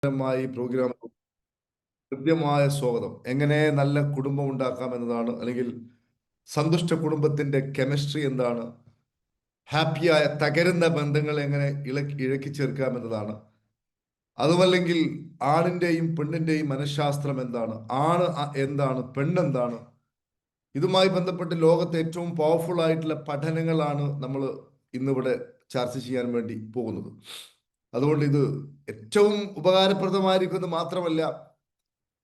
Programme കൃത്യമായ സ്വാഗതം. എങ്ങനെ നല്ല കുടുംബം ഉണ്ടാക്കാം എന്നതാണ്, അല്ലെങ്കിൽ സന്തുഷ്ട കുടുംബത്തിന്റെ കെമിസ്ട്രി എന്താണ്, ഹാപ്പിയായ തകരുന്ന ബന്ധങ്ങൾ എങ്ങനെ ഇഴക്കി ചേർക്കാം എന്നതാണ്. അതുമല്ലെങ്കിൽ ആണിന്റെയും പെണ്ണിന്റെയും മനഃശാസ്ത്രം എന്താണ്, ആണ് എന്താണ്, പെണ്ണെന്താണ്. ഇതുമായി ബന്ധപ്പെട്ട് ലോകത്തെ ഏറ്റവും പവർഫുൾ ആയിട്ടുള്ള പഠനങ്ങളാണ് നമ്മൾ ഇന്നിവിടെ ചർച്ച ചെയ്യാൻ വേണ്ടി പോകുന്നത്. അതുകൊണ്ട് ഇത് ഏറ്റവും ഉപകാരപ്രദമായിരിക്കുന്നത് മാത്രമല്ല,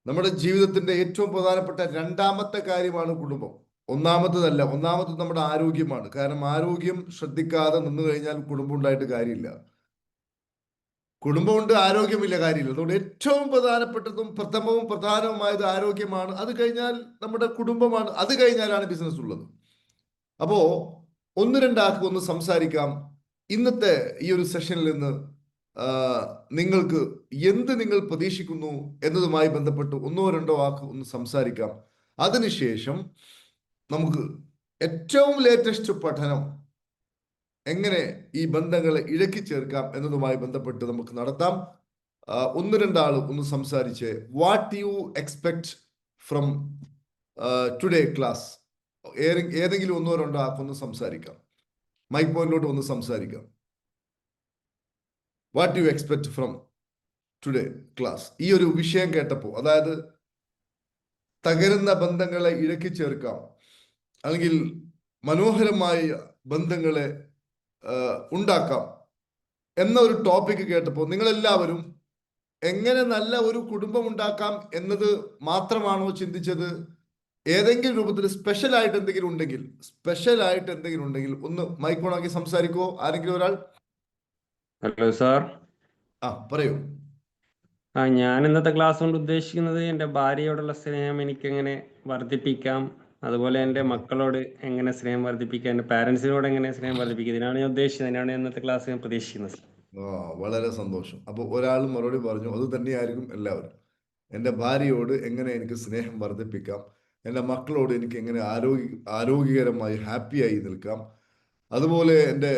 നമ്മുടെ ജീവിതത്തിന്റെ ഏറ്റവും പ്രധാനപ്പെട്ട രണ്ടാമത്തെ കാര്യമാണ് കുടുംബം. ഒന്നാമത്തതല്ല. ഒന്നാമത്തത് നമ്മുടെ ആരോഗ്യമാണ്. കാരണം ആരോഗ്യം ശ്രദ്ധിക്കാതെ നിന്നു കഴിഞ്ഞാൽ കുടുംബം ഉണ്ടായിട്ട് കാര്യമില്ല. കുടുംബമുണ്ട്, ആരോഗ്യമില്ല, കാര്യമില്ല. അതുകൊണ്ട് ഏറ്റവും പ്രധാനപ്പെട്ടതും പ്രഥമവും പ്രധാനവുമായത് ആരോഗ്യമാണ്. അത് കഴിഞ്ഞാൽ നമ്മുടെ കുടുംബമാണ്. അത് കഴിഞ്ഞാലാണ് ബിസിനസ് ഉള്ളത്. അപ്പോ ഒന്ന് രണ്ടാൾക്ക് ഒന്ന് സംസാരിക്കാം. ഇന്നത്തെ ഈ ഒരു സെഷനിൽ നിന്ന് നിങ്ങൾക്ക് നിങ്ങൾ പ്രതീക്ഷിക്കുന്നു എന്നതുമായി ബന്ധപ്പെട്ട് ഒന്നോ രണ്ടോ വാക്ക് ഒന്ന് സംസാരിക്കാം. അതിനുശേഷം നമുക്ക് ഏറ്റവും ലേറ്റസ്റ്റ് പഠനം എങ്ങനെ ഈ ബന്ധങ്ങളെ ഇഴക്കി ചേർക്കാം എന്നതുമായി ബന്ധപ്പെട്ട് നമുക്ക് നടത്താം. ഒന്ന് രണ്ടാൾ ഒന്ന് സംസാരിച്ച് what you expect from today class. ഏതെങ്കിലും ഒന്നോ രണ്ടോ ആക്കൊന്ന് സംസാരിക്കാം. മൈക്ക് പോയിന്റിലോട്ട് ഒന്ന് സംസാരിക്കാം. What you expect from today class. ഈ ഒരു വിഷയം കേട്ടപ്പോൾ, അതായത് തകരുന്ന ബന്ധങ്ങളെ ഇഴക്കി ചേർക്കാം, അല്ലെങ്കിൽ മനോഹരമായ ബന്ധങ്ങളെ ഉണ്ടാക്കാം എന്ന ഒരു ടോപ്പിക് കേട്ടപ്പോൾ നിങ്ങളെല്ലാവരും എങ്ങനെ നല്ല ഒരു കുടുംബം ഉണ്ടാക്കാം എന്നത് മാത്രമാണോ ചിന്തിച്ചത്? ഏതെങ്കിലും രൂപത്തിൽ സ്പെഷ്യൽ ആയിട്ട് എന്തെങ്കിലും ഉണ്ടെങ്കിൽ ഒന്ന് മൈക്ക് ഓണാക്കി സംസാരിക്കുമോ ആരെങ്കിലും ഒരാൾ? Hello sir. പറയൂ. ഞാൻ ഇന്നത്തെ ക്ലാസ് കൊണ്ട് ഉദ്ദേശിക്കുന്നത് എൻ്റെ ഭാര്യയോടുള്ള സ്നേഹം എനിക്ക് എങ്ങനെ വർദ്ധിപ്പിക്കാം, അതുപോലെ എൻ്റെ മക്കളോട് എങ്ങനെ സ്നേഹം വർദ്ധിപ്പിക്കാം, എൻ്റെ പാരൻസിനോട് എങ്ങനെ സ്നേഹം വർദ്ധിപ്പിക്കാം, ഇതിനാണ് ഞാൻ ഉദ്ദേശിച്ചത്. ഇതിനാണ് ഇന്നത്തെ ക്ലാസ് ഞാൻ പ്രതീക്ഷിക്കുന്നത്. വളരെ സന്തോഷം. അപ്പോൾ ഒരാൾ മറുപടി പറഞ്ഞു, അത് തന്നെയായിരിക്കും എല്ലാവരും. എൻ്റെ ഭാര്യയോട് എങ്ങനെ എനിക്ക് സ്നേഹം വർദ്ധിപ്പിക്കാം, എൻ്റെ മക്കളോട് എനിക്ക് എങ്ങനെ ആരോഗ്യകരമായി ഹാപ്പിയായി നിൽക്കാം, അതുപോലെ എൻ്റെ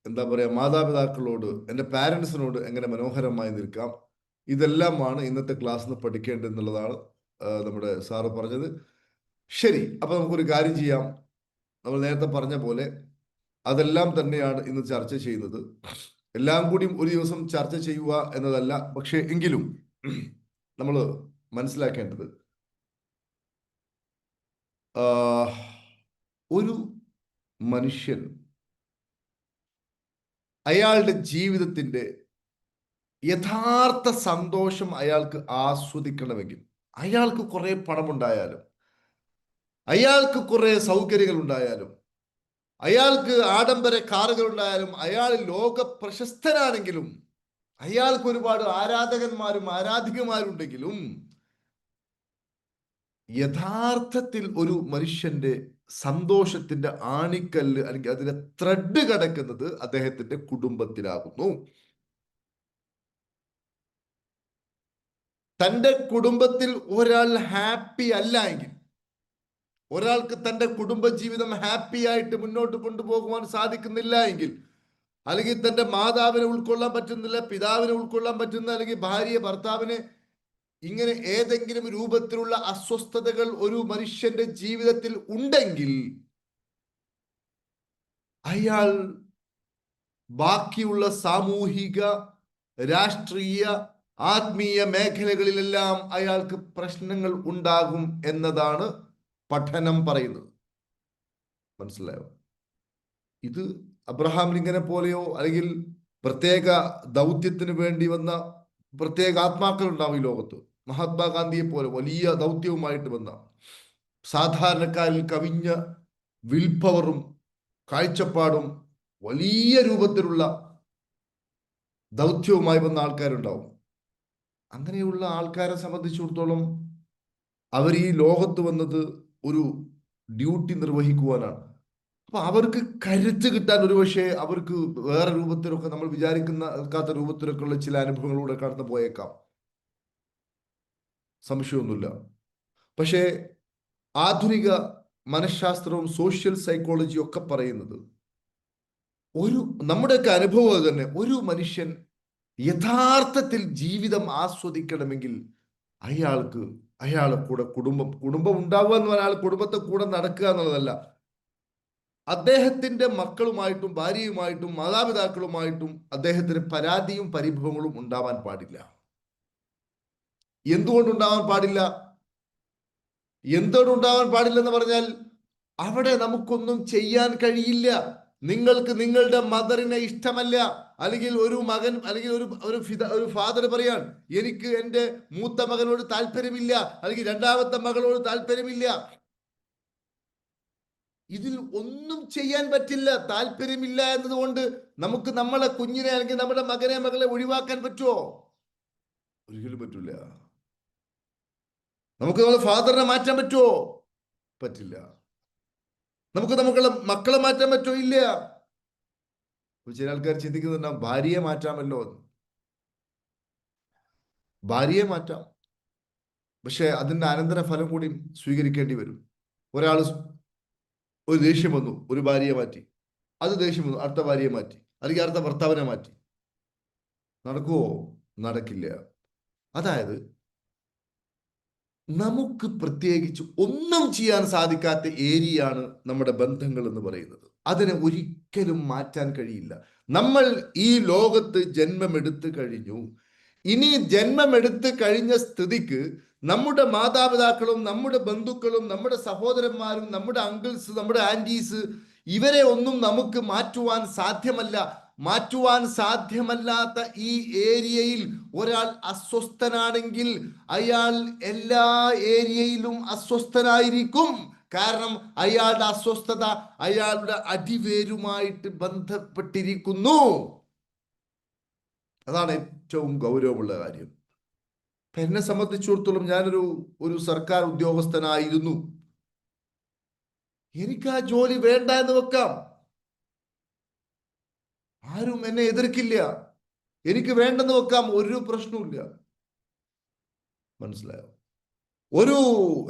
എന്താ പറയുക മാതാപിതാക്കളോട്, എൻ്റെ പാരൻസിനോട് എങ്ങനെ മനോഹരമായി നിൽക്കാം. ഇതെല്ലാമാണ് ഇന്നത്തെ ക്ലാസ്സിൽ നിന്ന് പഠിക്കേണ്ടതെന്നുള്ളതാണ് നമ്മുടെ സാറ് പറഞ്ഞത്. ശരി, അപ്പൊ നമുക്കൊരു കാര്യം ചെയ്യാം. നമ്മൾ നേരത്തെ പറഞ്ഞ പോലെ അതെല്ലാം തന്നെയാണ് ഇന്ന് ചർച്ച ചെയ്യുന്നത്. എല്ലാം കൂടി ഒരു ദിവസം ചർച്ച ചെയ്യുക എന്നതല്ല, പക്ഷെ എങ്കിലും നമ്മൾ മനസ്സിലാക്കേണ്ടത് ഒരു മനുഷ്യൻ അയാളുടെ ജീവിതത്തിന്റെ യഥാർത്ഥ സന്തോഷം അയാൾക്ക് ആസ്വദിക്കണമെങ്കിൽ, അയാൾക്ക് കുറെ പണമുണ്ടായാലും, അയാൾക്ക് കുറെ സൗകര്യങ്ങൾ ഉണ്ടായാലും, അയാൾക്ക് ആഡംബര കാറുകൾ ഉണ്ടായാലും, അയാൾ ലോക പ്രശസ്തനാണെങ്കിലും, അയാൾക്ക് ഒരുപാട് ആരാധകന്മാരും ആരാധികമാരുണ്ടെങ്കിലും, യഥാർത്ഥത്തിൽ ഒരു മനുഷ്യന്റെ സന്തോഷത്തിന്റെ ആണിക്കല്ല് അല്ലെങ്കിൽ അതിന്റെ ത്രെഡ് കിടക്കുന്നത് അദ്ദേഹത്തിന്റെ കുടുംബത്തിലാകുന്നു. തന്റെ കുടുംബത്തിൽ ഒരാൾ ഹാപ്പി അല്ല എങ്കിൽ, ഒരാൾക്ക് തന്റെ കുടുംബജീവിതം ഹാപ്പി ആയിട്ട് മുന്നോട്ട് കൊണ്ടുപോകുവാൻ സാധിക്കുന്നില്ല എങ്കിൽ, അല്ലെങ്കിൽ തന്റെ മാതാവിനെ ഉൾക്കൊള്ളാൻ പറ്റുന്നില്ല, പിതാവിനെ ഉൾക്കൊള്ളാൻ പറ്റുന്ന, അല്ലെങ്കിൽ ഭാര്യ ഭർത്താവിനെ, ഇങ്ങനെ ഏതെങ്കിലും രൂപത്തിലുള്ള അസ്വസ്ഥതകൾ ഒരു മനുഷ്യന്റെ ജീവിതത്തിൽ ഉണ്ടെങ്കിൽ, അയാൾ ബാക്കിയുള്ള സാമൂഹിക, രാഷ്ട്രീയ, ആത്മീയ മേഖലകളിലെല്ലാം അയാൾക്ക് പ്രശ്നങ്ങൾ ഉണ്ടാകും എന്നതാണ് പഠനം പറയുന്നത്. മനസ്സിലായോ? ഇത് അബ്രഹാം ലിങ്കനെ പോലെയോ അല്ലെങ്കിൽ പ്രത്യേക ദൗത്യത്തിന് വേണ്ടി വന്ന പ്രത്യേക ആത്മാക്കൾ ഉണ്ടാവും ഈ ലോകത്ത്. മഹാത്മാഗാന്ധിയെ പോലെ വലിയ ദൗത്യവുമായിട്ട് വന്ന, സാധാരണക്കാരിൽ കവിഞ്ഞ വിൽപവറും കാഴ്ചപ്പാടും വലിയ രൂപത്തിലുള്ള ദൗത്യവുമായി വന്ന ആൾക്കാരുണ്ടാവും. അങ്ങനെയുള്ള ആൾക്കാരെ സംബന്ധിച്ചിടത്തോളം അവർ ഈ ലോകത്ത് വന്നത് ഒരു ഡ്യൂട്ടി നിർവഹിക്കുവാനാണ്. അപ്പൊ അവർക്ക് കരുത്ത് കിട്ടാൻ ഒരുപക്ഷെ അവർക്ക് വേറെ രൂപത്തിലൊക്കെ, നമ്മൾ വിചാരിക്കാത്ത രൂപത്തിലൊക്കെ ഉള്ള ചില അനുഭവങ്ങളിലൂടെ കടന്നു പോയേക്കാം, സംശയമൊന്നുമില്ല. പക്ഷേ ആധുനിക മനഃശാസ്ത്രവും സോഷ്യൽ സൈക്കോളജിയും ഒക്കെ പറയുന്നത്, നമ്മുടെയൊക്കെ അനുഭവം തന്നെ, ഒരു മനുഷ്യൻ യഥാർത്ഥത്തിൽ ജീവിതം ആസ്വദിക്കണമെങ്കിൽ അയാളെ കൂടെ കുടുംബം ഉണ്ടാവുക എന്ന് പറഞ്ഞാൽ കുടുംബത്തെ കൂടെ നടക്കുക എന്നുള്ളതല്ല. അദ്ദേഹത്തിന്റെ മക്കളുമായിട്ടും ഭാര്യയുമായിട്ടും മാതാപിതാക്കളുമായിട്ടും അദ്ദേഹത്തിന് പരാതിയും പരിഭവങ്ങളും ഉണ്ടാവാൻ പാടില്ല. എന്തുകൊണ്ടുണ്ടാവാൻ പാടില്ല? എന്തുകൊണ്ടുണ്ടാവാൻ പാടില്ലെന്ന് പറഞ്ഞാൽ അവിടെ നമുക്കൊന്നും ചെയ്യാൻ കഴിയില്ല. നിങ്ങൾക്ക് നിങ്ങളുടെ മദറിനെ ഇഷ്ടമല്ല, അല്ലെങ്കിൽ ഒരു മകൻ അല്ലെങ്കിൽ ഒരു ഫാദർ പറയാൻ, എനിക്ക് എൻ്റെ മൂത്ത മകനോട് താല്പര്യമില്ല, അല്ലെങ്കിൽ രണ്ടാമത്തെ മകളോട് താല്പര്യമില്ല. ഇതിൽ ഒന്നും ചെയ്യാൻ പറ്റില്ല. താല്പര്യമില്ല എന്നതുകൊണ്ട് നമുക്ക് നമ്മളെ കുഞ്ഞിനെ അല്ലെങ്കിൽ നമ്മുടെ മകളെ ഒഴിവാക്കാൻ പറ്റുമോ? ഒരിക്കലും പറ്റില്ല. നമുക്ക് നമ്മുടെ ഫാദറിനെ മാറ്റാൻ പറ്റുമോ? പറ്റില്ല. നമുക്ക് നമ്മുടെ മക്കളെ മാറ്റാൻ പറ്റുമോ? ഇല്ല. ചില ആൾക്കാർ ചിന്തിക്കുന്നുണ്ടാവും, ഭാര്യയെ മാറ്റാമല്ലോ എന്ന്. ഭാര്യയെ മാറ്റാം, പക്ഷെ അതിന്റെ അനന്തര ഫലം കൂടി സ്വീകരിക്കേണ്ടി വരും. ഒരാൾ ഒരു ദേഷ്യം വന്നു, ഒരു ഭാര്യയെ മാറ്റി, അത് ദേഷ്യം വന്നു, അടുത്ത ഭാര്യയെ മാറ്റി, അല്ലെങ്കിൽ അടുത്ത ഭർത്താവിനെ മാറ്റി. നടക്കുവോ? നടക്കില്ല. അതായത് നമുക്ക് പ്രത്യേകിച്ച് ഒന്നും ചെയ്യാൻ സാധിക്കാത്ത ഏരിയയാണ് നമ്മുടെ ബന്ധങ്ങൾ എന്ന് പറയുന്നത്. അതിനെ ഒരിക്കലും മാറ്റാൻ കഴിയില്ല. നമ്മൾ ഈ ലോകത്ത് ജന്മമെടുത്തു കഴിഞ്ഞു. ഇനി ജന്മമെടുത്ത് കഴിഞ്ഞ സ്ഥിതിക്ക് നമ്മുടെ മാതാപിതാക്കളും നമ്മുടെ ബന്ധുക്കളും നമ്മുടെ സഹോദരന്മാരും നമ്മുടെ അങ്കിൾസ് നമ്മുടെ ആന്റീസ് ഇവരെ ഒന്നും നമുക്ക് മാറ്റുവാൻ സാധ്യമല്ല. മാറ്റുവാൻ സാധ്യമല്ലാത്ത ഈ ഏരിയയിൽ ഒരാൾ അസ്വസ്ഥനാണെങ്കിൽ അയാൾ എല്ലാ ഏരിയയിലും അസ്വസ്ഥനായിരിക്കും. കാരണം അയാളുടെ അസ്വസ്ഥത അയാളുടെ അടിവേരുമായിട്ട് ബന്ധപ്പെട്ടിരിക്കുന്നു. അതാണ് ഏറ്റവും ഗൗരവമുള്ള കാര്യം. എന്നെ സംബന്ധിച്ചിടത്തോളം ഞാനൊരു സർക്കാർ ഉദ്യോഗസ്ഥനായിരുന്നു. എനിക്ക് ആ ജോലി വേണ്ട എന്ന് വെക്കാം, ആരും എന്നെ എതിർക്കില്ല. എനിക്ക് വേണ്ടെന്ന് വെക്കാം, ഒരു പ്രശ്നവുമില്ല. മനസ്സിലായോ?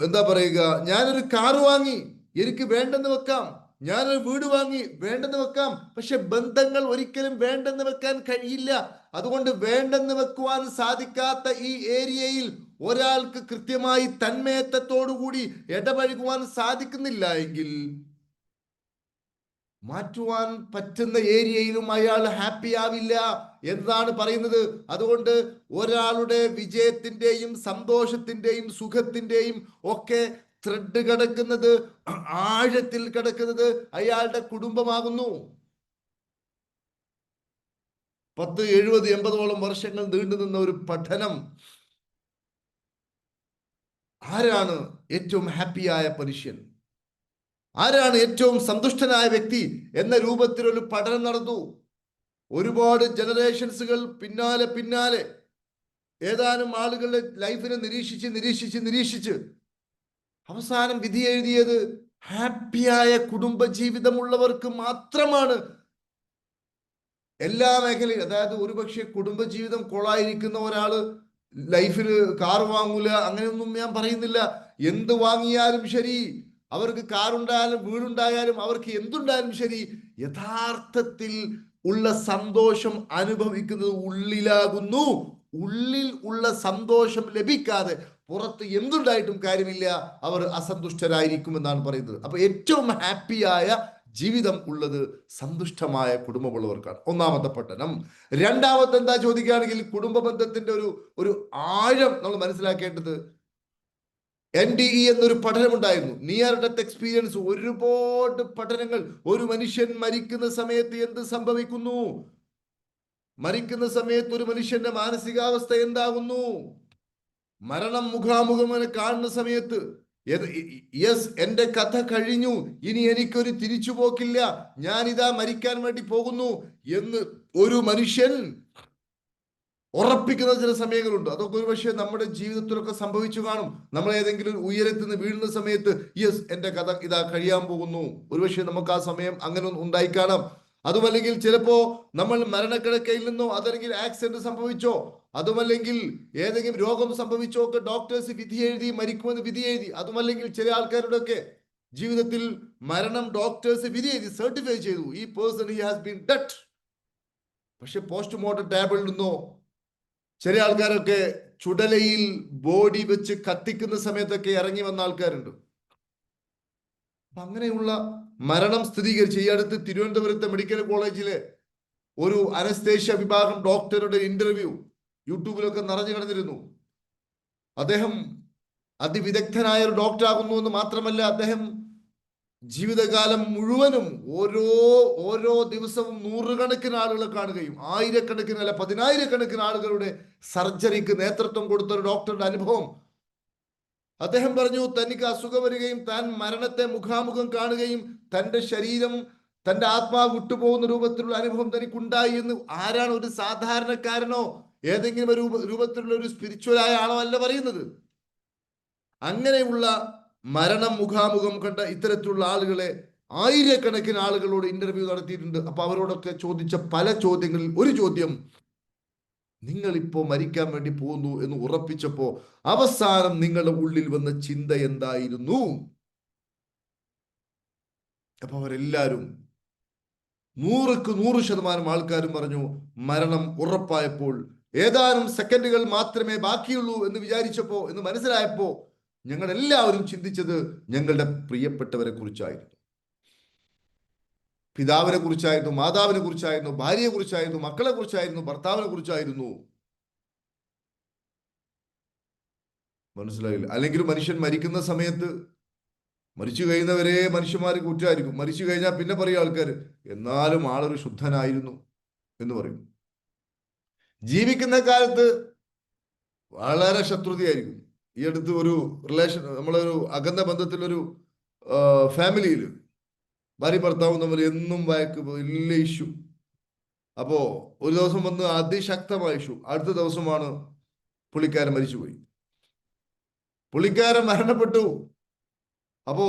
എന്താ പറയുക, ഞാനൊരു കാറ് വാങ്ങി, എനിക്ക് വേണ്ടെന്ന് വെക്കാം. ഞാനൊരു വീട് വാങ്ങി, വേണ്ടെന്ന് വെക്കാം. പക്ഷെ ബന്ധങ്ങൾ ഒരിക്കലും വേണ്ടെന്ന് വെക്കാൻ കഴിയില്ല. അതുകൊണ്ട് വേണ്ടെന്ന് വെക്കുവാൻ സാധിക്കാത്ത ഈ ഏരിയയിൽ ഒരാൾക്ക് കൃത്യമായി തന്മയത്വത്തോടുകൂടി ഇടപഴകുവാൻ സാധിക്കുന്നില്ല എങ്കിൽ മാറ്റുവാൻ പറ്റുന്ന ഏരിയയിലും അയാൾ ഹാപ്പി ആവില്ല എന്നാണ് പറയുന്നത്. അതുകൊണ്ട് ഒരാളുടെ വിജയത്തിന്റെയും സന്തോഷത്തിന്റെയും സുഖത്തിന്റെയും ഒക്കെ ത്രെഡ് കിടക്കുന്നത്, ആഴത്തിൽ കിടക്കുന്നത് അയാളുടെ കുടുംബമാകുന്നു. 10, 70, 80ഓളം വർഷങ്ങൾ നീണ്ടു നിന്ന ഒരു പഠനം, ആരാണ് ഏറ്റവും ഹാപ്പിയായ മനുഷ്യൻ, ആരാണ് ഏറ്റവും സന്തുഷ്ടനായ വ്യക്തി എന്ന രൂപത്തിൽ ഒരു പഠനം നടന്നു. ഒരുപാട് ജനറേഷൻസുകൾ പിന്നാലെ ഏതാനും ആളുകളുടെ ലൈഫിനെ നിരീക്ഷിച്ച് അവസാനം വിധി എഴുതിയത് ഹാപ്പിയായ കുടുംബജീവിതമുള്ളവർക്ക് മാത്രമാണ്. എല്ലാ മേഖലയും, അതായത് ഒരുപക്ഷെ കുടുംബജീവിതം കൊളായിരിക്കുന്ന ഒരാള് ലൈഫിൽ കാർ വാങ്ങൂല, അങ്ങനെയൊന്നും ഞാൻ പറയുന്നില്ല. എന്ത് വാങ്ങിയാലും ശരി, അവർക്ക് കാറുണ്ടായാലും വീടുണ്ടായാലും അവർക്ക് എന്തുണ്ടായാലും ശരി, യഥാർത്ഥത്തിൽ ഉള്ള സന്തോഷം അനുഭവിക്കുന്നത് ഉള്ളിലാകുന്നു. ഉള്ളിൽ ഉള്ള സന്തോഷം ലഭിക്കാതെ പുറത്ത് എന്തുണ്ടായിട്ടും കാര്യമില്ല, അവർ അസന്തുഷ്ടരായിരിക്കുമെന്നാണ് പറയുന്നത്. അപ്പൊ ഏറ്റവും ഹാപ്പിയായ ജീവിതം ഉള്ളത് സന്തുഷ്ടമായ കുടുംബമുള്ളവർക്കാണ്. ഒന്നാമത്തെ പഠനം. രണ്ടാമത്തെ എന്താ ചോദിക്കുകയാണെങ്കിൽ, കുടുംബ ബന്ധത്തിന്റെ ഒരു ആഴം നമ്മൾ മനസ്സിലാക്കേണ്ടത്, NDE എന്നൊരു പഠനമുണ്ടായിരുന്നു, നിയർ ഡെത്ത് എക്സ്പീരിയൻസ്. ഒരുപാട് പഠനങ്ങൾ. ഒരു മനുഷ്യൻ മരിക്കുന്ന സമയത്ത് എന്ത് സംഭവിക്കുന്നു, മരിക്കുന്ന സമയത്ത് ഒരു മനുഷ്യന്റെ മാനസികാവസ്ഥ എന്താകുന്നു, മരണം മുഖാമുഖം കാണുന്ന സമയത്ത് യെസ്, എന്റെ കഥ കഴിഞ്ഞു, ഇനി എനിക്കൊരു തിരിച്ചുപോക്കില്ല, ഞാനിതാ മരിക്കാൻ വേണ്ടി പോകുന്നു എന്ന് ഒരു മനുഷ്യൻ ഉറപ്പിക്കുന്ന ചില സമയങ്ങളുണ്ട്. അതൊക്കെ ഒരുപക്ഷെ നമ്മുടെ ജീവിതത്തിലൊക്കെ സംഭവിച്ചു കാണും. നമ്മൾ ഏതെങ്കിലും ഉയരത്തിൽ നിന്ന് വീഴുന്ന സമയത്ത് യെസ്, എന്റെ കഥ ഇതാ കഴിയാൻ പോകുന്നു. ഒരുപക്ഷെ നമുക്ക് ആ സമയം അങ്ങനെ ഉണ്ടായിക്കാണാം. അതുമല്ലെങ്കിൽ ചിലപ്പോ നമ്മൾ മരണക്കിടക്കയിൽ നിന്നോ, അതല്ലെങ്കിൽ ആക്സിഡന്റ് സംഭവിച്ചോ, അതുമല്ലെങ്കിൽ ഏതെങ്കിലും രോഗം സംഭവിച്ചോ ഒക്കെ ഡോക്ടേഴ്സ് വിധി എഴുതി, മരിക്കുമെന്ന് വിധി എഴുതി. അതുമല്ലെങ്കിൽ ചില ആൾക്കാരുടെ ഒക്കെ ജീവിതത്തിൽ മരണം ഡോക്ടേഴ്സ് വിധി എഴുതി, സർട്ടിഫൈ ചെയ്തു, ഈ person he has been dead. പക്ഷെ പോസ്റ്റ്മോർട്ടം ടേബിളിൽ നിന്നോ ചില ആൾക്കാരൊക്കെ ചുടലയിൽ ബോഡി വെച്ച് കത്തിക്കുന്ന സമയത്തൊക്കെ ഇറങ്ങി വന്ന ആൾക്കാരുണ്ട്. അങ്ങനെയുള്ള മരണം സ്ഥിരീകരിച്ച് ഈ അടുത്ത് തിരുവനന്തപുരത്തെ മെഡിക്കൽ കോളേജിലെ ഒരു അനസ്തേഷ്യ വിഭാഗം ഡോക്ടറുടെ ഇന്റർവ്യൂ യൂട്യൂബിലൊക്കെ നിറഞ്ഞു കിടന്നിരുന്നു. അദ്ദേഹം അതിവിദഗ്ധനായ ഒരു ഡോക്ടർ ആകുന്നു എന്ന് മാത്രമല്ല, അദ്ദേഹം ജീവിതകാലം മുഴുവനും ഓരോ ദിവസവും നൂറുകണക്കിന് ആളുകളെ കാണുകയും ആയിരക്കണക്കിന് അല്ല പതിനായിരക്കണക്കിന് ആളുകളുടെ സർജറിക്ക് നേതൃത്വം കൊടുത്ത ഒരു ഡോക്ടറുടെ അനുഭവം. അദ്ദേഹം പറഞ്ഞു, തനിക്ക് അസുഖം വരികയും താൻ മരണത്തെ മുഖാമുഖം കാണുകയും തന്റെ ശരീരം തന്റെ ആത്മാവ് വിട്ടുപോകുന്ന രൂപത്തിലുള്ള അനുഭവം തനിക്കുണ്ടായി എന്ന്. ആരാണ്? ഒരു സാധാരണക്കാരനോ ഏതെങ്കിലും ഒരു രൂപത്തിലുള്ള ഒരു സ്പിരിച്വലായ ആളോ അല്ല പറയുന്നത്. അങ്ങനെയുള്ള മരണം മുഖാമുഖം കണ്ട ഇത്തരത്തിലുള്ള ആളുകളെ ആയിരക്കണക്കിന് ആളുകളോട് ഇന്റർവ്യൂ നടത്തിയിട്ടുണ്ട്. അപ്പൊ അവരോടൊക്കെ ചോദിച്ച പല ചോദ്യങ്ങളിൽ ഒരു ചോദ്യം, നിങ്ങളിപ്പോ മരിക്കാൻ വേണ്ടി പോകുന്നു എന്ന് ഉറപ്പിച്ചപ്പോ അവസാനം നിങ്ങളുടെ ഉള്ളിൽ വന്ന ചിന്ത എന്തായിരുന്നു? അപ്പൊ അവരെല്ലാരും 100% ആൾക്കാരും പറഞ്ഞു, മരണം ഉറപ്പായപ്പോൾ ഏതാനും സെക്കൻഡുകൾ മാത്രമേ ബാക്കിയുള്ളൂ എന്ന് വിചാരിച്ചപ്പോ, എന്ന് മനസ്സിലായപ്പോ ഞങ്ങൾ എല്ലാവരും ചിന്തിച്ചത് ഞങ്ങളുടെ പ്രിയപ്പെട്ടവരെ കുറിച്ചായിരുന്നു. പിതാവിനെ കുറിച്ചായിരുന്നു, മാതാവിനെ കുറിച്ചായിരുന്നു, ഭാര്യയെ കുറിച്ചായിരുന്നു, മക്കളെ കുറിച്ചായിരുന്നു, ഭർത്താവിനെ കുറിച്ചായിരുന്നു. മനസ്സിലായില്ല? അല്ലെങ്കിൽ മനുഷ്യൻ മരിക്കുന്ന സമയത്ത്, മരിച്ചു കഴിയുന്നവരെ മനുഷ്യന്മാർ കുറ്റമായിരിക്കും. മരിച്ചു കഴിഞ്ഞാൽ പിന്നെ പറയും ആൾക്കാർ, എന്നാലും ആളൊരു ശുദ്ധനായിരുന്നു എന്ന് പറയും. ജീവിക്കുന്ന കാലത്ത് വളരെ ശത്രുതയായിരിക്കും. ഈ അടുത്ത് ഒരു റിലേഷൻ, നമ്മളൊരു അകന്ന ബന്ധത്തിലൊരു ഫാമിലിയിൽ ഭാര്യ ഭർത്താവും തമ്മിൽ എന്നും വഴക്ക്, വലിയ ഇഷ്യൂ. അപ്പോ ഒരു ദിവസം വന്ന് അതിശക്തമായ ഇഷ്യൂ. അടുത്ത ദിവസമാണ് പുള്ളിക്കാരൻ മരിച്ചുപോയി. പുള്ളിക്കാരൻ മരണപ്പെട്ടു. അപ്പോ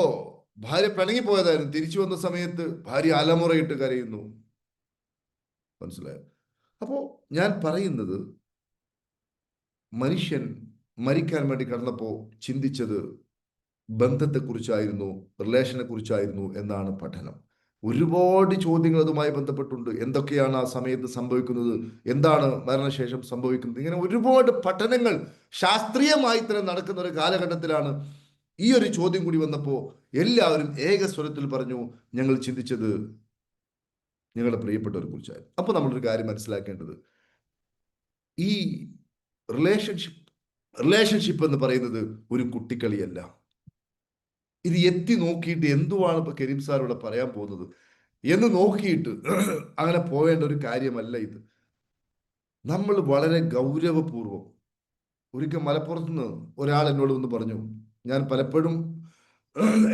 ഭാര്യ പിണങ്ങിപ്പോയതായിരുന്നു. തിരിച്ചു വന്ന സമയത്ത് ഭാര്യ അലമുറയിട്ട് കരയുന്നു. മനസ്സിലായോ? അപ്പോ ഞാൻ പറയുന്നത്, മനുഷ്യൻ മരിക്കാൻ വേണ്ടി കടന്നപ്പോ ചിന്തിച്ചത് ബന്ധത്തെക്കുറിച്ചായിരുന്നു, റിലേഷനെ കുറിച്ചായിരുന്നു എന്നാണ് പഠനം. ഒരുപാട് ചോദ്യങ്ങൾ അതുമായി ബന്ധപ്പെട്ടുണ്ട്. എന്തൊക്കെയാണ് ആ സമയത്ത് സംഭവിക്കുന്നത്, എന്താണ് മരണശേഷം സംഭവിക്കുന്നത്, ഇങ്ങനെ ഒരുപാട് പഠനങ്ങൾ ശാസ്ത്രീയമായി തന്നെ നടക്കുന്ന ഒരു കാലഘട്ടത്തിലാണ് ഈ ഒരു ചോദ്യം കൂടി വന്നപ്പോൾ എല്ലാവരും ഏകസ്വരത്തിൽ പറഞ്ഞു, ഞങ്ങൾ ചിന്തിച്ചത് ഞങ്ങളുടെ പ്രിയപ്പെട്ടവരെ കുറിച്ചായിരുന്നു. അപ്പൊ നമ്മളൊരു കാര്യം മനസ്സിലാക്കേണ്ടത്, ഈ റിലേഷൻഷിപ്പ് എന്ന് പറയുന്നത് ഒരു കുട്ടിക്കളിയല്ല. ഇത് എത്തി നോക്കിയിട്ട് എന്തുവാണ് ഇപ്പൊ കരീം സാർ ഇവിടെ പറയാൻ പോകുന്നത് എന്ന് നോക്കിയിട്ട് അങ്ങനെ പോവേണ്ട ഒരു കാര്യമല്ല ഇത്. നമ്മൾ വളരെ ഗൗരവപൂർവം, ഒരിക്കൽ മലപ്പുറത്ത് നിന്ന് ഒരാൾ എന്നോട് ഒന്ന് പറഞ്ഞു, ഞാൻ പലപ്പോഴും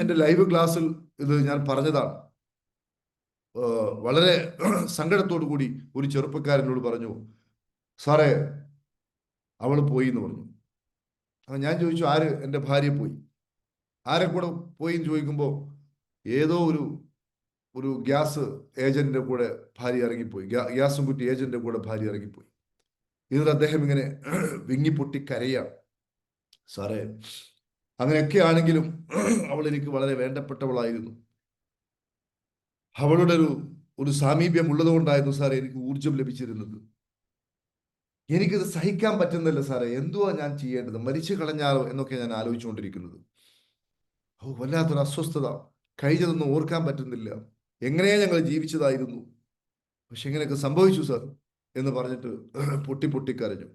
എൻ്റെ ലൈവ് ക്ലാസ്സിൽ ഇത് ഞാൻ പറഞ്ഞതാണ്. വളരെ സങ്കടത്തോടു കൂടി ഒരു ചെറുപ്പക്കാരനോട് പറഞ്ഞു, സാറേ അവൾ പോയി എന്ന് പറഞ്ഞു. ഞാൻ ചോദിച്ചു, ആര്? എൻ്റെ ഭാര്യ പോയി. ആരെ കൂടെ പോയി എന്ന് ചോദിക്കുമ്പോൾ ഏതോ ഒരു ഗ്യാസ് ഏജന്റിന്റെ കൂടെ ഭാര്യ ഇറങ്ങിപ്പോയി. ഗ്യാസും കുറ്റി ഏജന്റിന്റെ കൂടെ ഭാര്യ ഇറങ്ങിപ്പോയി. എന്നിട്ട് അദ്ദേഹം ഇങ്ങനെ വിങ്ങിപ്പൊട്ടി കരയാണ്. സാറേ, അങ്ങനെയൊക്കെ ആണെങ്കിലും അവൾ എനിക്ക് വളരെ വേണ്ടപ്പെട്ടവളായിരുന്നു. അവളുടെ ഒരു സാമീപ്യം ഉള്ളതുകൊണ്ടായിരുന്നു സാറേ എനിക്ക് ഊർജം ലഭിച്ചിരുന്നത്. എനിക്കത് സഹിക്കാൻ പറ്റുന്നില്ല സാറേ, എന്തുവാ ഞാൻ ചെയ്യേണ്ടത്, മരിച്ചു കളഞ്ഞാലോ എന്നൊക്കെ ഞാൻ ആലോചിച്ചുകൊണ്ടിരിക്കുന്നത്. വല്ലാത്തൊരു അസ്വസ്ഥത, കഴിഞ്ഞതൊന്നും ഓർക്കാൻ പറ്റുന്നില്ല, എങ്ങനെയാ ഞങ്ങൾ ജീവിച്ചതായിരുന്നു, പക്ഷെ ഇങ്ങനെയൊക്കെ സംഭവിച്ചു സാർ എന്ന് പറഞ്ഞിട്ട് പൊട്ടി കരഞ്ഞു.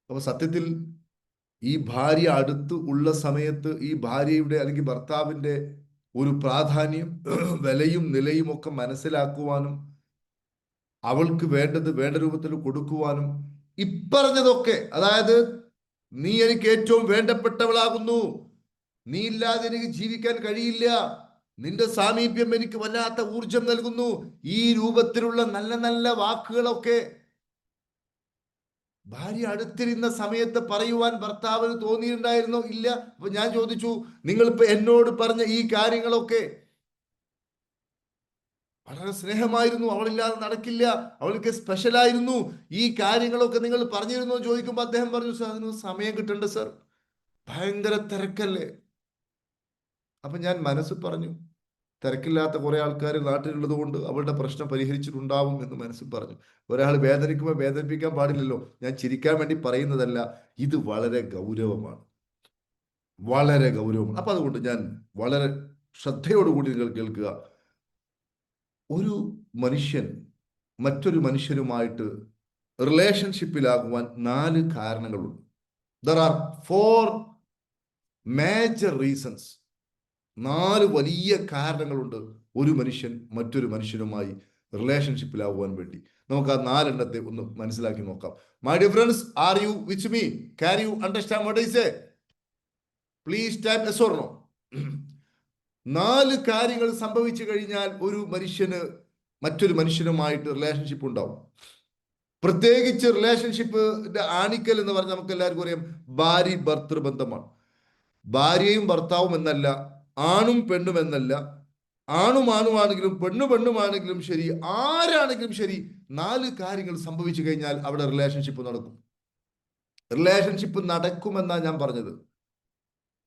അപ്പൊ സത്യത്തിൽ ഈ ഭാര്യ അടുത്ത് ഉള്ള സമയത്ത് ഈ ഭാര്യയുടെ അല്ലെങ്കിൽ ഭർത്താവിന്റെ ഒരു പ്രാധാന്യം, വിലയും നിലയും ഒക്കെ മനസ്സിലാക്കുവാനും അവൾക്ക് വേണ്ടത് വേണ്ട രൂപത്തിൽ കൊടുക്കുവാനും ഇപ്പറഞ്ഞതൊക്കെ, അതായത് നീ എനിക്ക് ഏറ്റവും വേണ്ടപ്പെട്ടവളാകുന്നു, നീ ഇല്ലാതെ എനിക്ക് ജീവിക്കാൻ കഴിയില്ല, നിന്റെ സാമീപ്യം എനിക്ക് വല്ലാത്ത ഊർജം നൽകുന്നു, ഈ രൂപത്തിലുള്ള നല്ല നല്ല വാക്കുകളൊക്കെ ഭാര്യ അടുത്തിരുന്ന സമയത്ത് പറയുവാൻ ഭർത്താവിന് തോന്നിയിട്ടുണ്ടായിരുന്നോ? ഇല്ല. അപ്പൊ ഞാൻ ചോദിച്ചു, നിങ്ങളിപ്പോ എന്നോട് പറഞ്ഞ ഈ കാര്യങ്ങളൊക്കെ വളരെ സ്നേഹമായിരുന്നു, അവളില്ലാതെ നടക്കില്ല, അവൾക്ക് സ്പെഷ്യലായിരുന്നു, ഈ കാര്യങ്ങളൊക്കെ നിങ്ങൾ പറഞ്ഞിരുന്നോ ചോദിക്കുമ്പോൾ അദ്ദേഹം പറഞ്ഞു, സാർ അതിന് സമയം കിട്ടണ്ട സാർ, ഭയങ്കര തിരക്കല്ലേ. അപ്പൊ ഞാൻ മനസ്സ് പറഞ്ഞു, തിരക്കില്ലാത്ത കുറെ ആൾക്കാർ നാട്ടിലുള്ളത് കൊണ്ട് അവളുടെ പ്രശ്നം പരിഹരിച്ചിട്ടുണ്ടാവും എന്ന് മനസ്സിൽ പറഞ്ഞു. ഒരാൾ വേദനിക്കുമ്പോൾ വേദനിപ്പിക്കാൻ പാടില്ലല്ലോ. ഞാൻ ചിരിക്കാൻ വേണ്ടി പറയുന്നതല്ല, ഇത് വളരെ ഗൗരവമാണ്, വളരെ ഗൗരവമാണ്. അപ്പൊ അതുകൊണ്ട് ഞാൻ വളരെ ശ്രദ്ധയോടുകൂടി നിങ്ങൾ കേൾക്കുക. ഒരു മനുഷ്യൻ മറ്റൊരു മനുഷ്യരുമായിട്ട് റിലേഷൻഷിപ്പിലാകുവാൻ 4 കാരണങ്ങളുണ്ട്. There are 4 major reasons. 4 വലിയ കാരണങ്ങളുണ്ട് ഒരു മനുഷ്യൻ മറ്റൊരു മനുഷ്യനുമായി റിലേഷൻഷിപ്പിലാവുവാൻ വേണ്ടി. നമുക്ക് ആ 4 എണ്ണത്തെ ഒന്ന് മനസ്സിലാക്കി നോക്കാം. My dear friends, are you with me? Can you understand what I say? Please type yes or no. 4 കാര്യങ്ങൾ സംഭവിച്ചു കഴിഞ്ഞാൽ ഒരു മനുഷ്യന് മറ്റൊരു മനുഷ്യനുമായിട്ട് റിലേഷൻഷിപ്പ് ഉണ്ടാവും. പ്രത്യേകിച്ച് റിലേഷൻഷിപ്പിന്റെ ആണിക്കൽ എന്ന് പറഞ്ഞാൽ നമുക്ക് എല്ലാവർക്കും അറിയാം, ഭാര്യ ഭർത്തൃ ബന്ധമാണ്. ഭാര്യയും ഭർത്താവും എന്നല്ല, ആണും പെണ്ണും എന്നല്ല, ആണും ആണുമാണെങ്കിലും പെണ്ണുമാണെങ്കിലും ശരി, ആരാണെങ്കിലും ശരി, 4 കാര്യങ്ങൾ സംഭവിച്ചു കഴിഞ്ഞാൽ അവിടെ റിലേഷൻഷിപ്പ് നടക്കും. റിലേഷൻഷിപ്പ് നടക്കുമെന്നാ ഞാൻ പറഞ്ഞത്.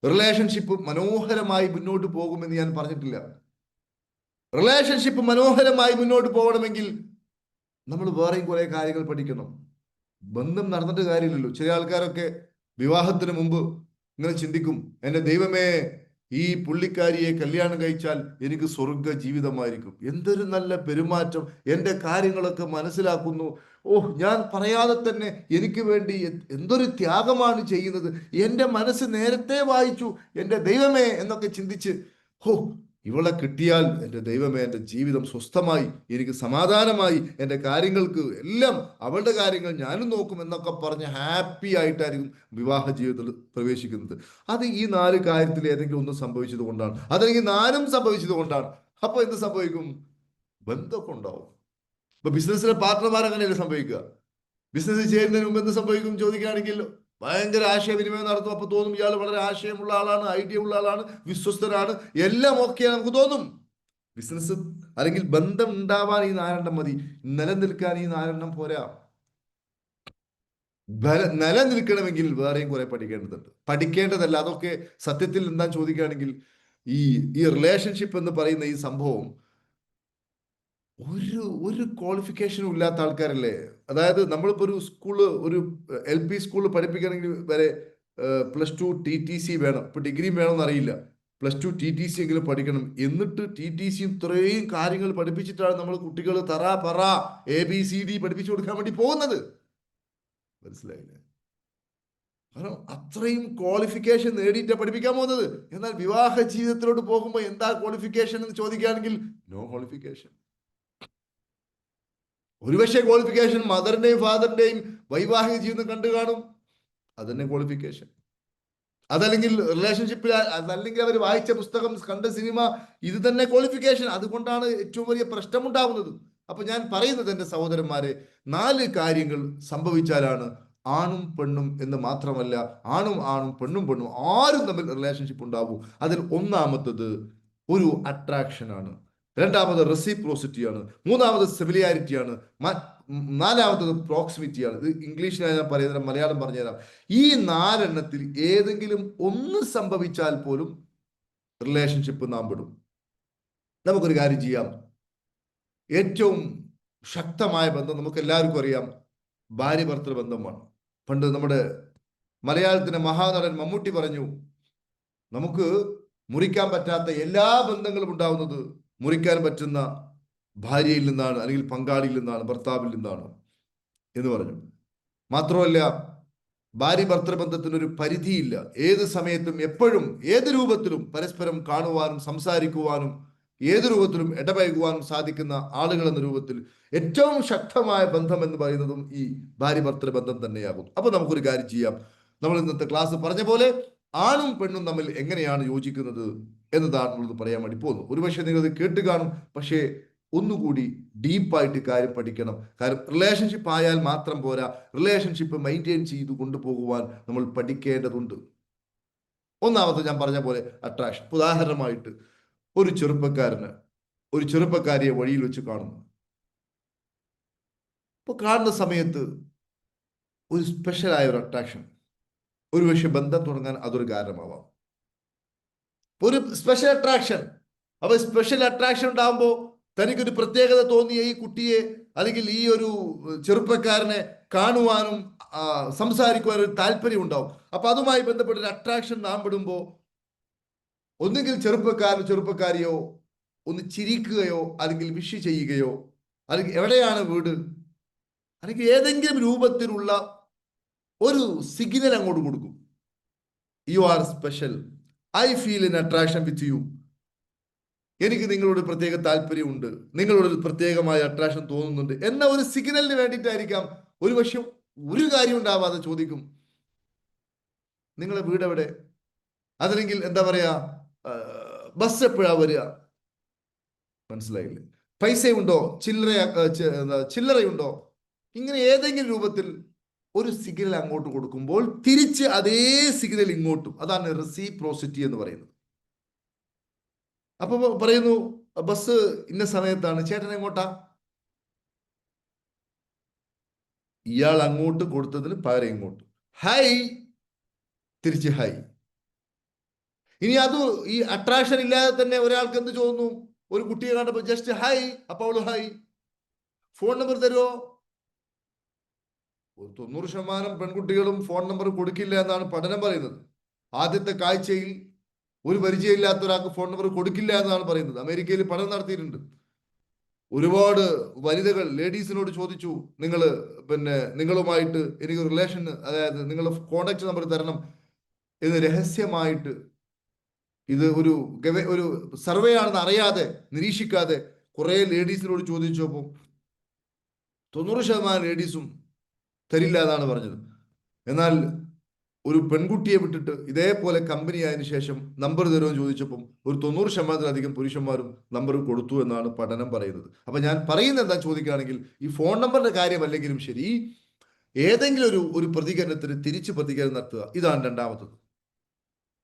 റിലേഷൻഷിപ്പ് മനോഹരമായി മുന്നോട്ട് പോകുമെന്ന് ഞാൻ പറഞ്ഞിട്ടില്ല. റിലേഷൻഷിപ്പ് മനോഹരമായി മുന്നോട്ട് പോകണമെങ്കിൽ നമ്മൾ വേറെയും കുറെ കാര്യങ്ങൾ പഠിക്കണം. ബന്ധം നടന്നിട്ട് കാര്യമില്ലല്ലോ. ചില ആൾക്കാരൊക്കെ വിവാഹത്തിന് മുമ്പ് ഇങ്ങനെ ചിന്തിക്കും, എൻ്റെ ദൈവമേ, ഈ പുള്ളിക്കാരിയെ കല്യാണം കഴിച്ചാൽ എനിക്ക് സ്വർഗ ജീവിതമായിരിക്കും. എന്തൊരു നല്ല പെരുമാറ്റം, എൻ്റെ കാര്യങ്ങളൊക്കെ മനസ്സിലാക്കുന്നു, ഓഹ്, ഞാൻ പറയാതെ തന്നെ എനിക്ക് വേണ്ടി എന്തൊരു ത്യാഗമാണ് ചെയ്യുന്നത്, എൻ്റെ മനസ്സ് നേരത്തെ വായിച്ചു, എൻ്റെ ദൈവമേ എന്നൊക്കെ ചിന്തിച്ച്, ഹോ, ഇവളെ കിട്ടിയാൽ എൻ്റെ ദൈവമേ, എൻ്റെ ജീവിതം സ്വസ്ഥമായി, എനിക്ക് സമാധാനമായി, എൻ്റെ കാര്യങ്ങൾക്ക് എല്ലാം അവളുടെ കാര്യങ്ങൾ ഞാനും നോക്കും എന്നൊക്കെ പറഞ്ഞ് ഹാപ്പി ആയിട്ടായിരിക്കും വിവാഹ ജീവിതത്തിൽ പ്രവേശിക്കുന്നത്. അത് ഈ 4 കാര്യത്തിൽ ഏതെങ്കിലും ഒന്ന് സംഭവിച്ചത് കൊണ്ടാണ്, അതല്ലെങ്കിൽ 4ഉം സംഭവിച്ചത് കൊണ്ടാണ്. അപ്പൊ എന്ത് സംഭവിക്കും? ബന്ധമൊക്കെ ഉണ്ടാവും. ഇപ്പൊ ബിസിനസ്സിലെ പാർട്ട്ണർമാർ അങ്ങനെയല്ലേ സംഭവിക്കുക? ബിസിനസ് ചെയ്യുന്നതിന് മുമ്പ് എന്ത് സംഭവിക്കും ചോദിക്കുകയാണെങ്കിൽ, ഭയങ്കര ആശയവിനിമയം നടത്തും. അപ്പൊ തോന്നും ഇയാൾ വളരെ ആശയമുള്ള ആളാണ്, ഐഡിയ ഉള്ള ആളാണ്, വിശ്വസ്തനാണ്, എല്ലാം ഓക്കെയാണ് നമുക്ക് തോന്നും. ബിസിനസ് അല്ലെങ്കിൽ ബന്ധം ഉണ്ടാവാൻ ഈ 4 എണ്ണം മതി. നിലനിൽക്കാൻ ഈ 4 എണ്ണം പോരാ. നിലനിൽക്കണമെങ്കിൽ വേറെയും കുറെ പഠിക്കേണ്ടതുണ്ട്. പഠിക്കേണ്ടതല്ല, അതൊക്കെ സത്യത്തിൽ എന്താ ചോദിക്കുകയാണെങ്കിൽ, ഈ ഈ റിലേഷൻഷിപ്പ് എന്ന് പറയുന്ന ഈ സംഭവം ഒരു ക്വാളിഫിക്കേഷനും ഇല്ലാത്ത ആൾക്കാരല്ലേ. അതായത് നമ്മളിപ്പോ ഒരു സ്കൂള്, ഒരു LP സ്കൂളിൽ പഠിപ്പിക്കണമെങ്കിൽ വരെ +2 TTC വേണം. ഇപ്പൊ ഡിഗ്രിയും വേണമെന്ന് അറിയില്ല, +2 TTC എങ്കിലും പഠിക്കണം. എന്നിട്ട് TTC ഇത്രയും കാര്യങ്ങൾ പഠിപ്പിച്ചിട്ടാണ് നമ്മൾ കുട്ടികൾ തറ പറ ABCD പഠിപ്പിച്ചു കൊടുക്കാൻ വേണ്ടി പോകുന്നത്. മനസ്സിലായില്ലേ? കാരണം അത്രയും ക്വാളിഫിക്കേഷൻ നേടിയിട്ടാണ് പഠിപ്പിക്കാൻ പോകുന്നത്. എന്നാൽ വിവാഹ ജീവിതത്തിലോട്ട് പോകുമ്പോൾ എന്താ ക്വാളിഫിക്കേഷൻ എന്ന് ചോദിക്കുകയാണെങ്കിൽ, നോ ക്വാളിഫിക്കേഷൻ. ഒരുപക്ഷെ ക്വാളിഫിക്കേഷൻ മദറിന്റെയും ഫാദറിന്റെയും വൈവാഹിക ജീവിതം കണ്ടു കാണും, അതന്നെ ക്വാളിഫിക്കേഷൻ. അതല്ലെങ്കിൽ റിലേഷൻഷിപ്പിൽ, അതല്ലെങ്കിൽ അവർ വായിച്ച പുസ്തകം, കണ്ട സിനിമ, ഇത് തന്നെ ക്വാളിഫിക്കേഷൻ. അതുകൊണ്ടാണ് ഏറ്റവും വലിയ പ്രശ്നമുണ്ടാവുന്നത്. അപ്പൊ ഞാൻ പറയുന്നത്, എൻ്റെ സഹോദരന്മാരെ, 4 കാര്യങ്ങൾ സംഭവിച്ചാലാണ് ആണും പെണ്ണും എന്ന് മാത്രമല്ല, ആണും ആണും പെണ്ണും ആരും തമ്മിൽ റിലേഷൻഷിപ്പ് ഉണ്ടാവും. അതിൽ ഒന്നാമത്തത് ഒരു അട്രാക്ഷൻ ആണ്, രണ്ടാമത് റെസിപ്രോസിറ്റി ആണ്, മൂന്നാമത് സിമിലാരിറ്റി ആണ്, നാലാമത്തത് പ്രോക്സിമിറ്റി ആണ്. ഇത് ഇംഗ്ലീഷിലാണ് ഞാൻ പറയുന്നത്, മലയാളം പറഞ്ഞുതരാം. ഈ 4 എണ്ണത്തിൽ ഏതെങ്കിലും ഒന്ന് സംഭവിച്ചാൽ പോലും റിലേഷൻഷിപ്പ് നാം വിടും. നമുക്കൊരു കാര്യം ചെയ്യാം. ഏറ്റവും ശക്തമായ ബന്ധം നമുക്ക് എല്ലാവർക്കും അറിയാം, ഭാര്യ ഭർത്തൃ ബന്ധമാണ്. പണ്ട് നമ്മുടെ മലയാളത്തിന്റെ മഹാനടൻ മമ്മൂട്ടി പറഞ്ഞു, നമുക്ക് മുറിക്കാൻ പറ്റാത്ത എല്ലാ ബന്ധങ്ങളും ഉണ്ടാവുന്നത് മുറിക്കാൻ പറ്റുന്ന ഭാര്യയിൽ നിന്നാണ്, അല്ലെങ്കിൽ പങ്കാളിയിൽ നിന്നാണ്, ഭർത്താവിൽ നിന്നാണ് എന്ന് പറഞ്ഞു. മാത്രമല്ല, ഭാര്യ ഭർത്തൃബന്ധത്തിനൊരു പരിധിയില്ല. ഏത് സമയത്തും എപ്പോഴും ഏത് രൂപത്തിലും പരസ്പരം കാണുവാനും സംസാരിക്കുവാനും ഏത് രൂപത്തിലും ഇടപഴകുവാനും സാധിക്കുന്ന ആളുകൾ എന്ന രൂപത്തിൽ ഏറ്റവും ശക്തമായ ബന്ധം എന്ന് പറയുന്നതും ഈ ഭാര്യ ഭർത്തൃബന്ധം തന്നെയാകും. അപ്പൊ നമുക്കൊരു കാര്യം ചെയ്യാം. നമ്മൾ ഇന്നത്തെ ക്ലാസ് പറഞ്ഞ പോലെ ആണും പെണ്ണും തമ്മിൽ എങ്ങനെയാണ് യോജിക്കുന്നത് എന്നതാണ് നമ്മളത് പറയാൻ വേണ്ടി പോകുന്നത്. ഒരുപക്ഷെ നിങ്ങളത് കേട്ട് കാണും, പക്ഷേ ഒന്നുകൂടി ഡീപ്പായിട്ട് കാര്യം പഠിക്കണം. കാരണം റിലേഷൻഷിപ്പ് ആയാൽ മാത്രം പോരാ, റിലേഷൻഷിപ്പ് മെയിൻറ്റെയിൻ ചെയ്തു കൊണ്ടുപോകുവാൻ നമ്മൾ പഠിക്കേണ്ടതുണ്ട്. ഒന്നാമത് ഞാൻ പറഞ്ഞ പോലെ അട്രാക്ഷൻ. ഉദാഹരണമായിട്ട് ഒരു ചെറുപ്പക്കാരന് ഒരു ചെറുപ്പക്കാരിയെ വഴിയിൽ വെച്ച് കാണുന്നു. അപ്പൊ കാണുന്ന സമയത്ത് ഒരു സ്പെഷ്യലായ ഒരു അട്രാക്ഷൻ, ഒരുപക്ഷെ ബന്ധം തുടങ്ങാൻ അതൊരു കാരണമാവാം. ഒരു സ്പെഷ്യൽ അട്രാക്ഷൻ. അപ്പൊ സ്പെഷ്യൽ അട്രാക്ഷൻ ഉണ്ടാകുമ്പോൾ തനിക്കൊരു പ്രത്യേകത തോന്നിയ ഈ കുട്ടിയെ അല്ലെങ്കിൽ ഈ ഒരു ചെറുപ്പക്കാരനെ കാണുവാനും സംസാരിക്കുവാനും ഒരു താല്പര്യം ഉണ്ടാവും. അപ്പൊ അതുമായി ബന്ധപ്പെട്ട ഒരു അട്രാക്ഷൻ നാം പെടുമ്പോൾ ഒന്നുകിൽ ചെറുപ്പക്കാരിയോ ഒന്ന് ചിരിക്കുകയോ അല്ലെങ്കിൽ വിഷ് ചെയ്യുകയോ, അല്ലെങ്കിൽ എവിടെയാണ് വീട്, അല്ലെങ്കിൽ ഏതെങ്കിലും രൂപത്തിലുള്ള ഒരു സിഗ്നൽ അങ്ങോട്ട് കൊടുക്കും. You are special, I feel in attraction with you. എനിക്ക് നിങ്ങളോട് പ്രത്യേക താല്പര്യമുണ്ട്, നിങ്ങളോട് പ്രത്യേകമായ അട്രാക്ഷൻ തോന്നുന്നുണ്ട് എന്ന ഒരു സിഗ്നലിന് വേണ്ടിയിട്ടായിരിക്കാം ഒരുപക്ഷെ ഒരു കാര്യം ഉണ്ടാവാതെ ചോദിക്കും, നിങ്ങളെ വീട് എവിടെ, അതല്ലെങ്കിൽ എന്താ പറയാ, ബസ് എപ്പോഴാ വരിക, മനസ്സിലായില്ലേ, പൈസയുണ്ടോ, ചില്ലറയുണ്ടോ, ഇങ്ങനെ ഏതെങ്കിലും രൂപത്തിൽ ഒരു സിഗ്നൽ അങ്ങോട്ട് കൊടുക്കുമ്പോൾ തിരിച്ച് അതേ സിഗ്നൽ ഇങ്ങോട്ടും. അതാണ് റെസിപ്രോസിറ്റി എന്ന് പറയുന്നത്. അപ്പൊ പറയുന്നു ബസ് ഇന്ന സമയത്താണ്, ചേട്ടൻ എങ്ങോട്ടാ, ഇയാൾ അങ്ങോട്ട് കൊടുത്തതിന് പകരം ഇങ്ങോട്ട് ഹൈ, തിരിച്ച് ഹൈ. ഇനി അത് ഈ അട്രാക്ഷൻ ഇല്ലാതെ തന്നെ ഒരാൾക്ക് എന്ത് തോന്നുന്നു, ഒരു കുട്ടിയെ കണ്ടപ്പോൾ ജസ്റ്റ് ഹൈ, അപ്പൊ അവള് ഹൈ. ഫോൺ നമ്പർ തരുമോ? ഒരു 90% പെൺകുട്ടികളും ഫോൺ നമ്പർ കൊടുക്കില്ല എന്നാണ് പഠനം പറയുന്നത്. ആദ്യത്തെ കാഴ്ചയിൽ ഒരു പരിചയമില്ലാത്ത ഒരാൾക്ക് ഫോൺ നമ്പർ കൊടുക്കില്ല എന്നാണ് പറയുന്നത്. അമേരിക്കയിൽ പഠനം നടത്തിയിട്ടുണ്ട്. ഒരുപാട് വനിതകൾ ലേഡീസിനോട് ചോദിച്ചു, നിങ്ങളുമായിട്ട് എനിക്ക് റിലേഷൻ, അതായത് നിങ്ങളുടെ കോണ്ടാക്ട് നമ്പർ തരണം എന്ന് രഹസ്യമായിട്ട്. ഇത് ഒരു സർവേ ആണെന്ന് അറിയാതെ, നിരീക്ഷിക്കാതെ കുറെ ലേഡീസിനോട് ചോദിച്ചപ്പോൾ 90% ലേഡീസും തരില്ല എന്നാണ് പറഞ്ഞത്. എന്നാൽ ഒരു പെൺകുട്ടിയെ വിട്ടിട്ട് ഇതേപോലെ കമ്പനി ആയതിനു ശേഷം നമ്പർ തരുമെന്ന് ചോദിച്ചപ്പം ഒരു 90%-ലധികം പുരുഷന്മാരും നമ്പർ കൊടുത്തു എന്നാണ് പഠനം പറയുന്നത്. അപ്പൊ ഞാൻ പറയുന്നത് എന്താ ചോദിക്കുകയാണെങ്കിൽ, ഈ ഫോൺ നമ്പറിന്റെ കാര്യമല്ലെങ്കിലും ശരി, ഏതെങ്കിലും ഒരു പ്രതികരണത്തിന് തിരിച്ച് പ്രതികരണം നടത്തുക, ഇതാണ് രണ്ടാമത്തത്.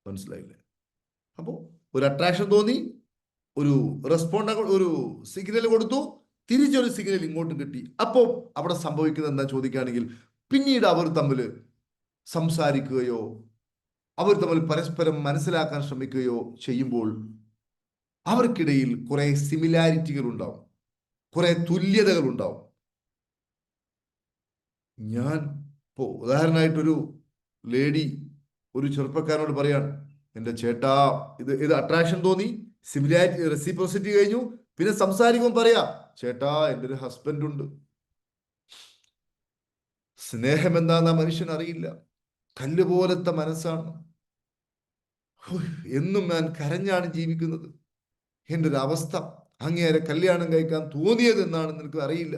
മനസ്സിലായില്ലേ? അപ്പോൾ ഒരു അട്രാക്ഷൻ തോന്നി, ഒരു ഒരു സിഗ്നൽ കൊടുത്തു, തിരിച്ചൊരു സിഗ്നൽ ഇങ്ങോട്ടും കിട്ടി. അപ്പോൾ അവിടെ സംഭവിക്കുന്നത് എന്താ ചോദിക്കുകയാണെങ്കിൽ, പിന്നീട് അവർ തമ്മിൽ സംസാരിക്കുകയോ അവർ തമ്മിൽ പരസ്പരം മനസ്സിലാക്കാൻ ശ്രമിക്കുകയോ ചെയ്യുമ്പോൾ അവർക്കിടയിൽ കുറെ സിമിലാരിറ്റികൾ ഉണ്ടാവും, കുറെ തുല്യതകൾ ഉണ്ടാവും. ഞാൻ ഇപ്പോ ഉദാഹരണമായിട്ടൊരു ലേഡി ഒരു ചെറുപ്പക്കാരനോട് പറയാൻ, എൻ്റെ ചേട്ടാ, ഇത് അട്രാക്ഷൻ തോന്നി, സിമിലാരിറ്റി റെസിപ്രോസിറ്റി കഴിഞ്ഞു, പിന്നെ സംസാരിക്കുമ്പോൾ പറയാ, ചേട്ടാ എൻ്റെ ഒരു ഹസ്ബൻഡ് ഉണ്ട്. സ്നേഹം എന്താന്ന് മനുഷ്യൻ അറിയില്ല, കല്ല് പോലത്തെ മനസ്സാണ്, എന്നും ഞാൻ കരഞ്ഞാണ് ജീവിക്കുന്നത്, എൻ്റെ ഒരു അവസ്ഥ, അങ്ങേരെ കല്യാണം കഴിക്കാൻ തോന്നിയത് എന്നാണെന്ന് എനിക്ക് അറിയില്ല.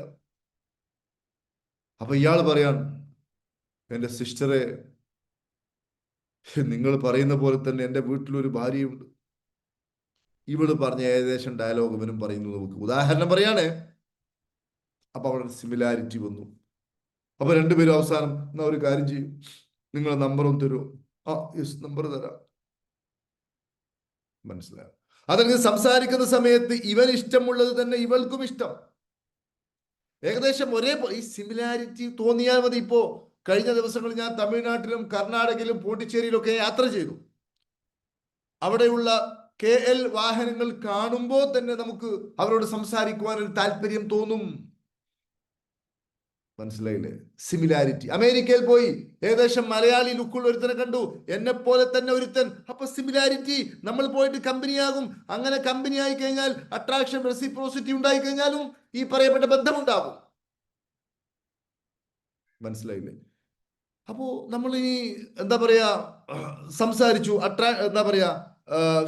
അപ്പൊ ഇയാൾ പറയാൻ, എൻ്റെ സിസ്റ്ററെ, നിങ്ങൾ പറയുന്ന പോലെ തന്നെ എൻ്റെ വീട്ടിലൊരു ഭാര്യയുണ്ട്. ഇവള് പറഞ്ഞ ഏകദേശം ഡയലോഗ് ഇവനും പറയുന്നു. നമുക്ക് ഉദാഹരണം പറയാനേ. അപ്പൊ അവിടെ സിമിലാരിറ്റി വന്നു. അപ്പൊ രണ്ടുപേരും അവസാനം, എന്നാ ഒരു കാര്യം ചെയ്യും, നിങ്ങളെ നമ്പറും തരുമോ? യെസ്, നമ്പർ തരാം. മനസ്സിലായോ? അതല്ലെങ്കിൽ സംസാരിക്കുന്ന സമയത്ത് ഇവൻ ഇഷ്ടമുള്ളത് തന്നെ ഇവൾക്കും ഇഷ്ടം, ഏകദേശം ഈ സിമിലാരിറ്റി തോന്നിയാൽ മതി. ഇപ്പോ കഴിഞ്ഞ ദിവസങ്ങളിൽ ഞാൻ തമിഴ്നാട്ടിലും കർണാടകയിലും പോണ്ടിച്ചേരിയിലും ഒക്കെ യാത്ര ചെയ്തു. അവിടെയുള്ള KL വാഹനങ്ങൾ കാണുമ്പോൾ തന്നെ നമുക്ക് അവരോട് സംസാരിക്കുവാൻ ഒരു താല്പര്യം തോന്നും. മനസ്സിലായില്ലേ? സിമിലാരിറ്റി. അമേരിക്കയിൽ പോയി ഏകദേശം മലയാളി ലുക്കുള്ള ഒരുത്തനെ കണ്ടു, എന്നെ പോലെ തന്നെ ഒരുത്തൻ. അപ്പൊ സിമിലാരിറ്റി, നമ്മൾ പോയിട്ട് കമ്പനിയാകും. അങ്ങനെ കമ്പനി ആയി കഴിഞ്ഞാൽ അട്രാക്ഷൻ, റെസിപ്രോസിറ്റി ഉണ്ടായി കഴിഞ്ഞാലും ഈ പറയപ്പെട്ട ബന്ധമുണ്ടാകും. മനസ്സിലായില്ലേ? അപ്പോ നമ്മൾ ഈ എന്താ പറയാ, സംസാരിച്ചു, എന്താ പറയാ,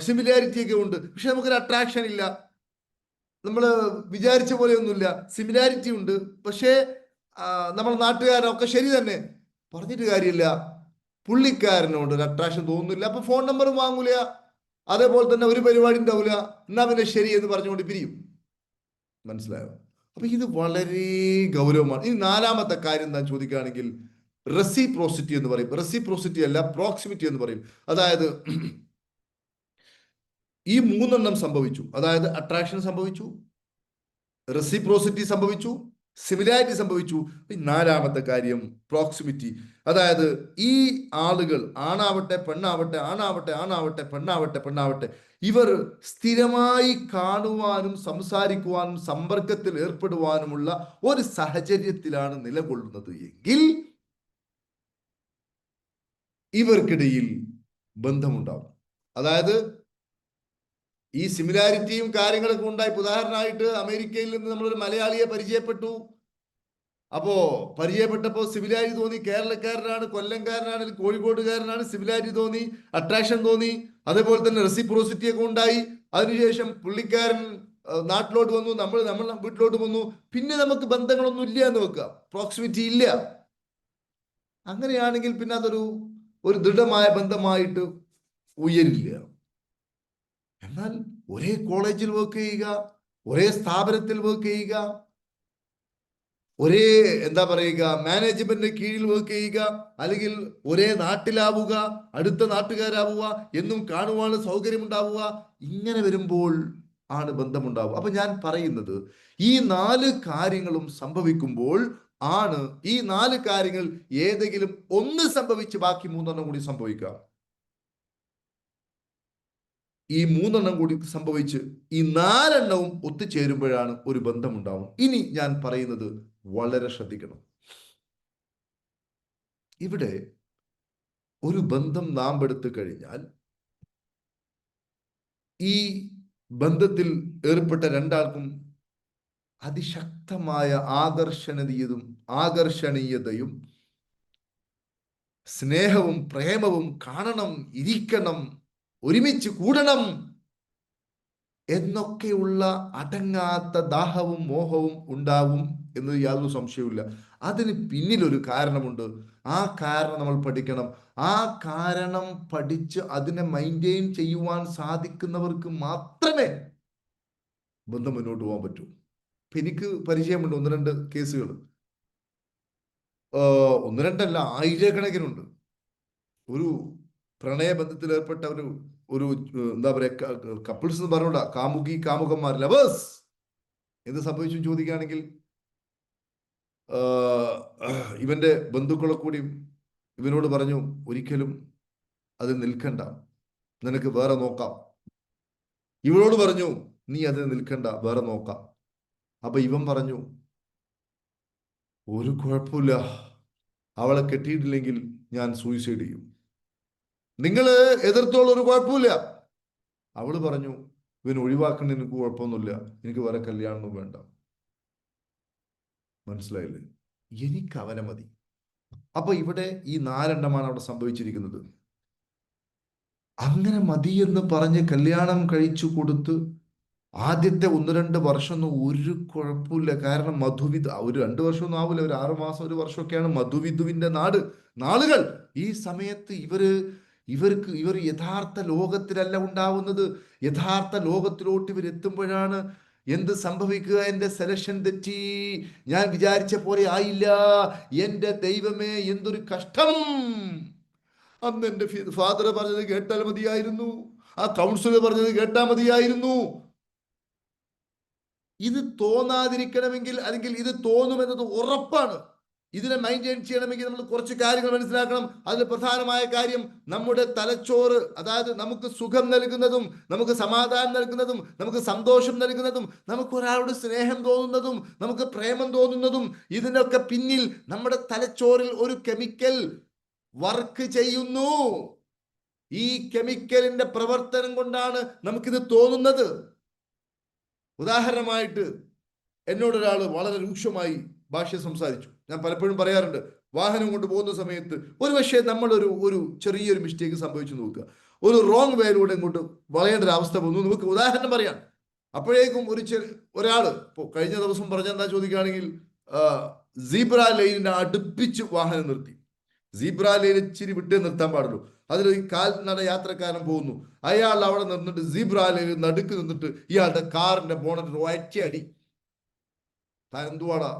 സിമിലാരിറ്റി ഒക്കെ ഉണ്ട്, പക്ഷെ നമുക്കൊരു അട്രാക്ഷൻ ഇല്ല. നമ്മൾ വിചാരിച്ച പോലെയൊന്നുമില്ല. സിമിലാരിറ്റി ഉണ്ട്, പക്ഷേ നമ്മൾ നാട്ടുകാരൊക്കെ ശരി തന്നെ, പറഞ്ഞിട്ട് കാര്യമില്ല, പുള്ളിക്കാരനോട് ഒരു അട്രാക്ഷൻ തോന്നുന്നില്ല. അപ്പൊ ഫോൺ നമ്പറും വാങ്ങൂല, അതേപോലെ തന്നെ ഒരു പരിപാടി ഉണ്ടാവില്ല, എന്നാ പിന്നെ ശരി എന്ന് പറഞ്ഞുകൊണ്ട് പിരിയും. മനസ്സിലായോ? അപ്പൊ ഇത് വളരെ ഗൗരവമാണ്. ഇനി നാലാമത്തെ കാര്യം എന്താ ചോദിക്കുകയാണെങ്കിൽ, റെസിപ്രോസിറ്റി എന്ന് പറയും. റെസിപ്രോസിറ്റി അല്ല, പ്രോക്സിമിറ്റി എന്ന് പറയും. അതായത് ഈ മൂന്നെണ്ണം സംഭവിച്ചു. അതായത് അട്രാക്ഷൻ സംഭവിച്ചു, റെസിപ്രോസിറ്റി സംഭവിച്ചു, സിമിലാരിറ്റി സംഭവിച്ചു. നാലാമത്തെ കാര്യം പ്രോക്സിമിറ്റി. അതായത് ഈ ആളുകൾ, ആണാവട്ടെ പെണ്ണാവട്ടെ, ആണാവട്ടെ ആണാവട്ടെ, പെണ്ണാവട്ടെ പെണ്ണാവട്ടെ, ഇവർ സ്ഥിരമായി കാണുവാനും സംസാരിക്കുവാനും സമ്പർക്കത്തിൽ ഏർപ്പെടുവാനുമുള്ള ഒരു സാഹചര്യത്തിലാണ് നിലകൊള്ളുന്നത് എങ്കിൽ ഇവർക്കിടയിൽ ബന്ധമുണ്ടാവും. അതായത് ഈ സിമിലാരിറ്റിയും കാര്യങ്ങളൊക്കെ ഉണ്ടായി. ഉദാഹരണമായിട്ട് അമേരിക്കയിൽ നിന്ന് നമ്മളൊരു മലയാളിയെ പരിചയപ്പെട്ടു. പരിചയപ്പെട്ടപ്പോൾ സിമിലാരിറ്റി തോന്നി. കേരളക്കാരനാണ്, കൊല്ലംകാരനാണ്, കോഴിക്കോട്ടുകാരനാണ്, സിമിലാരിറ്റി തോന്നി, അട്രാക്ഷൻ തോന്നി. അതേപോലെ തന്നെ റെസിപ്രോസിറ്റി ഒക്കെ ഉണ്ടായി. അതിനുശേഷം പുള്ളിക്കാരൻ നാട്ടിലോട്ട് വന്നു, നമ്മൾ വീട്ടിലോട്ട് വന്നു. പിന്നെ നമുക്ക് ബന്ധങ്ങളൊന്നും ഇല്ല എന്ന് വെക്കുക, പ്രോക്സിമിറ്റി ഇല്ല. അങ്ങനെയാണെങ്കിൽ പിന്നെ അതൊരു ദൃഢമായ ബന്ധമായിട്ട് ഉയരില്ല. എന്നാൽ ഒരേ കോളേജിൽ വർക്ക് ചെയ്യുക, ഒരേ സ്ഥാപനത്തിൽ വർക്ക് ചെയ്യുക, ഒരേ മാനേജ്മെന്റിന് കീഴിൽ വർക്ക് ചെയ്യുക, അല്ലെങ്കിൽ ഒരേ നാട്ടിലാവുക, അടുത്ത നാട്ടുകാരാവുക, എന്നും കാണുവാൻ സൗകര്യമുണ്ടാവുക, ഇങ്ങനെ വരുമ്പോൾ ആണ് ബന്ധമുണ്ടാവുക. അപ്പൊ ഞാൻ പറയുന്നത്, ഈ 4 കാര്യങ്ങളും സംഭവിക്കുമ്പോൾ ആണ് ഈ 4 കാര്യങ്ങൾ ഏതെങ്കിലും ഒന്ന് സംഭവിച്ച് ബാക്കി 3 കൂടി സംഭവിക്കുക. ഈ 3 കൂടി സംഭവിച്ച് ഈ 4 ഒത്തുചേരുമ്പോഴാണ് ഒരു ബന്ധമുണ്ടാവും. ഇനി ഞാൻ പറയുന്നത് വളരെ ശ്രദ്ധിക്കണം. ഇവിടെ ഒരു ബന്ധം നാം എടുത്തു കഴിഞ്ഞാൽ ഈ ബന്ധത്തിൽ ഏർപ്പെട്ട രണ്ടാൾക്കും അതിശക്തമായ ആകർഷണീയതയും സ്നേഹവും പ്രേമവും കാണണം, ഇരിക്കണം, ഒരുമിച്ച് കൂടണം എന്നൊക്കെയുള്ള അടങ്ങാത്ത ദാഹവും മോഹവും ഉണ്ടാവും എന്ന് യാതൊരു സംശയവുമില്ല. അതിന് പിന്നിലൊരു കാരണമുണ്ട്. ആ കാരണം നമ്മൾ പഠിക്കണം. ആ കാരണം പഠിച്ച് അതിനെ മെയിൻറ്റെയിൻ ചെയ്യുവാൻ സാധിക്കുന്നവർക്ക് മാത്രമേ ബന്ധം മുന്നോട്ട് പോകാൻ പറ്റൂ. എനിക്ക് പരിചയമുണ്ട് 1-2 കേസുകൾ. 1-2 അല്ല, ആയിരക്കണക്കിനുണ്ട്. ഒരു പ്രണയബന്ധത്തിൽ ഏർപ്പെട്ട ഒരു കപ്പിൾസ് എന്ന് പറഞ്ഞൂടാ, കാമുകന്മാർ, ലവേഴ്സ്. എന്ത് സംഭവിച്ചു ചോദിക്കുകയാണെങ്കിൽ, ഇവന്റെ ബന്ധുക്കളെ കൂടി ഇവനോട് പറഞ്ഞു, ഒരിക്കലും അത് നിൽക്കണ്ട, നിനക്ക് വേറെ നോക്കാം. ഇവളോട് പറഞ്ഞു, നീ അത് നിൽക്കണ്ട, വേറെ നോക്കാം. അപ്പൊ ഇവൻ പറഞ്ഞു, ഒരു കുഴപ്പമില്ല, അവളെ കെട്ടിയിട്ടില്ലെങ്കിൽ ഞാൻ സൂയിസൈഡ് ചെയ്യും, നിങ്ങൾ എതിർത്തോളം ഒരു കുഴപ്പമില്ല. അവള് പറഞ്ഞു, ഇവൻ ഒഴിവാക്കേണ്ട എനിക്ക് കുഴപ്പമൊന്നുമില്ല, എനിക്ക് വേറെ കല്യാണമൊന്നും വേണ്ട. മനസ്സിലായില്ലേ? എനിക്ക് അവനെ മതി. അപ്പൊ ഇവിടെ ഈ 4 അവിടെ സംഭവിച്ചിരിക്കുന്നത്. അങ്ങനെ മതി എന്ന് പറഞ്ഞ് കല്യാണം കഴിച്ചു കൊടുത്ത് ആദ്യത്തെ 1-2 വർഷമൊന്നും ഒരു കുഴപ്പമില്ല. കാരണം മധുവിധു ഒരു 2 വർഷമൊന്നും ആവില്ല, ഒരു 6 മാസം 1 വർഷമൊക്കെയാണ് മധുവിധുവിന്റെ നാളുകൾ. ഈ സമയത്ത് ഇവർ യഥാർത്ഥ ലോകത്തിലല്ല ഉണ്ടാവുന്നത്. യഥാർത്ഥ ലോകത്തിലോട്ട് ഇവർ എത്തുമ്പോഴാണ് എന്ത് സംഭവിക്കുക? എന്റെ സെലക്ഷൻ തെറ്റി, ഞാൻ വിചാരിച്ച പോലെ ആയില്ല, എന്റെ ദൈവമേ എന്തൊരു കഷ്ടം. അന്ന് എന്റെ ഫാദർ പറഞ്ഞത് കേട്ടാൽ മതിയായിരുന്നു, ആ കൗൺസിലർ പറഞ്ഞത് കേട്ടാൽ മതിയായിരുന്നു. ഇത് തോന്നാതിരിക്കണമെങ്കിൽ, അല്ലെങ്കിൽ ഇത് തോന്നുമെന്നത് ഉറപ്പാണ്. ഇതിനെ മെയിൻറ്റെയിൻ ചെയ്യണമെങ്കിൽ നമ്മൾ കുറച്ച് കാര്യങ്ങൾ മനസ്സിലാക്കണം. അതിൽ പ്രധാനമായ കാര്യം, നമ്മുടെ തലച്ചോറ്, അതായത് നമുക്ക് സുഖം നൽകുന്നതും നമുക്ക് സമാധാനം നൽകുന്നതും നമുക്ക് സന്തോഷം നൽകുന്നതും നമുക്ക് ഒരാളോട് സ്നേഹം തോന്നുന്നതും നമുക്ക് പ്രേമം തോന്നുന്നതും, ഇതിനൊക്കെ പിന്നിൽ നമ്മുടെ തലച്ചോറിൽ ഒരു കെമിക്കൽ വർക്ക് ചെയ്യുന്നു. ഈ കെമിക്കലിന്റെ പ്രവർത്തനം കൊണ്ടാണ് നമുക്കിത് തോന്നുന്നത്. ഉദാഹരണമായിട്ട് എന്നോടൊരാൾ വളരെ രൂക്ഷമായി ഭാഷ സംസാരിച്ചു. ഞാൻ പലപ്പോഴും പറയാറുണ്ട്, വാഹനം കൊണ്ട് പോകുന്ന സമയത്ത് ഒരുപക്ഷെ ഒരു ചെറിയൊരു മിസ്റ്റേക്ക് സംഭവിച്ചു നോക്കുക, ഒരു റോങ് വേയിലൂടെ ഇങ്ങോട്ട് വളയേണ്ട ഒരു അവസ്ഥ വന്നു. നമുക്ക് ഉദാഹരണം പറയാം. അപ്പോഴേക്കും ഒരാള് കഴിഞ്ഞ ദിവസം പറഞ്ഞെന്താ ചോദിക്കുകയാണെങ്കിൽ, സീബ്ര ലൈനിനെ അടുപ്പിച്ച് വാഹനം നിർത്തി. സീബ്ര ലൈൻ ഇച്ചിരി വിട്ടേ നിർത്താൻ പാടുള്ളൂ. അതിൽ ഈ കാൽനട യാത്രക്കാരൻ പോകുന്നു. അയാൾ അവിടെ നിന്നിട്ട് സീബ്ര ലൈൻ നടുക്ക് നിന്നിട്ട് ഇയാളുടെ കാറിന്റെ ബോണറ്റ് ഒറ്റയടി. താൻ എന്തുവാടാ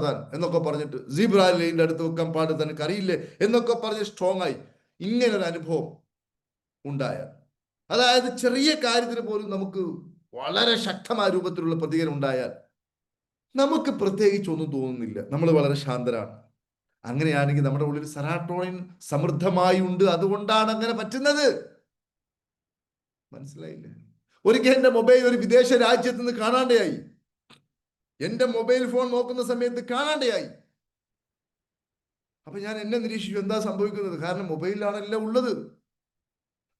താൻ എന്നൊക്കെ പറഞ്ഞിട്ട്, സീബ്ര ലൈനിന്റെ അടുത്ത് വെക്കാൻ പാട് തനിക്ക് അറിയില്ലേ എന്നൊക്കെ പറഞ്ഞ് സ്ട്രോങ് ആയി. ഇങ്ങനൊരു അനുഭവം ഉണ്ടായാൽ, അതായത് ചെറിയ കാര്യത്തിന് പോലും നമുക്ക് വളരെ ശക്തമായ രൂപത്തിലുള്ള പ്രതികരണം ഉണ്ടായാൽ, നമുക്ക് പ്രത്യേകിച്ച് ഒന്നും തോന്നുന്നില്ല, നമ്മൾ വളരെ ശാന്തരാണ്. അങ്ങനെയാണെങ്കിൽ നമ്മുടെ ഉള്ളിൽ സെറാട്ടോണിൻ സമൃദ്ധമായി ഉണ്ട്, അതുകൊണ്ടാണ് അങ്ങനെ പറ്റുന്നത്. മനസ്സിലായില്ലേ? ഒരിക്കൽ എന്റെ മൊബൈൽ ഒരു വിദേശ രാജ്യത്ത് നിന്ന് കാണാതെയായി. എന്റെ മൊബൈൽ ഫോൺ നോക്കുന്ന സമയത്ത് കാണാതെയായി. അപ്പൊ ഞാൻ എന്നെ നിരീക്ഷിച്ചു, എന്താ സംഭവിക്കുന്നത്? കാരണം മൊബൈലിലാണ് എല്ലാം ഉള്ളത്.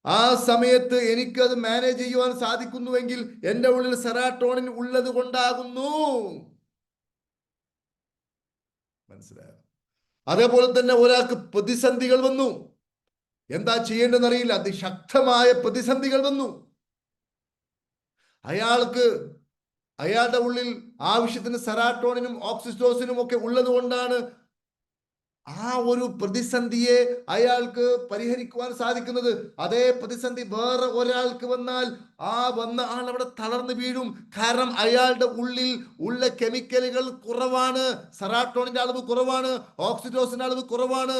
ആ സമയത്ത് എനിക്കത് മാനേജ് ചെയ്യുവാൻ സാധിക്കുന്നുവെങ്കിൽ എന്റെ ഉള്ളിൽ സെറാട്ടോണിൻ ഉള്ളത് കൊണ്ടാകുന്നു. മനസ്സിലായോ? അതേപോലെ തന്നെ ഒരാൾക്ക് പ്രതിസന്ധികൾ വന്നു, എന്താ ചെയ്യേണ്ടതെന്ന് അറിയില്ല, അതിശക്തമായ പ്രതിസന്ധികൾ വന്നു. അയാളുടെ ഉള്ളിൽ ആവശ്യത്തിന് സെറാട്ടോണിനും ഓക്സിറ്റോസിനും ഒക്കെ ഉള്ളത് കൊണ്ടാണ് ആ ഒരു പ്രതിസന്ധിയെ അയാൾക്ക് പരിഹരിക്കുവാൻ സാധിക്കുന്നത്. അതേ പ്രതിസന്ധി വേറെ ഒരാൾക്ക് വന്നാൽ ആ വന്ന ആൾ അവിടെ തളർന്നു വീഴും. കാരണം അയാളുടെ ഉള്ളിൽ ഉള്ള കെമിക്കലുകൾ കുറവാണ്, സെറാട്ടോണിന്റെ അളവ് കുറവാണ്, ഓക്സിറ്റോസിന്റെ അളവ് കുറവാണ്,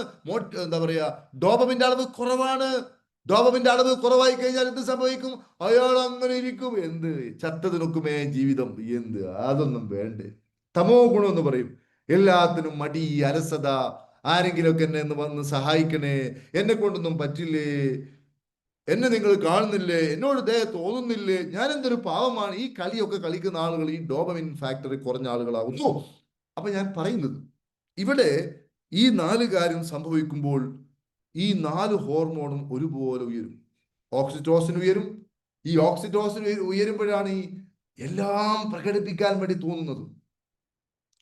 എന്താ പറയാ, ഡോപമിന്റെ അളവ് കുറവാണ്. ഡോപമിന്റെ അളവ് കുറവായി കഴിഞ്ഞാൽ എന്ത് സംഭവിക്കും? അയാൾ അങ്ങനെ ഇരിക്കും. എന്ത് ചത്തതിനൊക്കുമേ ജീവിതം, എന്ത് അതൊന്നും വേണ്ടേ. തമോ ഗുണം എന്ന് പറയും. എല്ലാത്തിനും മടി, അലസത, ആരെങ്കിലുമൊക്കെ എന്നെ ഒന്ന് വന്ന് സഹായിക്കണേ, എന്നെ കൊണ്ടൊന്നും പറ്റില്ലേ, എന്നെ നിങ്ങൾ കാണുന്നില്ലേ, എന്നോട് ദയ തോന്നുന്നില്ലേ, ഞാൻ എന്തൊരു പാവമാണ്. ഈ കളിയൊക്കെ കളിക്കുന്ന ആളുകൾ ഈ ഡോപമിൻ ഫാക്ടറി കുറഞ്ഞ ആളുകളാവുന്നു. അപ്പൊ ഞാൻ പറയുന്നത്, ഇവിടെ ഈ 4 കാര്യം സംഭവിക്കുമ്പോൾ ഈ 4 ഹോർമോണും ഒരുപോലെ ഉയരും. ഓക്സിറ്റോസിൻ ഉയരും. ഈ ഓക്സിറ്റോസിൻ ഉയരുമ്പോഴാണ് ഈ എല്ലാം പ്രകടിപ്പിക്കാൻ വേണ്ടി തോന്നുന്നത്.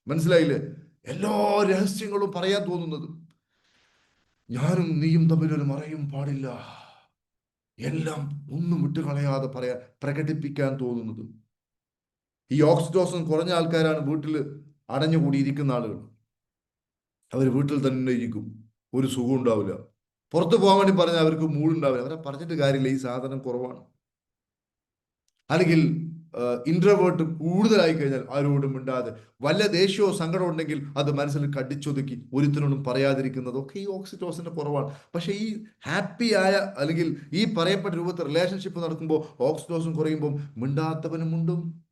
മനസ്സിലായില്ലേ? എല്ലാ രഹസ്യങ്ങളും പറയാൻ തോന്നുന്നത്. ഞാനും നീയും തമ്മിലൊരു മറയും പാടില്ല, എല്ലാം ഒന്നും വിട്ടുകളയാതെ പ്രകടിപ്പിക്കാൻ തോന്നുന്നത്. ഈ ഓക്സിറ്റോസിൻ കുറഞ്ഞ ആൾക്കാരാണ് വീട്ടിൽ അടഞ്ഞുകൂടിയിരിക്കുന്ന ആളുകൾ. അവർ വീട്ടിൽ തന്നെ ഇരിക്കും, ഒരു സുഖം ഉണ്ടാവില്ല. പുറത്തു പോകാൻ വേണ്ടി പറഞ്ഞാൽ അവർക്ക് മൂടുണ്ടാവില്ല. അവരെ പറഞ്ഞിട്ട് കാര്യമില്ല, ഈ സാധനം കുറവാണ്. അല്ലെങ്കിൽ ഇൻട്രോവേർട്ട് കൂടുതലായി കഴിഞ്ഞാൽ ആരോടും മിണ്ടാതെ, വല്ല ദേഷ്യമോ സങ്കടം ഉണ്ടെങ്കിൽ അത് മനസ്സിൽ കടിച്ചൊതുക്കി ഒരുത്തരോടും പറയാതിരിക്കുന്നതൊക്കെ ഈ ഓക്സിറ്റോസിന്റെ കുറവാണ്. പക്ഷെ ഈ ഹാപ്പി ആയ അല്ലെങ്കിൽ ഈ പറയപ്പെട്ട രൂപത്തിൽ റിലേഷൻഷിപ്പ് നടക്കുമ്പോൾ ഓക്സിറ്റോസിൻ കുറയുമ്പോൾ മിണ്ടാത്തവനും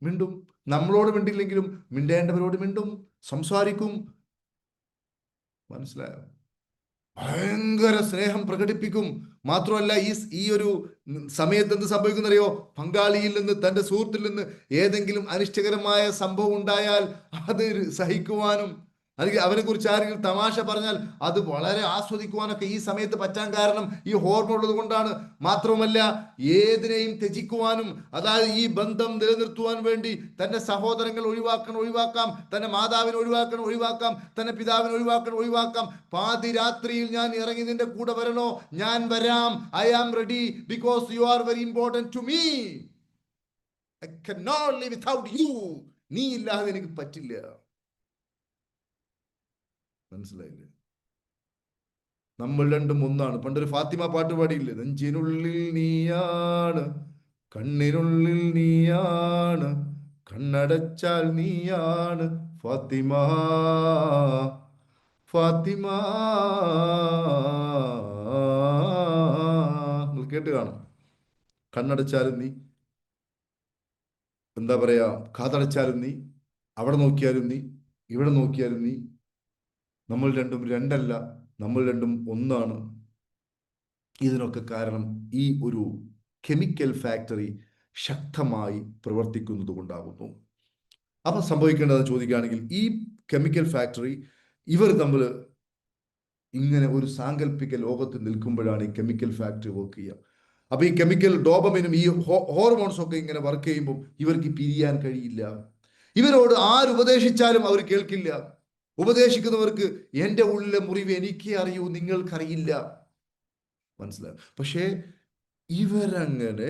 മിണ്ടും, നമ്മളോട് മിണ്ടില്ലെങ്കിലും മിണ്ടേണ്ടവരോട് മിണ്ടും, സംസാരിക്കും. മനസ്സിലായോ? ഭയങ്കര സ്നേഹം പ്രകടിപ്പിക്കും. മാത്രമല്ല ഈ ഒരു സമയത്ത് എന്ത് സംഭവിക്കുന്നറിയോ? പങ്കാളിയിൽ നിന്ന്, തന്റെ സുഹൃത്തിൽ നിന്ന് ഏതെങ്കിലും അനിഷ്ടകരമായ സംഭവം ഉണ്ടായാൽ അത് സഹിക്കുവാനും, അല്ലെങ്കിൽ അവനെ കുറിച്ച് ആരെങ്കിലും തമാശ പറഞ്ഞാൽ അത് വളരെ ആസ്വദിക്കുവാനൊക്കെ ഈ സമയത്ത് പറ്റാൻ കാരണം ഈ ഹോർമോൺ ഉള്ളത് കൊണ്ടാണ്. മാത്രവുമല്ല, ഏതിനെയും ത്യജിക്കുവാനും, അതായത് ഈ ബന്ധം നിലനിർത്തുവാൻ വേണ്ടി തന്റെ സഹോദരങ്ങൾ ഒഴിവാക്കാം, തന്റെ മാതാവിനെ ഒഴിവാക്കാം, തന്റെ പിതാവിനെ ഒഴിവാക്കാം. പാതിരാത്രിയിൽ ഞാൻ ഇറങ്ങി നിന്റെ കൂടെ വരണോ? ഞാൻ വരാം. I am ready because you are very important to me. I cannot live without you. നീ ഇല്ലാതെ എനിക്ക് പറ്റില്ല. മനസ്സിലായില്ലേ? നമ്മൾ രണ്ടും ഒന്നാണ്. പണ്ടൊരു ഫാത്തിമ പാട്ട് പാടിയില്ലേ? നെഞ്ചിനുള്ളിൽ നീയാണ്, കണ്ണിനുള്ളിൽ നീയാണ്, കണ്ണടച്ചാൽ നീയാണ് ഫാത്തിമ, ഫാത്തിമ. നിങ്ങൾ കേട്ട് കാണും. കണ്ണടച്ചാലും നീ, എന്താ പറയാ, കാതടച്ചാലും നീ, അവിടെ നോക്കിയാലും നീ, ഇവിടെ നോക്കിയാലും നീ. നമ്മൾ രണ്ടും രണ്ടല്ല, നമ്മൾ രണ്ടും ഒന്നാണ്. ഇതിനൊക്കെ കാരണം ഈ ഒരു കെമിക്കൽ ഫാക്ടറി ശക്തമായി പ്രവർത്തിക്കുന്നത് കൊണ്ടാകുന്നു. അപ്പം സംഭവിക്കേണ്ടത് ചോദിക്കുകയാണെങ്കിൽ, ഈ കെമിക്കൽ ഫാക്ടറി ഇവർ തമ്മിൽ ഇങ്ങനെ ഒരു സാങ്കല്പിക ലോകത്ത് നിൽക്കുമ്പോഴാണ് ഈ കെമിക്കൽ ഫാക്ടറി വർക്ക് ചെയ്യുക. അപ്പൊ ഈ കെമിക്കൽ ഡോപമിനും ഈ ഹോർമോൺസ് ഒക്കെ ഇങ്ങനെ വർക്ക് ചെയ്യുമ്പോൾ ഇവർക്ക് പിരിയാൻ കഴിയില്ല. ഇവരോട് ആരുപദേശിച്ചാലും അവർ കേൾക്കില്ല. ഉപദേശിക്കുന്നവർക്ക് എൻ്റെ ഉള്ളിലെ മുറിവ് എനിക്കേ അറിയൂ, നിങ്ങൾക്കറിയില്ല. മനസ്സിലാവും. പക്ഷേ ഇവരങ്ങനെ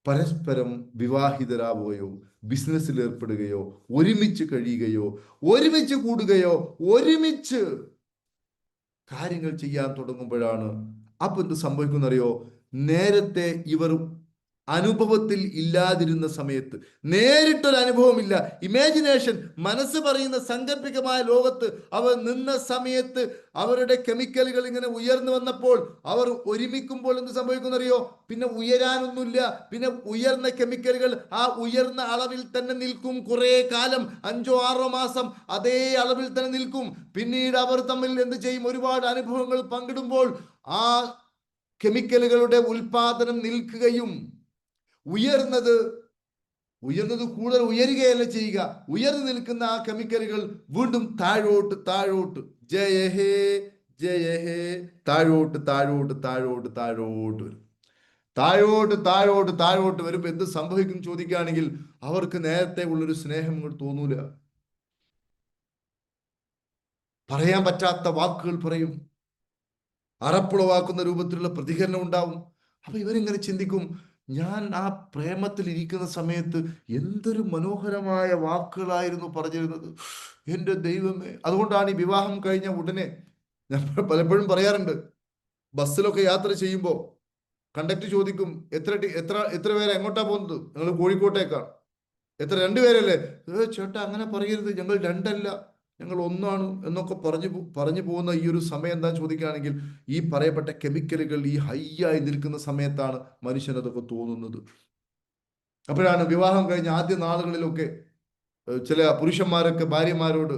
പരസ്പരം വിവാഹിതരാവുകയോ ബിസിനസ്സിൽ ഏർപ്പെടുകയോ ഒരുമിച്ച് കഴിയുകയോ ഒരുമിച്ച് കൂടുകയോ ഒരുമിച്ച് കാര്യങ്ങൾ ചെയ്യാൻ തുടങ്ങുമ്പോഴാണ് അപ്പൊ എന്ത് സംഭവിക്കുന്നറിയോ? നേരത്തെ ഇവർ അനുഭവത്തിൽ ഇല്ലാതിരുന്ന സമയത്ത്, നേരിട്ടൊരു അനുഭവമില്ല, ഇമാജിനേഷൻ, മനസ്സ് പറയുന്ന സാങ്കല്പികമായ ലോകത്ത് അവർ നിന്ന സമയത്ത് അവരുടെ കെമിക്കലുകൾ ഇങ്ങനെ ഉയർന്നു വന്നപ്പോൾ അവർ ഒരുമിക്കുമ്പോൾ എന്ത് സംഭവിക്കുന്നറിയോ? പിന്നെ ഉയരാനൊന്നുമില്ല. പിന്നെ ഉയർന്ന കെമിക്കലുകൾ ആ ഉയർന്ന അളവിൽ തന്നെ നിൽക്കും. കുറെ കാലം, 5-6 മാസം അതേ അളവിൽ തന്നെ നിൽക്കും. പിന്നീട് അവർ തമ്മിൽ എന്ത് ചെയ്യും? ഒരുപാട് അനുഭവങ്ങൾ പങ്കിടുമ്പോൾ ആ കെമിക്കലുകളുടെ ഉൽപാദനം നിൽക്കുകയും ഉയർന്നത് കൂടുതൽ ഉയരുകയല്ല ചെയ്യുക. ഉയർന്നു നിൽക്കുന്ന ആ കെമിക്കലുകൾ വീണ്ടും താഴോട്ട് താഴോട്ട്, ജയ ഹേ ജയ ഹേ, താഴോട്ട് താഴോട്ട് താഴോട്ട് താഴോട്ട് വരും. താഴോട്ട് വരുമ്പോൾ എന്ത് സംഭവിക്കും ചോദിക്കുകയാണെങ്കിൽ, അവർക്ക് നേരത്തെ ഉള്ളൊരു സ്നേഹം ഇങ്ങോട്ട് തോന്നൂല. പറയാൻ പറ്റാത്ത വാക്കുകൾ പറയും, അറപ്പുളവാക്കുന്ന രൂപത്തിലുള്ള പ്രതികരണം ഉണ്ടാവും. അപ്പൊ ഇവരിങ്ങനെ ചിന്തിക്കും, ഞാൻ ആ പ്രേമത്തിൽ ഇരിക്കുന്ന സമയത്ത് എന്തൊരു മനോഹരമായ വാക്കുകളായിരുന്നു പറഞ്ഞിരുന്നത്, എൻ്റെ ദൈവമേ. അതുകൊണ്ടാണ് ഈ വിവാഹം കഴിഞ്ഞ ഉടനെ ഞാൻ പലപ്പോഴും പറയാറുണ്ട്, ബസ്സിലൊക്കെ യാത്ര ചെയ്യുമ്പോൾ കണ്ടക്ടർ ചോദിക്കും, എത്ര പേരെ എങ്ങോട്ടാ പോകുന്നത്? ഞങ്ങൾ കോഴിക്കോട്ടേക്കാണ്. എത്ര? 2 പേരല്ലേ? ചേട്ടാ അങ്ങനെ പറയരുത്, ഞങ്ങൾ 2 അല്ല, ഞങ്ങൾ 1 എന്നൊക്കെ പറഞ്ഞു പോകുന്ന ഈ ഒരു സമയം എന്താ ചോദിക്കുകയാണെങ്കിൽ, ഈ പറയപ്പെട്ട കെമിക്കലുകൾ ഈ ഹൈ ആയി നിൽക്കുന്ന സമയത്താണ് മനുഷ്യനതൊക്കെ തോന്നുന്നത്. അപ്പോഴാണ് വിവാഹം കഴിഞ്ഞ ആദ്യ നാളുകളിലൊക്കെ ചില പുരുഷന്മാരൊക്കെ ഭാര്യമാരോട്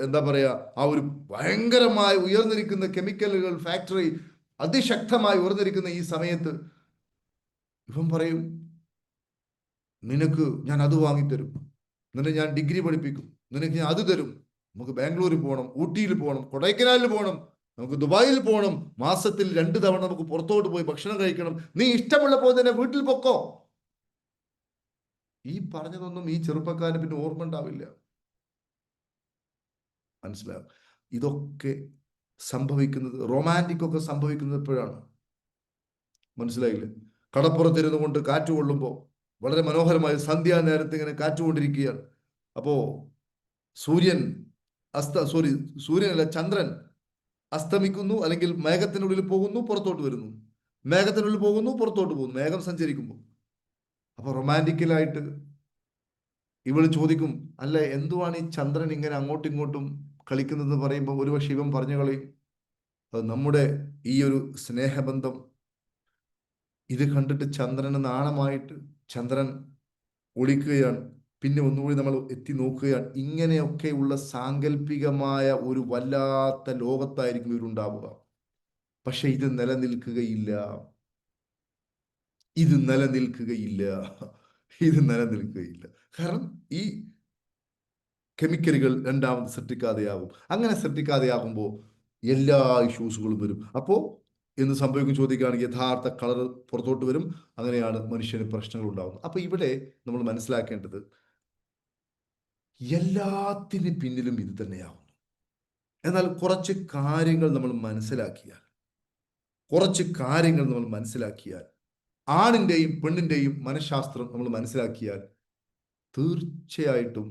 എന്താ പറയാ, ആ ഒരു ഭയങ്കരമായി ഉയർന്നിരിക്കുന്ന കെമിക്കലുകൾ ഫാക്ടറി അതിശക്തമായി ഉയർന്നിരിക്കുന്ന ഈ സമയത്ത് ഇവൻ പറയും, നിനക്ക് ഞാൻ അത് വാങ്ങിത്തരും, നിന്നെ ഞാൻ ഡിഗ്രി പഠിപ്പിക്കും, നിനക്ക് ഞാൻ അത് തരും, നമുക്ക് ബാംഗ്ലൂരിൽ പോകണം, ഊട്ടിയിൽ പോകണം, കൊടൈക്കനാലിൽ പോകണം, നമുക്ക് ദുബായിൽ പോകണം, മാസത്തിൽ 2 തവണ നമുക്ക് പുറത്തോട്ട് പോയി ഭക്ഷണം കഴിക്കണം, നീ ഇഷ്ടമുള്ളപ്പോൾ തന്നെ വീട്ടിൽ പൊക്കോ. ഈ പറഞ്ഞതൊന്നും ഈ ചെറുപ്പക്കാരന് പിന്നെ ഓർമ്മ ഉണ്ടാവില്ല. മനസ്സിലാവും? ഇതൊക്കെ സംഭവിക്കുന്നത്, റൊമാൻറ്റിക് ഒക്കെ സംഭവിക്കുന്നത് എപ്പോഴാണ്? മനസ്സിലായില്ലേ? കടപ്പുറത്തിരുന്നു കൊണ്ട് കാറ്റ് കൊള്ളുമ്പോൾ വളരെ മനോഹരമായ സന്ധ്യാ നേരത്തെ ഇങ്ങനെ കാറ്റുകൊണ്ടിരിക്കുകയാണ്. അപ്പോ സൂര്യനല്ല, ചന്ദ്രൻ അസ്തമിക്കുന്നു, അല്ലെങ്കിൽ മേഘത്തിനുള്ളിൽ പോകുന്നു, പുറത്തോട്ട് വരുന്നു, മേഘത്തിനുള്ളിൽ പോകുന്നു, പുറത്തോട്ട് പോകുന്നു, മേഘം സഞ്ചരിക്കുമ്പോൾ. അപ്പൊ റൊമാൻറ്റിക്കലായിട്ട് ഇവള് ചോദിക്കും, അല്ല എന്തുവാണ് ഈ ചന്ദ്രൻ ഇങ്ങനെ അങ്ങോട്ടും ഇങ്ങോട്ടും കളിക്കുന്നതെന്ന് പറയുമ്പോൾ ഒരുപക്ഷെ ഇവൻ പറഞ്ഞു കളയും, അത് നമ്മുടെ ഈ ഒരു സ്നേഹബന്ധം ഇത് കണ്ടിട്ട് ചന്ദ്രന് നാണമായിട്ട് ചന്ദ്രൻ ഒളിക്കുകയാണ്, പിന്നെ ഒന്നുകൂടി നമ്മൾ എത്തി നോക്കുകയാണ്. ഇങ്ങനെയൊക്കെയുള്ള സാങ്കല്പികമായ ഒരു വല്ലാത്ത ലോകത്തായിരിക്കും ഇവരുണ്ടാവുക. പക്ഷെ ഇത് നിലനിൽക്കുകയില്ല, ഇത് നിലനിൽക്കുകയില്ല, ഇത് നിലനിൽക്കുകയില്ല. കാരണം ഈ കെമിക്കലുകൾ രണ്ടാമത് സൃഷ്ടിക്കാതെയാകും. അങ്ങനെ സൃഷ്ടിക്കാതെയാകുമ്പോൾ എല്ലാ ഇഷ്യൂസുകളും വരും. അപ്പോൾ എന്ത് സംഭവിക്കും ചോദിക്കുകയാണെങ്കിൽ, യഥാർത്ഥ കളർ പുറത്തോട്ട് വരും. അങ്ങനെയാണ് മനുഷ്യന് പ്രശ്നങ്ങൾ ഉണ്ടാകുന്നത്. അപ്പൊ ഇവിടെ നമ്മൾ മനസ്സിലാക്കേണ്ടത്, എല്ലാത്തിനും പിന്നിലും ഇത് തന്നെയാവുന്നു. എന്നാൽ കുറച്ച് കാര്യങ്ങൾ നമ്മൾ മനസ്സിലാക്കിയാൽ, ആണിൻ്റെയും പെണ്ണിൻ്റെയും മനഃശാസ്ത്രം നമ്മൾ മനസ്സിലാക്കിയാൽ തീർച്ചയായിട്ടും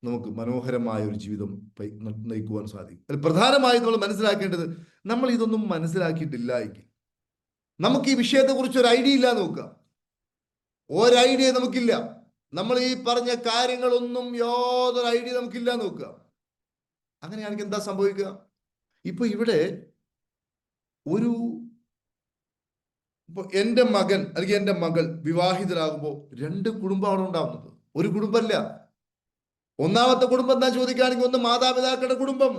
നമുക്ക് മനോഹരമായ ഒരു ജീവിതം നയിക്കുവാൻ സാധിക്കും. അതിൽ പ്രധാനമായും നമ്മൾ മനസ്സിലാക്കേണ്ടത്, നമ്മൾ ഇതൊന്നും മനസ്സിലാക്കിയിട്ടില്ല എങ്കിൽ, നമുക്ക് ഈ വിഷയത്തെക്കുറിച്ച് ഒരു ഐഡിയ ഇല്ല നോക്കുക, ഒരു ഐഡിയ നമുക്കില്ല, നമ്മൾ ഈ പറഞ്ഞ കാര്യങ്ങളൊന്നും യാതൊരു ഐഡിയ നമുക്കില്ല നോക്കുക. അങ്ങനെയാണെങ്കിൽ എന്താ സംഭവിക്കുക? ഇപ്പൊ ഇവിടെ എൻ്റെ മകൻ അല്ലെങ്കിൽ എൻ്റെ മകൾ വിവാഹിതരാകുമ്പോൾ 2 കുടുംബമാണ് ഉണ്ടാവുന്നത്, ഒരു കുടുംബമല്ല. ഒന്നാമത്തെ കുടുംബം എന്താ ചോദിക്കുകയാണെങ്കിൽ, ഒന്ന് മാതാപിതാക്കളുടെ കുടുംബം,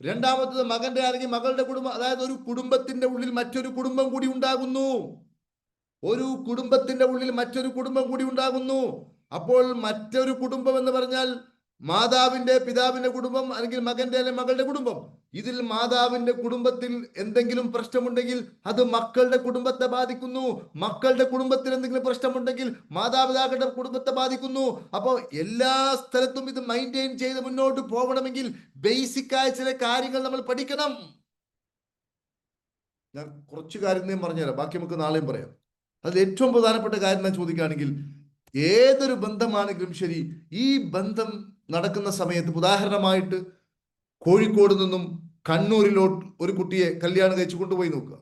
രണ്ടാമത്തത് മകന്റെ അല്ലെങ്കിൽ മകളുടെ കുടുംബം. അതായത് ഒരു കുടുംബത്തിന്റെ ഉള്ളിൽ മറ്റൊരു കുടുംബം കൂടി ഉണ്ടാകുന്നു, അപ്പോൾ മറ്റൊരു കുടുംബം എന്ന് പറഞ്ഞാൽ മാതാവിന്റെ പിതാവിന്റെ കുടുംബം, അല്ലെങ്കിൽ മകന്റെ അല്ലെങ്കിൽ മകളുടെ കുടുംബം. ഇതിൽ മാതാവിന്റെ കുടുംബത്തിൽ എന്തെങ്കിലും പ്രശ്നമുണ്ടെങ്കിൽ അത് മക്കളുടെ കുടുംബത്തെ ബാധിക്കുന്നു, മക്കളുടെ കുടുംബത്തിൽ എന്തെങ്കിലും പ്രശ്നമുണ്ടെങ്കിൽ മാതാപിതാക്കളുടെ കുടുംബത്തെ ബാധിക്കുന്നു. അപ്പോൾ എല്ലാ സ്ഥലത്തും ഇത് മെയിൻറ്റെയിൻ ചെയ്ത് മുന്നോട്ട് പോകണമെങ്കിൽ ബേസിക് ആയ ചില കാര്യങ്ങൾ നമ്മൾ പഠിക്കണം. ഞാൻ കുറച്ച് കാര്യം പറഞ്ഞുതരാം, ബാക്കി നമുക്ക് നാളെയും പറയാം. അതിൽ ഏറ്റവും പ്രധാനപ്പെട്ട കാര്യം ഞാൻ ചോദിക്കുകയാണെങ്കിൽ, ഏതൊരു ബന്ധമാണെങ്കിലും ശരി, ഈ ബന്ധം നടക്കുന്ന സമയത്ത്, ഉദാഹരണമായിട്ട് കോഴിക്കോട് നിന്നും കണ്ണൂരിലോട്ട് ഒരു കുട്ടിയെ കല്യാണം കഴിച്ചു കൊണ്ടുപോയി നോക്കുക.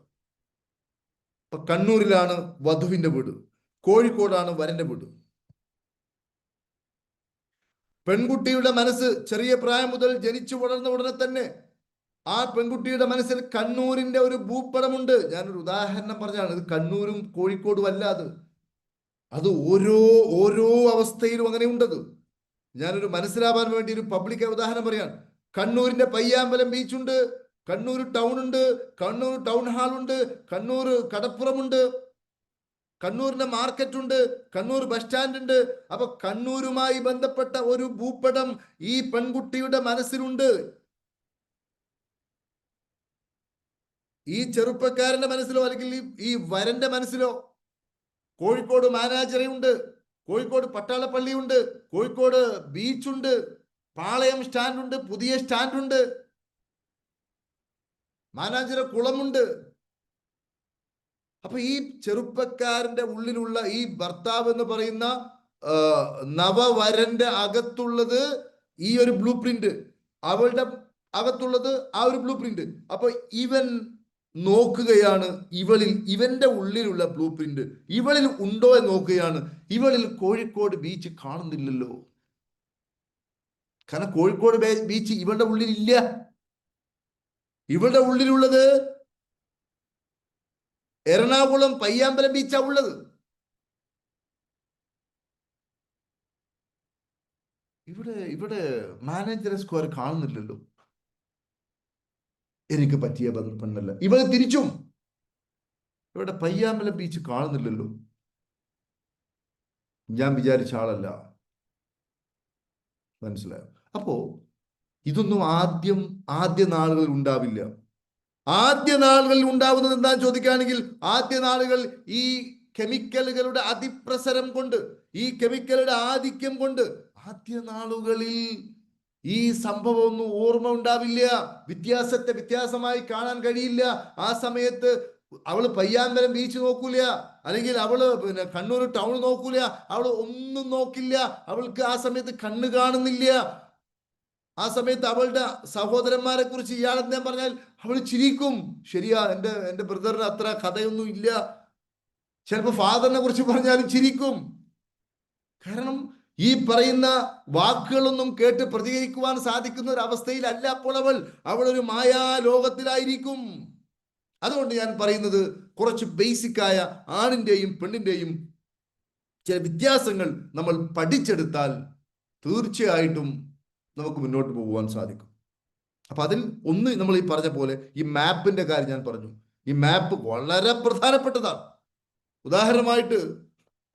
ഇപ്പൊ കണ്ണൂരിലാണ് വധുവിന്റെ വീട്, കോഴിക്കോടാണ് വരന്റെ വീട്. പെൺകുട്ടിയുടെ മനസ്സ് ചെറിയ പ്രായം മുതൽ ജനിച്ചു വളർന്ന ഉടനെ തന്നെ ആ പെൺകുട്ടിയുടെ മനസ്സിൽ കണ്ണൂരിന്റെ ഒരു ഭൂപടമുണ്ട്. ഞാനൊരു ഉദാഹരണം പറഞ്ഞാണ്, ഇത് കണ്ണൂരും കോഴിക്കോടും അല്ല, അത് ഓരോ ഓരോ അവസ്ഥയിലും അങ്ങനെ ഉണ്ടത്. ഞാനൊരു മനസ്സിലാവാൻ വേണ്ടി ഒരു പബ്ലിക് ഉദാഹരണം പറയാൻ. കണ്ണൂരിന്റെ പയ്യാമ്പലം ബീച്ചുണ്ട്, കണ്ണൂർ ടൗൺ ഉണ്ട്, കണ്ണൂർ ടൗൺ ഹാൾ ഉണ്ട്, കണ്ണൂർ കടപ്പുറമുണ്ട്, കണ്ണൂരിന്റെ മാർക്കറ്റ് ഉണ്ട്, കണ്ണൂർ ബസ് സ്റ്റാൻഡ് ഉണ്ട്. അപ്പൊ കണ്ണൂരുമായി ബന്ധപ്പെട്ട ഒരു ഭൂപടം ഈ പെൺകുട്ടിയുടെ മനസ്സിലുണ്ട്. ഈ ചെറുപ്പക്കാരന്റെ മനസ്സിലോ അല്ലെങ്കിൽ ഈ വരന്റെ മനസ്സിലോ കോഴിക്കോട് മാനാജറയുണ്ട്, കോഴിക്കോട് പട്ടാളപ്പള്ളിയുണ്ട്, കോഴിക്കോട് ബീച്ചുണ്ട്, പാളയം സ്റ്റാൻഡുണ്ട്, പുതിയ സ്റ്റാൻഡുണ്ട്, മാനാഞ്ചിറ കുളമുണ്ട്. അപ്പൊ ഈ ചെറുപ്പക്കാരന്റെ ഉള്ളിലുള്ള ഈ ഭർത്താവ് എന്ന് പറയുന്ന നവവരന്റെ അകത്തുള്ളത് ഈ ഒരു ബ്ലൂ പ്രിന്റ്, അവളുടെ അകത്തുള്ളത് ആ ഒരു ബ്ലൂ പ്രിന്റ്. അപ്പൊ ഇവൻ നോക്കുകയാണ് ഇവന്റെ ഉള്ളിലുള്ള ബ്ലൂ പ്രിന്റ് ഇവളിൽ ഉണ്ടോ എന്ന് നോക്കുകയാണ്. ഇവളിൽ കോഴിക്കോട് ബീച്ച് കാണുന്നില്ലല്ലോ, കാരണം കോഴിക്കോട് ബീച്ച് ഇവളുടെ ഉള്ളിൽ ഇല്ല. ഇവളുടെ ഉള്ളിലുള്ളത് എറണാകുളം പയ്യാമ്പലം ബീച്ചാ ഉള്ളത്. ഇവിടെ മാനേജർ സ്ക്വയർ കാണുന്നില്ലല്ലോ, എനിക്ക് പറ്റിയ പെണ്ണല്ല. ഇവള് തിരിച്ചും ഇവിടെ പയ്യാമ്പലം ബീച്ച് കാണുന്നില്ലല്ലോ, ഞാൻ വിചാരിച്ച ആളല്ല. മനസ്സിലായോ? അപ്പോ ഇതൊന്നും ആദ്യ നാളുകളിൽ ഉണ്ടാവില്ല. ആദ്യ നാളുകളിൽ ഉണ്ടാവുന്നത് എന്താ ചോദിക്കുകയാണെങ്കിൽ, ആദ്യ നാളുകൾ ഈ കെമിക്കലുകളുടെ അതിപ്രസരം കൊണ്ട്, ഈ കെമിക്കലുടെ ആധിക്യം കൊണ്ട് ആദ്യ നാളുകളിൽ ഈ സംഭവം ഒന്നും ഓർമ്മ ഉണ്ടാവില്ല. വ്യത്യാസത്തെ വ്യത്യാസമായി കാണാൻ കഴിയില്ല. ആ സമയത്ത് അവള് പയ്യാമ്പലം ബീച്ച് നോക്കൂല, അല്ലെങ്കിൽ അവള് കണ്ണൂർ ടൗൺ നോക്കൂല, അവള് ഒന്നും നോക്കില്ല. അവൾക്ക് ആ സമയത്ത് കണ്ണ് കാണുന്നില്ല. ആ സമയത്ത് അവളുടെ സഹോദരന്മാരെ കുറിച്ച് ഇയാളെന്താ പറഞ്ഞാൽ അവൾ ചിരിക്കും. ശരിയാ, എൻ്റെ ബ്രദറിന് അത്ര കഥയൊന്നും ഇല്ല. ചിലപ്പോൾ ഫാദറിനെ കുറിച്ച് പറഞ്ഞാലും ചിരിക്കും. കാരണം ഈ പറയുന്ന വാക്കുകളൊന്നും കേട്ട് പ്രതികരിക്കുവാൻ സാധിക്കുന്ന ഒരു അവസ്ഥയിലല്ല അപ്പോൾ അവൾ ഒരു മായാ ലോകത്തിലായിരിക്കും. അതുകൊണ്ട് ഞാൻ പറയുന്നത്, കുറച്ച് ബേസിക്കായ ആണിന്റെയും പെണ്ണിന്റെയും ചില വ്യത്യാസങ്ങൾ നമ്മൾ പഠിച്ചെടുത്താൽ തീർച്ചയായിട്ടും നമുക്ക് മുന്നോട്ട് പോകുവാൻ സാധിക്കും. അപ്പൊ അതിൽ ഒന്ന്, നമ്മൾ ഈ പറഞ്ഞ പോലെ ഈ മാപ്പിന്റെ കാര്യം ഞാൻ പറഞ്ഞു. ഈ മാപ്പ് വളരെ പ്രധാനപ്പെട്ടതാണ്. ഉദാഹരണമായിട്ട്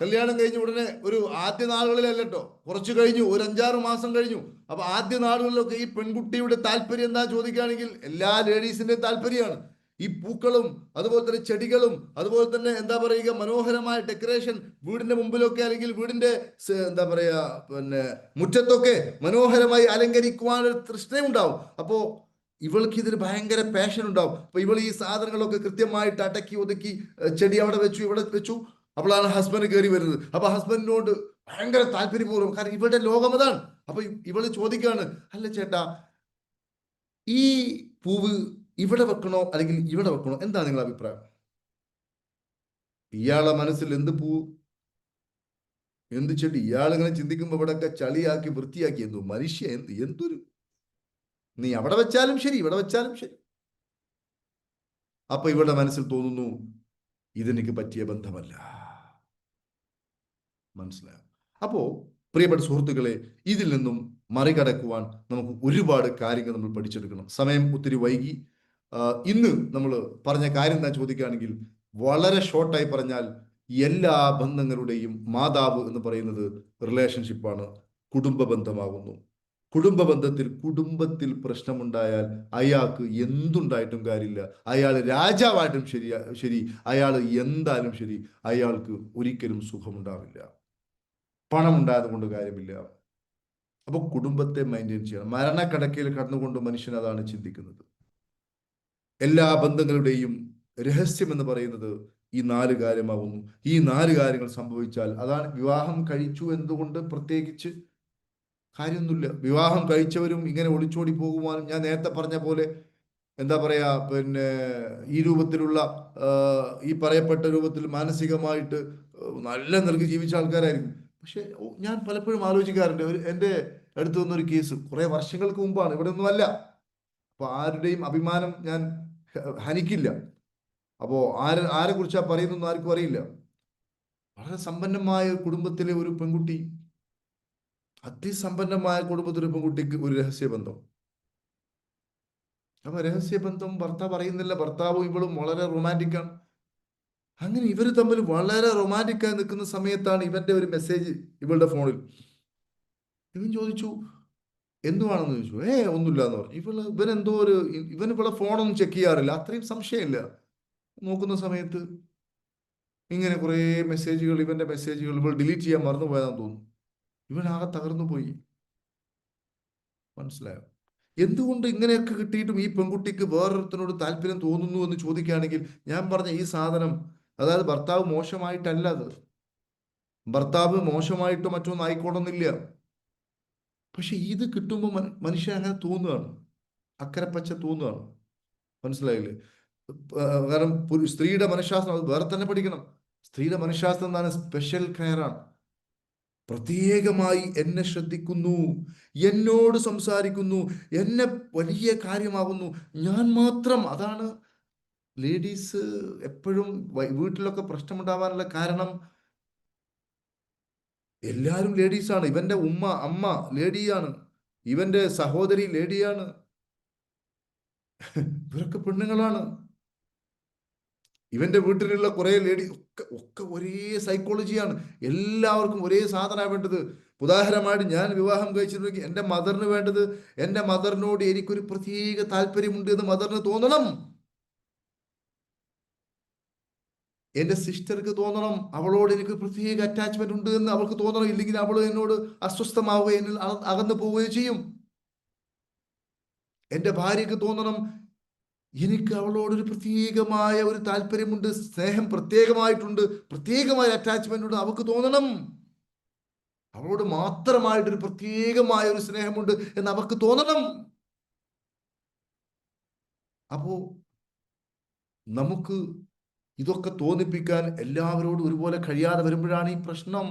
കല്യാണം കഴിഞ്ഞ ഉടനെ ഒരു ആദ്യ നാളുകളിലല്ലോ, കുറച്ച് കഴിഞ്ഞു, ഒരു 5-6 മാസം കഴിഞ്ഞു. അപ്പൊ ആദ്യ നാളുകളിലൊക്കെ ഈ പെൺകുട്ടിയുടെ താല്പര്യം എന്താ ചോദിക്കുകയാണെങ്കിൽ, എല്ലാ ലേഡീസിന്റെയും താല്പര്യമാണ് ഈ പൂക്കളും അതുപോലെ തന്നെ ചെടികളും അതുപോലെ തന്നെ എന്താ പറയുക മനോഹരമായ ഡെക്കറേഷൻ വീടിന്റെ മുമ്പിലൊക്കെ, അല്ലെങ്കിൽ വീടിന്റെ എന്താ പറയാ മുറ്റത്തൊക്കെ മനോഹരമായി അലങ്കരിക്കുവാൻ ഒരു തൃഷ്ണയുണ്ടാവും. അപ്പോ ഇവൾക്ക് ഇതിന് ഭയങ്കര പാഷൻ ഉണ്ടാവും. അപ്പൊ ഇവൾ ഈ സാധനങ്ങളൊക്കെ കൃത്യമായിട്ട് അടക്കി ഒതുക്കി, ചെടി അവിടെ വെച്ചു, ഇവിടെ വെച്ചു. അപ്പോഴാണ് ഹസ്ബൻഡ് കയറി വരുന്നത്. അപ്പൊ ഹസ്ബൻഡിനോട് ഭയങ്കര താല്പര്യപൂർവ്വം, കാരണം ഇവളുടെ ലോകം അതാണ്. അപ്പൊ ഇവള് ചോദിക്കുകയാണ്, അല്ല ചേട്ടാ, ഈ പൂവ് ഇവിടെ വെക്കണോ അല്ലെങ്കിൽ ഇവിടെ വെക്കണോ, എന്താ നിങ്ങളുടെ അഭിപ്രായം? ഇയാളെ മനസ്സിൽ എന്ത് പൂവ്, എന്ത് ചെടി? ഇയാളിങ്ങനെ ചിന്തിക്കുമ്പോ ഇവിടെയൊക്കെ ചളിയാക്കി വൃത്തിയാക്കി, എന്തോ മനുഷ്യ, എന്തൊരു, നീ അവിടെ വെച്ചാലും ശരി, ഇവിടെ വെച്ചാലും ശരി. അപ്പൊ ഇവളുടെ മനസ്സിൽ തോന്നുന്നു, ഇതെനിക്ക് പറ്റിയ ബന്ധമല്ല. മനസ്സിലായോ? അപ്പോ പ്രിയപ്പെട്ട സുഹൃത്തുക്കളെ, ഇതിൽ നിന്നും മറികടക്കുവാൻ നമുക്ക് ഒരുപാട് കാര്യങ്ങൾ നമ്മൾ പഠിച്ചെടുക്കണം. സമയം ഒത്തിരി വൈകി. ഇന്ന് നമ്മൾ പറഞ്ഞ കാര്യം എന്താ ചോദിക്കുകയാണെങ്കിൽ, വളരെ ഷോർട്ടായി പറഞ്ഞാൽ, എല്ലാ ബന്ധങ്ങളുടെയും മാതാവ് എന്ന് പറയുന്നത് റിലേഷൻഷിപ്പാണ്, കുടുംബ ബന്ധമാകുന്നു. കുടുംബത്തിൽ പ്രശ്നമുണ്ടായാൽ അയാൾക്ക് എന്തുണ്ടായിട്ടും കാര്യമില്ല. അയാൾ രാജാവായിട്ടും ശരി, അയാൾ എന്തായാലും ശരി, അയാൾക്ക് ഒരിക്കലും സുഖമുണ്ടാവില്ല. പണം ഉണ്ടായത് കൊണ്ട് കാര്യമില്ല. അപ്പൊ കുടുംബത്തെ മെയിൻറ്റെയിൻ ചെയ്യണം. മരണക്കിടക്കയിൽ കടന്നുകൊണ്ട് മനുഷ്യൻ അതാണ് ചിന്തിക്കുന്നത്. എല്ലാ ബന്ധങ്ങളുടെയും രഹസ്യം എന്ന് പറയുന്നത് ഈ 4 കാര്യമാകുന്നു. ഈ 4 കാര്യങ്ങൾ സംഭവിച്ചാൽ, അതാണ് വിവാഹം കഴിച്ചു എന്തുകൊണ്ട് പ്രത്യേകിച്ച് കാര്യമൊന്നുമില്ല. വിവാഹം കഴിച്ചവരും ഇങ്ങനെ ഒളിച്ചോടി പോകുവാനും, ഞാൻ നേരത്തെ പറഞ്ഞ പോലെ എന്താ പറയാ, പിന്നെ ഈ രൂപത്തിലുള്ള ഈ പറയപ്പെട്ട രൂപത്തിൽ മാനസികമായിട്ട് നല്ല നിലക്ക് ജീവിച്ച ആൾക്കാരായിരിക്കും. പക്ഷെ ഞാൻ പലപ്പോഴും ആലോചിക്കാറുണ്ട്, എൻ്റെ അടുത്ത് വന്നൊരു കേസ് കുറെ വർഷങ്ങൾക്ക് മുമ്പാണ്, ഇവിടെ ഒന്നും അല്ല. അപ്പൊ ആരുടെയും അഭിമാനം ഞാൻ ഹനിക്കില്ല. അപ്പോ ആരെ കുറിച്ചാ പറയുന്നൊന്നും ആർക്കും അറിയില്ല. വളരെ സമ്പന്നമായ കുടുംബത്തിലെ ഒരു പെൺകുട്ടി, അതിസമ്പന്നമായ കുടുംബത്തിലെ പെൺകുട്ടിക്ക് ഒരു രഹസ്യബന്ധം. അപ്പൊ രഹസ്യബന്ധം ഭർത്താവ് അറിയുന്നില്ല. ഭർത്താവും ഇവളും വളരെ റൊമാൻറ്റിക്കാണ്. അങ്ങനെ ഇവർ തമ്മിൽ വളരെ റൊമാൻറ്റിക്കായി നിൽക്കുന്ന സമയത്താണ് ഇവന്റെ ഒരു മെസ്സേജ് ഇവളുടെ ഫോണിൽ. ഇവൻ ചോദിച്ചു, എന്തുവാണെന്ന് ചോദിച്ചു. ഒന്നുമില്ല എന്ന് പറഞ്ഞു. ഇവനെന്തോ ഇവൻ ഇവിടെ ഫോണൊന്നും ചെക്ക് ചെയ്യാറില്ല, അത്രയും സംശയമില്ല. നോക്കുന്ന സമയത്ത് ഇങ്ങനെ കുറേ മെസ്സേജുകൾ, ഇവന്റെ മെസ്സേജുകൾ ഇവൾ ഡിലീറ്റ് ചെയ്യാൻ മറന്നുപോയതാന്ന് തോന്നുന്നു. ഇവനാകെ തകർന്നു പോയി. മനസ്സിലായോ? എന്തുകൊണ്ട് ഇങ്ങനെയൊക്കെ കിട്ടിയിട്ടും ഈ പെൺകുട്ടിക്ക് വേറൊരുത്തനോട് താല്പര്യം തോന്നുന്നു എന്ന് ചോദിക്കുകയാണെങ്കിൽ, ഞാൻ പറഞ്ഞ ഈ സാധനം, അതായത് ഭർത്താവ് മോശമായിട്ടല്ല, അത് ഭർത്താവ് മോശമായിട്ടോ മറ്റൊന്നും ആയിക്കോണമെന്നില്ല. പക്ഷെ ഇത് കിട്ടുമ്പോൾ മനുഷ്യൻ അങ്ങനെ തോന്നുകയാണ്, അക്കരപ്പച്ച തോന്നുകയാണ്. മനസ്സിലായില്ലേ? കാരണം സ്ത്രീയുടെ മനഃശാസ്ത്രം അത് വേറെ തന്നെ പഠിക്കണം. സ്ത്രീയുടെ മനഃശാസ്ത്രം എന്താണ്? സ്പെഷ്യൽ കെയറാണ്. പ്രത്യേകമായി എന്നെ ശ്രദ്ധിക്കുന്നു, എന്നോട് സംസാരിക്കുന്നു, എന്നെ വലിയ കാര്യമാകുന്നു, ഞാൻ മാത്രം. അതാണ് ലേഡീസ് എപ്പോഴും വീട്ടിലൊക്കെ പ്രശ്നമുണ്ടാവാനുള്ള കാരണം. എല്ലാവരും ലേഡീസാണ്. ഇവന്റെ അമ്മ ലേഡിയാണ്, ഇവന്റെ സഹോദരി ലേഡിയാണ്, ഇവരൊക്കെ പെണ്ണുങ്ങളാണ്. ഇവന്റെ വീട്ടിലുള്ള കുറെ ലേഡി ഒക്കെ ഒരേ സൈക്കോളജിയാണ്. എല്ലാവർക്കും ഒരേ സാധനമാണ് വേണ്ടത്. ഉദാഹരണമായിട്ട് ഞാൻ വിവാഹം കഴിച്ചിട്ടുണ്ടെങ്കിൽ എൻ്റെ മദറിന് വേണ്ടത്, എൻ്റെ മദറിനോട് എനിക്കൊരു പ്രത്യേക താല്പര്യമുണ്ട് എന്ന് മദറിന് തോന്നണം. എൻ്റെ സിസ്റ്റർക്ക് തോന്നണം, അവളോട് എനിക്ക് പ്രത്യേക അറ്റാച്ച്മെന്റ് ഉണ്ട് എന്ന് അവൾക്ക് തോന്നണം. ഇല്ലെങ്കിൽ അവൾ എന്നോട് അസ്വസ്ഥമാവുകയും അകന്നു പോവുകയും ചെയ്യും. എൻ്റെ ഭാര്യക്ക് തോന്നണം, എനിക്ക് അവളോടൊരു പ്രത്യേകമായ ഒരു താല്പര്യമുണ്ട്, സ്നേഹം പ്രത്യേകമായിട്ടുണ്ട്, പ്രത്യേകമായ അറ്റാച്ച്മെന്റ് ഉണ്ട്. അവൾക്ക് തോന്നണം, അവളോട് മാത്രമായിട്ടൊരു പ്രത്യേകമായ ഒരു സ്നേഹമുണ്ട് എന്ന് അവൾക്ക് തോന്നണം. അപ്പോ നമുക്ക് ഇതൊക്കെ തോന്നിപ്പിക്കാൻ എല്ലാവരോടും ഒരുപോലെ കഴിയാതെ വരുമ്പോഴാണ് ഈ പ്രശ്നം.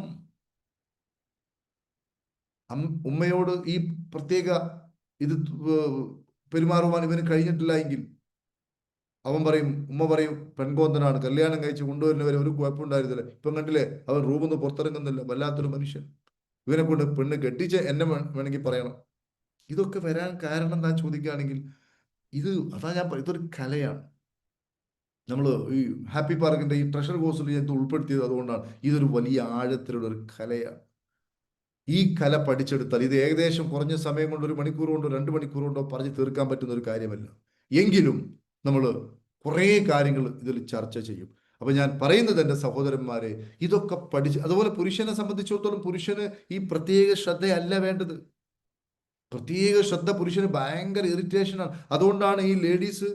ഉമ്മയോട് ഈ പ്രത്യേക ഇത് പെരുമാറുവാൻ ഇവന് കഴിഞ്ഞിട്ടില്ല എങ്കിൽ അവൻ പറയും, ഉമ്മ പറയും, പെൺകോന്തനാണ്, കല്യാണം കഴിച്ച് കൊണ്ടുവരുന്നവരെ ഒരു കുഴപ്പമുണ്ടായിരുന്നില്ല, ഇപ്പം കണ്ടില്ലേ അവൻ റൂമിൽ നിന്ന് പുറത്തിറങ്ങുന്നില്ല, വല്ലാത്തൊരു മനുഷ്യൻ, ഇവനെ കൊണ്ട് പെണ്ണ് കെട്ടിച്ച് എന്നെ വേണമെങ്കിൽ പറയണം. ഇതൊക്കെ വരാൻ കാരണം എന്താ ചോദിക്കുകയാണെങ്കിൽ, അതാ ഞാൻ ഇതൊരു കലയാണ്. നമ്മൾ ഈ ഹാപ്പി പാർക്കിന്റെ ഈ ട്രഷർ കോഴ്സിൽ ഞാൻ ഉൾപ്പെടുത്തിയത് അതുകൊണ്ടാണ്. ഇതൊരു വലിയ ആഴത്തിലുള്ള ഒരു കലയാണ്. ഈ കല പഠിച്ചെടുത്താൽ ഇത് ഏകദേശം കുറഞ്ഞ സമയം കൊണ്ട് 1 മണിക്കൂർ കൊണ്ടോ 2 മണിക്കൂർ കൊണ്ടോ പറഞ്ഞ് തീർക്കാൻ പറ്റുന്ന ഒരു കാര്യമല്ല. എങ്കിലും നമ്മൾ കുറേ കാര്യങ്ങൾ ഇതിൽ ചർച്ച ചെയ്യും. അപ്പൊ ഞാൻ പറയുന്നത്, എൻ്റെ സഹോദരന്മാരെ, ഇതൊക്കെ പഠിച്ച്, അതുപോലെ പുരുഷനെ സംബന്ധിച്ചിടത്തോളം പുരുഷന് ഈ പ്രത്യേക ശ്രദ്ധയല്ല വേണ്ടത്. പ്രത്യേക ശ്രദ്ധ പുരുഷന് ഭയങ്കര ഇറിറ്റേഷനാണ്. അതുകൊണ്ടാണ് ഈ ലേഡീസ്,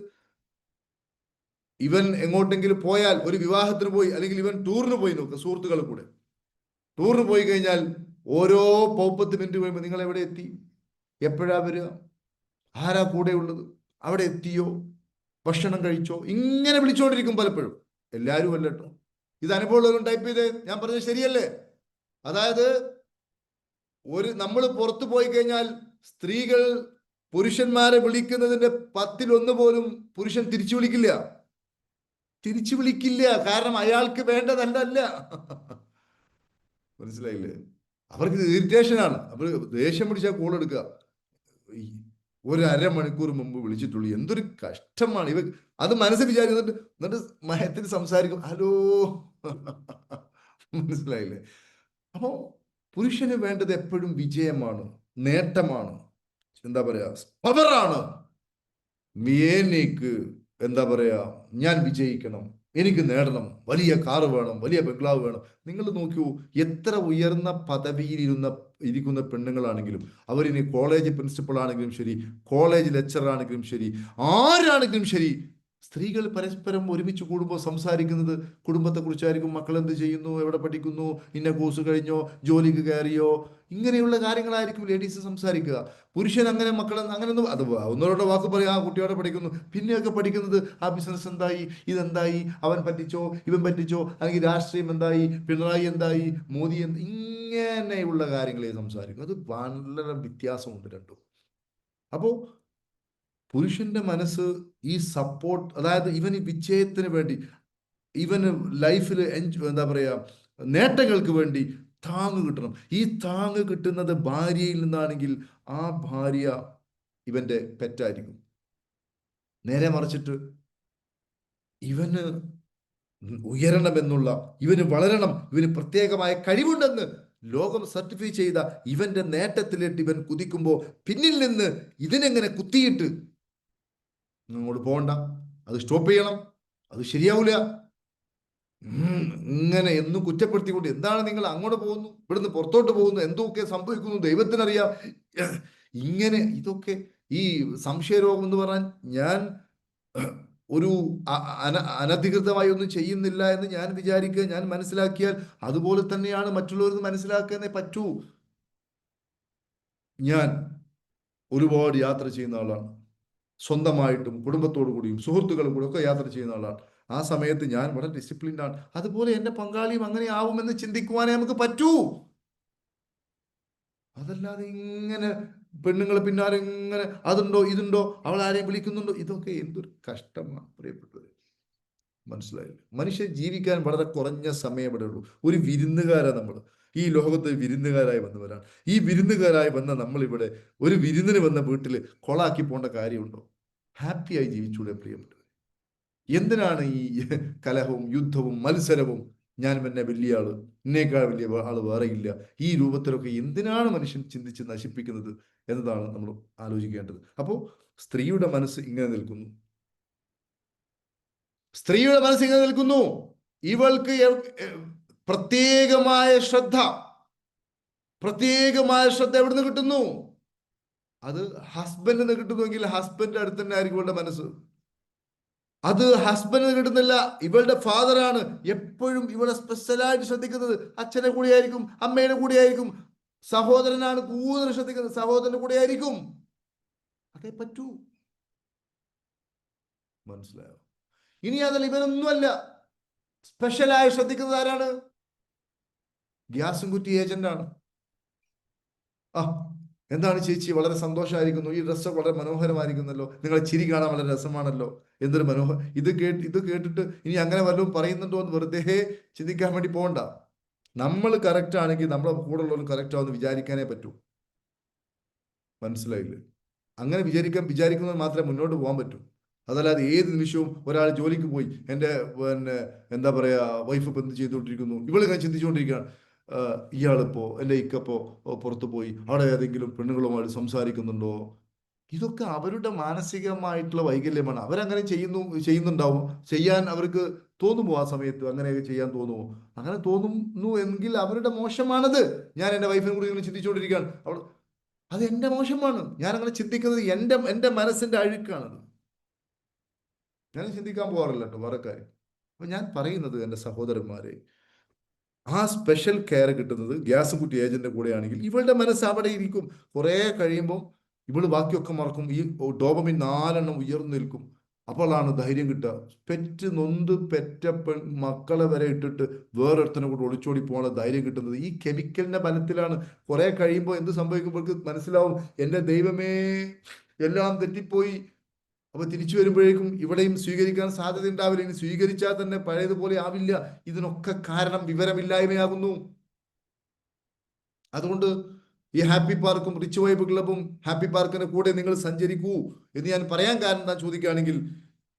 ഇവൻ എങ്ങോട്ടെങ്കിലും പോയാൽ, ഒരു വിവാഹത്തിന് പോയി, അല്ലെങ്കിൽ ഇവൻ ടൂറിന് പോയി നോക്കുക, സുഹൃത്തുക്കളെ കൂടെ ടൂറിന് പോയി കഴിഞ്ഞാൽ ഓരോ 30 മിനിറ്റ് കഴിയുമ്പോൾ നിങ്ങൾ എവിടെ എത്തി, എപ്പോഴാ വരിക, ആരാ കൂടെ ഉള്ളത്, അവിടെ എത്തിയോ, ഭക്ഷണം കഴിച്ചോ, ഇങ്ങനെ വിളിച്ചുകൊണ്ടിരിക്കും പലപ്പോഴും. എല്ലാവരും അല്ല കേട്ടോ, ഇത് അനുഭവമുള്ളവരും ടൈപ്പ് ചെയ്തേ, ഞാൻ പറഞ്ഞത് ശരിയല്ലേ? അതായത് നമ്മൾ പുറത്തു പോയി കഴിഞ്ഞാൽ സ്ത്രീകൾ പുരുഷന്മാരെ വിളിക്കുന്നതിന്റെ 10-1 പോലും പുരുഷൻ തിരിച്ചു വിളിക്കില്ല. കാരണം അയാൾക്ക് വേണ്ടതല്ല. മനസ്സിലായില്ലേ? അവർക്ക് ഇറിറ്റേഷനാണ്. അവർ ദേഷ്യം പിടിച്ചാൽ കോൾ എടുക്കുക. ഒരു അരമണിക്കൂർ മുമ്പ് വിളിച്ചിട്ടുള്ളൂ, എന്തൊരു കഷ്ടമാണ് ഇവ. അത് മനസ്സിൽ വിചാരിക്കുന്നുണ്ട്, എന്നിട്ട് മയത്തിന് സംസാരിക്കും, ഹലോ. മനസ്സിലായില്ലേ? അപ്പോ പുരുഷന് വേണ്ടത് എപ്പോഴും വിജയമാണ്, നേട്ടമാണ്, എന്താ പറയാ, പവറാണ്. എനിക്ക് എന്താ പറയാ, ഞാൻ വിജയിക്കണം, എനിക്ക് നേടണം, വലിയ കാറ് വേണം, വലിയ ബംഗ്ലാവ് വേണം. നിങ്ങൾ നോക്കൂ, എത്ര ഉയർന്ന പദവിയിൽ ഇരിക്കുന്ന പെണ്ണുങ്ങളാണെങ്കിലും, അവരിനി കോളേജ് പ്രിൻസിപ്പൾ ആണെങ്കിലും ശരി, കോളേജ് ലെക്ചറർ ആണെങ്കിലും ശരി, ആരാണെങ്കിലും ശരി, സ്ത്രീകൾ പരസ്പരം ഒരുമിച്ച് കൂടുമ്പോൾ സംസാരിക്കുന്നത് കുടുംബത്തെക്കുറിച്ചായിരിക്കും. മക്കൾ എന്ത് ചെയ്യുന്നു, എവിടെ പഠിക്കുന്നു, ഇന്ന കോഴ്സ് കഴിഞ്ഞോ, ജോലിക്ക് കയറിയോ, ഇങ്ങനെയുള്ള കാര്യങ്ങളായിരിക്കും ലേഡീസ് സംസാരിക്കുക. പുരുഷൻ അങ്ങനെ അങ്ങനെയൊന്നും അത് ഒന്നോടെ വാക്ക് പറയും, ആ കുട്ടിയോടെ പഠിക്കുന്നു, പിന്നെയൊക്കെ പഠിക്കുന്നത് ആ ബിസിനസ് എന്തായി, ഇതെന്തായി, അവൻ പറ്റിച്ചോ, ഇവൻ പറ്റിച്ചോ, അല്ലെങ്കിൽ രാഷ്ട്രീയം എന്തായി, പിണറായി എന്തായി, മോദി ഇങ്ങനെയുള്ള കാര്യങ്ങളെ സംസാരിക്കും. അത് വളരെ വ്യത്യാസമുണ്ട് രണ്ടും. അപ്പോൾ പുരുഷന്റെ മനസ്സ് ഈ സപ്പോർട്ട്, അതായത് ഇവന് വിജയത്തിന് വേണ്ടി, ഇവന് ലൈഫിൽ എന്താ പറയാ, നേട്ടങ്ങൾക്ക് വേണ്ടി താങ്ങ് കിട്ടണം. ഈ താങ്ങ് കിട്ടുന്നത് ഭാര്യയിൽ നിന്നാണെങ്കിൽ ആ ഭാര്യ ഇവന്റെ പെറ്റായിരിക്കും. നേരെ മറിച്ചിട്ട് ഇവന് ഉയരണമെന്നുള്ള, ഇവന് വളരണം, ഇവന് പ്രത്യേകമായ കഴിവുണ്ടെന്ന് ലോകം സർട്ടിഫൈ ചെയ്ത ഇവന്റെ നേട്ടത്തിലിട്ട് ഇവൻ കുതിക്കുമ്പോൾ പിന്നിൽ നിന്ന് ഇതിനെങ്ങനെ കുത്തിയിട്ട് അങ്ങോട്ട് പോകണ്ട, അത് സ്റ്റോപ്പ് ചെയ്യണം, അത് ശരിയാവില്ല, ഇങ്ങനെ എന്നും കുറ്റപ്പെടുത്തിക്കൊണ്ട് എന്താണ് നിങ്ങൾ അങ്ങോട്ട് പോകുന്നു, ഇവിടുന്ന് പുറത്തോട്ട് പോകുന്നു, എന്തൊക്കെ സംഭവിക്കുന്നു ദൈവത്തിനറിയാം, ഇങ്ങനെ ഇതൊക്കെ ഈ സംശയരോഗം എന്ന് പറഞ്ഞാൽ ഞാൻ ഒരു അനധികൃതമായി ഒന്നും ചെയ്യുന്നില്ല എന്ന് ഞാൻ വിചാരിക്കുക, ഞാൻ മനസ്സിലാക്കിയാൽ അതുപോലെ തന്നെയാണ് മറ്റുള്ളവർക്ക് മനസ്സിലാക്കാനേ പറ്റൂ. ഞാൻ ഒരുപാട് യാത്ര ചെയ്യുന്ന ആളാണ്, സ്വന്തമായിട്ടും കുടുംബത്തോടു കൂടിയും സുഹൃത്തുക്കളും കൂടി ഒക്കെ യാത്ര ചെയ്യുന്ന ആളാണ്. ആ സമയത്ത് ഞാൻ വളരെ ഡിസിപ്ലിൻഡ് ആണ്. അതുപോലെ എൻ്റെ പങ്കാളിയും അങ്ങനെ ആവുമെന്ന് ചിന്തിക്കുവാനേ നമുക്ക് പറ്റൂ. അതല്ലാതെ ഇങ്ങനെ പെണ്ണുങ്ങളെ പിന്നാലെ ഇങ്ങനെ അതുണ്ടോ ഇതുണ്ടോ, അവൾ ആരെയും വിളിക്കുന്നുണ്ടോ, ഇതൊക്കെ എന്തൊരു കഷ്ടമാണ് പ്രിയപ്പെട്ടത്. മനസ്സിലായില്ല. മനുഷ്യൻ ജീവിക്കാൻ വളരെ കുറഞ്ഞ സമയമേ ഉള്ളൂ. ഒരു വിരുന്നുകാരാണ് നമ്മൾ, ഈ ലോകത്ത് വിരുന്നുകാരായി വന്നവരാണ്. ഈ വിരുന്നുകാരായി വന്ന നമ്മളിവിടെ ഒരു വിരുന്നിന് വന്ന വീട്ടിൽ കൊളാക്കി പോകേണ്ട കാര്യമുണ്ടോ? ഹാപ്പിയായി ജീവിച്ചൂടെ പ്രിയപ്പെട്ടത്? എന്തിനാണ് ഈ കലഹവും യുദ്ധവും മത്സരവും, ഞാൻ പിന്നെ വലിയ ആള്, എന്നേക്കാൾ വലിയ ആള് വേറെ ഇല്ല, ഈ രൂപത്തിലൊക്കെ എന്തിനാണ് മനുഷ്യൻ ചിന്തിച്ച് നശിപ്പിക്കുന്നത് എന്നതാണ് നമ്മൾ ആലോചിക്കേണ്ടത്. അപ്പോൾ സ്ത്രീയുടെ മനസ്സ് ഇങ്ങനെ നിൽക്കുന്നു, സ്ത്രീയുടെ മനസ്സ് ഇങ്ങനെ നിൽക്കുന്നു. ഇവൾക്ക് പ്രത്യേകമായ ശ്രദ്ധ എവിടുന്ന് കിട്ടുന്നു? അത് ഹസ്ബൻഡിൽ നിന്ന് കിട്ടുന്നുവെങ്കിൽ ഹസ്ബൻഡിന്റെ അടുത്ത് തന്നെ ആയിരിക്കും ഇവളുടെ മനസ്സ്. അത് ഹസ്ബൻഡിന് കിട്ടുന്നില്ല, ഇവളുടെ ഫാദറാണ് എപ്പോഴും ഇവളെ സ്പെഷ്യലായിട്ട് ശ്രദ്ധിക്കുന്നത്. അച്ഛനെ കൂടിയായിരിക്കും, അമ്മയുടെ കൂടിയായിരിക്കും, സഹോദരനാണ് കൂടുതൽ ശ്രദ്ധിക്കുന്നത്, സഹോദരന്റെ കൂടെ ആയിരിക്കും. അതേ പറ്റൂ. മനസ്സിലായോ? ഇനി അതല്ല, ഇവനൊന്നുമല്ല, സ്പെഷ്യലായി ശ്രദ്ധിക്കുന്നത് ആരാണ്? ഗ്യാസും കുറ്റി ഏജന്റാണ്. ആ, എന്താണ് ചേച്ചി, വളരെ സന്തോഷമായിരിക്കുന്നു, ഈ ഡ്രസ്സ് വളരെ മനോഹരമായിരിക്കുന്നല്ലോ, നിങ്ങളെ ചിരി കാണാൻ വളരെ രസമാണല്ലോ, എന്തൊരു മനോഹരം. ഇത് കേട്ടിട്ട് ഇനി അങ്ങനെ വല്ലതും പറയുന്നുണ്ടോ എന്ന് വെറുതെ ചിന്തിക്കാൻ വേണ്ടി പോകണ്ട. നമ്മൾ കറക്റ്റ് ആണെങ്കിൽ നമ്മളെ കൂടെ ഉള്ളവരും കറക്റ്റ് ആവുമെന്ന് വിചാരിക്കാനേ പറ്റൂ. മനസ്സിലായില്ലേ? അങ്ങനെ വിചാരിക്കുന്നത് മാത്രമേ മുന്നോട്ട് പോകാൻ പറ്റൂ. അതല്ലാതെ ഏത് നിമിഷവും ഒരാൾ ജോലിക്ക് പോയി, എൻ്റെ പിന്നെ എന്താ പറയാ, വൈഫ് ഇപ്പം എന്ത് ചെയ്തുകൊണ്ടിരിക്കുന്നു, ഇവളിങ്ങനെ ചിന്തിച്ചുകൊണ്ടിരിക്കുകയാണ്, ഇയാളിപ്പോ എൻ്റെ ഇക്കപ്പോ പുറത്തു പോയി അവിടെ ഏതെങ്കിലും പെണ്ണുങ്ങളുമായിട്ട് സംസാരിക്കുന്നുണ്ടോ? ഇതൊക്കെ അവരുടെ മാനസികമായിട്ടുള്ള വൈകല്യമാണ്. അവരങ്ങനെ ചെയ്യുന്നുണ്ടാവും, ചെയ്യാൻ അവർക്ക് തോന്നുമോ? ആ സമയത്ത് അങ്ങനെയൊക്കെ ചെയ്യാൻ തോന്നുമോ? അങ്ങനെ തോന്നുന്നു എങ്കിൽ അവരുടെ മോശമാണത്. ഞാൻ എൻ്റെ വൈഫിനെ കൂടി ഇങ്ങനെ ചിന്തിച്ചുകൊണ്ടിരിക്കുകയാണ്, അത് എൻ്റെ മോശമാണ്. ഞാൻ അങ്ങനെ ചിന്തിക്കുന്നത് എൻ്റെ മനസ്സിന്റെ അഴുക്കാണത്. ഞാൻ ചിന്തിക്കാൻ പോകാറില്ല കേട്ടോ വേറെ കാര്യം. അപ്പൊ ഞാൻ പറയുന്നത്, എൻ്റെ സഹോദരന്മാരെ, ആ സ്പെഷ്യൽ കെയർ കിട്ടുന്നത് ഗ്യാസ് കുറ്റി ഏജന്റിന്റെ കൂടെയാണെങ്കിൽ ഇവളുടെ മനസ്സ് അവിടെ ഇരിക്കും. കുറെ കഴിയുമ്പോൾ ഇവള് ബാക്കിയൊക്കെ മറക്കും. ഈ ഡോപമിൻ 4 ഉയർന്നു നിൽക്കും. അപ്പോഴാണ് ധൈര്യം കിട്ടുക. പെറ്റ മക്കളെ വരെ ഇട്ടിട്ട് വേറൊരുത്തനെ കൂടെ ഒളിച്ചോടി പോകാനുള്ള ധൈര്യം കിട്ടുന്നത് ഈ കെമിക്കലിന്റെ ബലത്തിലാണ്. കുറെ കഴിയുമ്പോൾ എന്ത് സംഭവിക്കുമ്പോൾക്ക് മനസ്സിലാവും, എൻ്റെ ദൈവമേ, എല്ലാം തെറ്റിപ്പോയി. അപ്പൊ തിരിച്ചു വരുമ്പോഴേക്കും ഇവിടെയും സ്വീകരിക്കാൻ സാധ്യത ഉണ്ടാവില്ല. ഇനി സ്വീകരിച്ചാൽ തന്നെ പഴയതുപോലെ ആവില്ല. ഇതിനൊക്കെ കാരണം വിവരമില്ലായ്മയാകുന്നു. അതുകൊണ്ട് ഈ ഹാപ്പി പാർക്കും റിച്ച് വൈബ് ക്ലബും ഹാപ്പി പാർക്കിന്റെ കൂടെ നിങ്ങൾ സഞ്ചരിക്കൂ എന്ന് ഞാൻ പറയാൻ കാരണം എന്താ ചോദിക്കുകയാണെങ്കിൽ,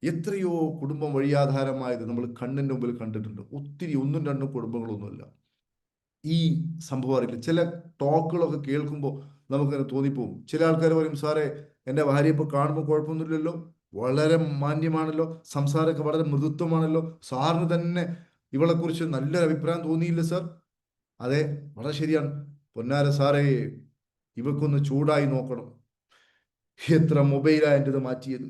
എത്രയോ കുടുംബം വഴിയാധാരമായത് നമ്മൾ കണ്ണിന്റെ മുമ്പിൽ കണ്ടിട്ടുണ്ട്. ഒത്തിരി, 1-2 കുടുംബങ്ങളൊന്നുമല്ല. ഈ സംഭവം അറിയില്ല. ചില ടോക്കുകളൊക്കെ കേൾക്കുമ്പോൾ നമുക്കങ്ങനെ തോന്നിപ്പോവും. ചില ആൾക്കാർ പറയും, സാറേ എൻ്റെ ഭാര്യ ഇപ്പോൾ കാണുമ്പോൾ കുഴപ്പമൊന്നുമില്ലല്ലോ, വളരെ മാന്യമാണല്ലോ, സംസാരമൊക്കെ വളരെ മൃദുത്വമാണല്ലോ, സാറിന് തന്നെ ഇവളെക്കുറിച്ച് നല്ലൊരു അഭിപ്രായം തോന്നിയില്ല സാർ? അതെ, വളരെ ശരിയാണ് പൊന്നാര സാറേ, ഇവക്കൊന്ന് ചൂടായി നോക്കണം. എത്ര മൊബൈലാണ് എൻ്റെ ഇത് മാറ്റിയത്,